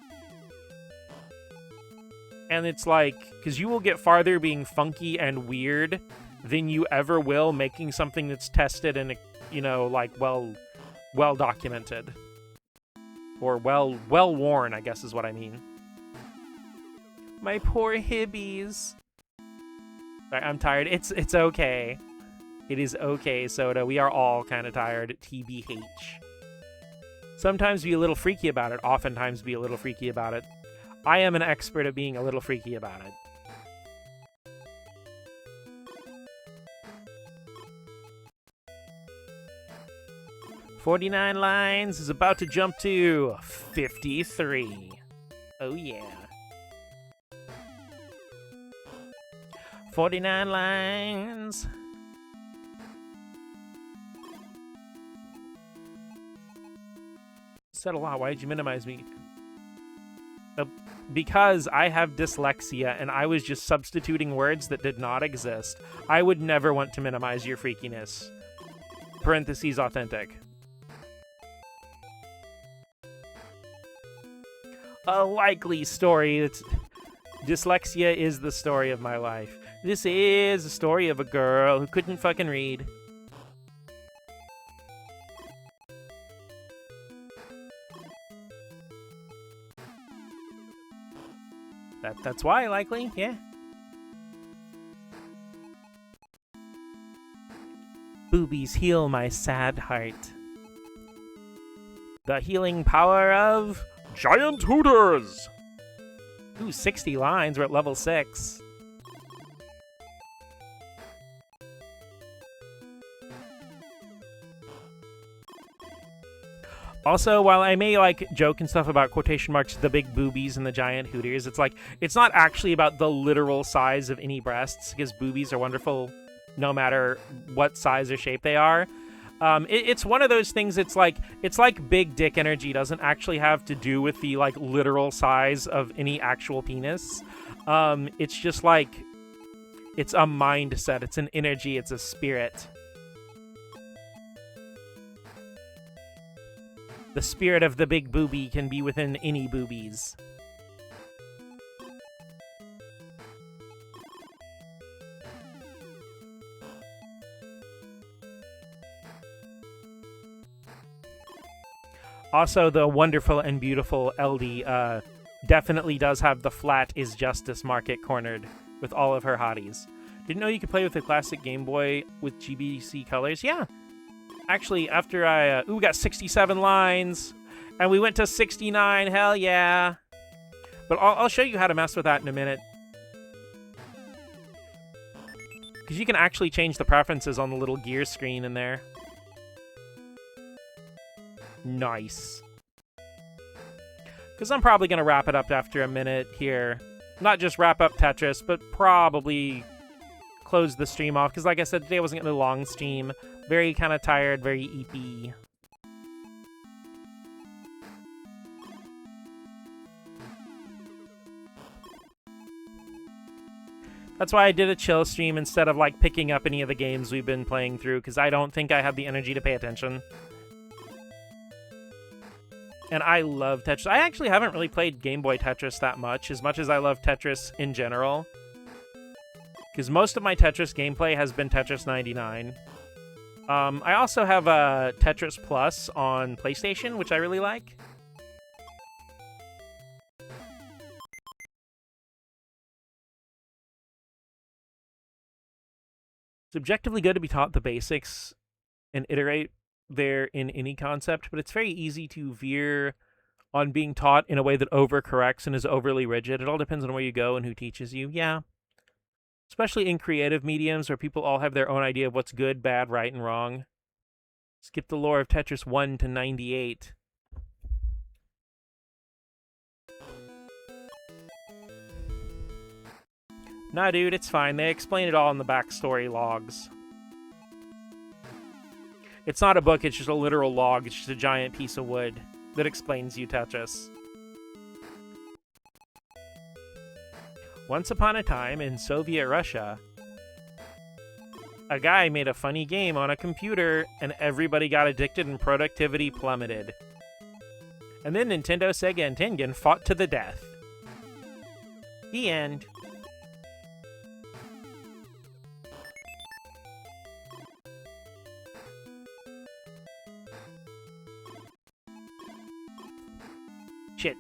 And it's like, because you will get farther being funky and weird than you ever will making something that's tested and, you know, like, well documented. Or well worn, I guess is what I mean. My poor hibbies. I'm tired. It's okay. It is okay, Soda. We are all kind of tired. TBH. Sometimes be a little freaky about it. Oftentimes be a little freaky about it. I am an expert at being a little freaky about it. "49 lines" is about to jump to 53. Oh yeah. 49 lines. Said a lot. Why did you minimize me? Because I have dyslexia and I was just substituting words that did not exist. I would never want to minimize your freakiness. Parentheses authentic. A likely story. Dyslexia is the story of my life. This is a story of a girl who couldn't fucking read. That's why, likely, yeah. Boobies heal my sad heart. The healing power of giant hooters! Ooh, 60 lines. We're at level 6. Also, while I may, like, joke and stuff about quotation marks, the big boobies and the giant hooters, it's like, it's not actually about the literal size of any breasts, because boobies are wonderful no matter what size or shape they are. It's one of those things, it's like big dick energy doesn't actually have to do with the, like, literal size of any actual penis. It's just like, it's a mindset, it's an energy, it's a spirit. The spirit of the big booby can be within any boobies. Also, the wonderful and beautiful LD definitely does have the flat is justice market cornered with all of her hotties. Didn't know you could play with the classic Game Boy with GBC colors. Yeah. Actually, after I... we got 67 lines, and we went to 69. Hell yeah. But I'll show you how to mess with that in a minute. Because you can actually change the preferences on the little gear screen in there. Nice. Because I'm probably going to wrap it up after a minute here. Not just wrap up Tetris, but probably close the stream off. Because like I said, today wasn't going to be a long stream. Very kind of tired, very eepy. That's why I did a chill stream instead of like picking up any of the games we've been playing through. Because I don't think I have the energy to pay attention. And I love Tetris. I actually haven't really played Game Boy Tetris that much as I love Tetris in general. Because most of my Tetris gameplay has been Tetris 99. I also have Tetris Plus on PlayStation, which I really like. It's objectively good to be taught the basics and iterate there in any concept, but it's very easy to veer on being taught in a way that overcorrects and is overly rigid. It all depends on where you go and who teaches you. Yeah. Especially in creative mediums where people all have their own idea of what's good, bad, right, and wrong. Skip the lore of Tetris 1 to 98. Nah, dude, it's fine. They explain it all in the backstory logs. It's not a book, it's just a literal log. It's just a giant piece of wood that explains you Tetris. Once upon a time in Soviet Russia, a guy made a funny game on a computer and everybody got addicted and productivity plummeted. And then Nintendo, Sega, and Tengen fought to the death. The end. Shit.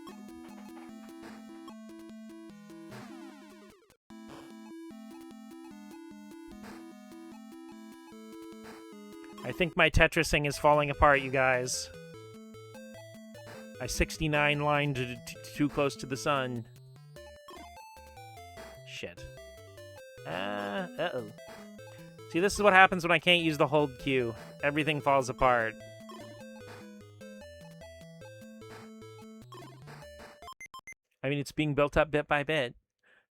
I think my Tetrising is falling apart, you guys. I 69 lined too close to the sun. Shit. Uh-oh. See, this is what happens when I can't use the hold Q. Everything falls apart. I mean, it's being built up bit by bit.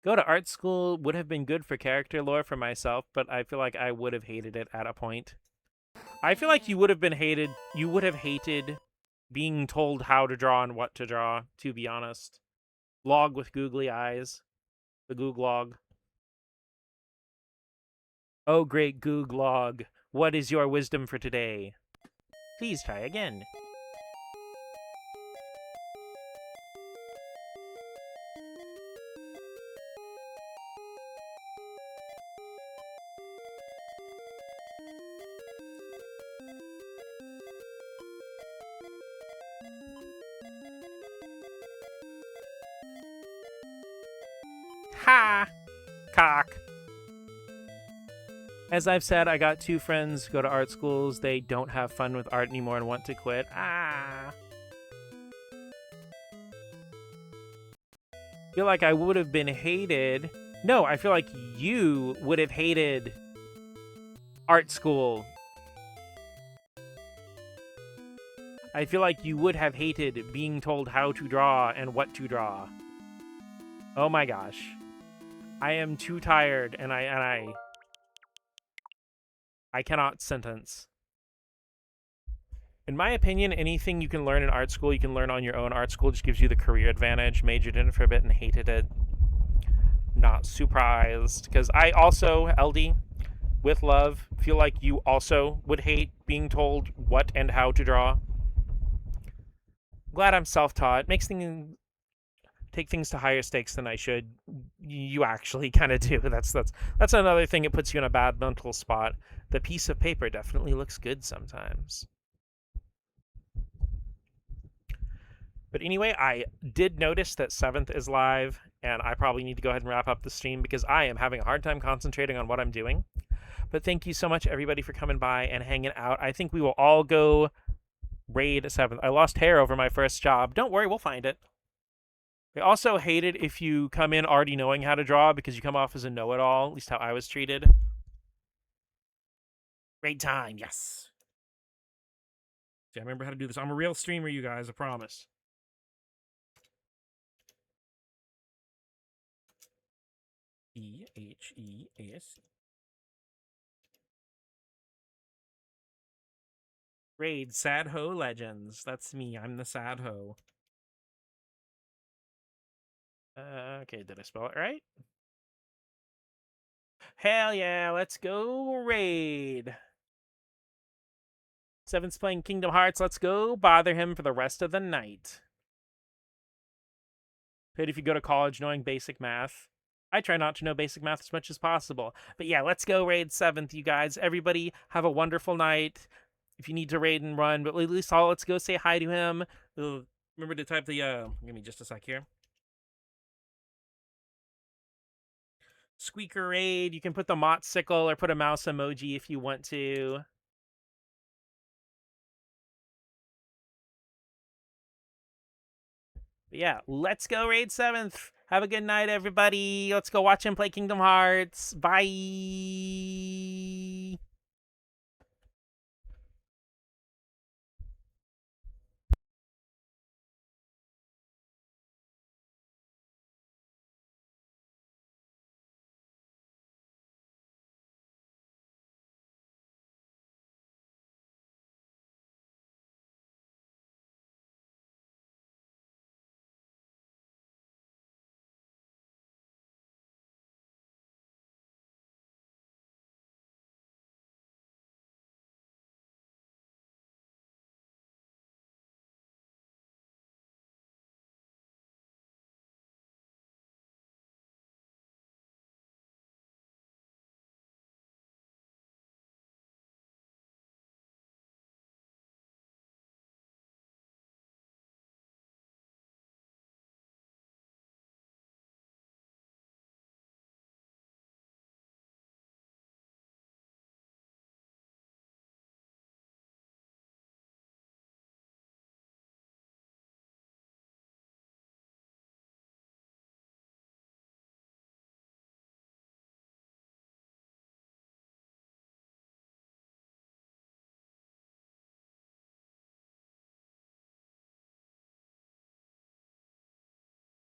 Go to art school would have been good for character lore for myself, but I feel like I would have hated it at a point. I feel like you would have hated being told how to draw and what to draw, to be honest. Log with googly eyes. The Goog log. Oh, great Goog log. What is your wisdom for today? Please try again. Ha! Cock. As I've said, I got 2 friends who go to art schools. They don't have fun with art anymore and want to quit. Ah! I feel like I would have been hated. No, I feel like you would have hated art school. I feel like you would have hated being told how to draw and what to draw. Oh my gosh. I am too tired and I cannot sentence. In my opinion, anything you can learn in art school, you can learn on your own. Art school just gives you the career advantage. Majored in it for a bit and hated it. Not surprised. Because I also, LD, with love, feel like you also would hate being told what and how to draw. Glad I'm self-taught. Makes things take things to higher stakes than I should. You actually kind of do. That's another thing. It puts you in a bad mental spot. The piece of paper definitely looks good sometimes. But anyway, I did notice that 7th is live, and I probably need to go ahead and wrap up the stream because I am having a hard time concentrating on what I'm doing. But thank you so much, everybody, for coming by and hanging out. I think we will all go raid 7th. I lost hair over my first job. Don't worry, we'll find it. I also hate it if you come in already knowing how to draw because you come off as a know-it-all, at least how I was treated. Raid time, yes. See, I remember how to do this. I'm a real streamer, you guys, I promise. E-H-E-A-S. Raid Sad Ho Legends. That's me. I'm the Sad Ho. Okay, did I spell it right? Hell yeah, let's go raid. 7's playing Kingdom Hearts. Let's go bother him for the rest of the night. Good if you go to college knowing basic math. I try not to know basic math as much as possible. But yeah, let's go raid 7th, you guys. Everybody have a wonderful night. If you need to raid and run, but at least let's go say hi to him. Remember to type the, give me just a sec here. Squeaker raid. You can put the motsicle or put a mouse emoji if you want to. But yeah, let's go raid 7th. Have a good night, everybody. Let's go watch him play Kingdom Hearts. Bye.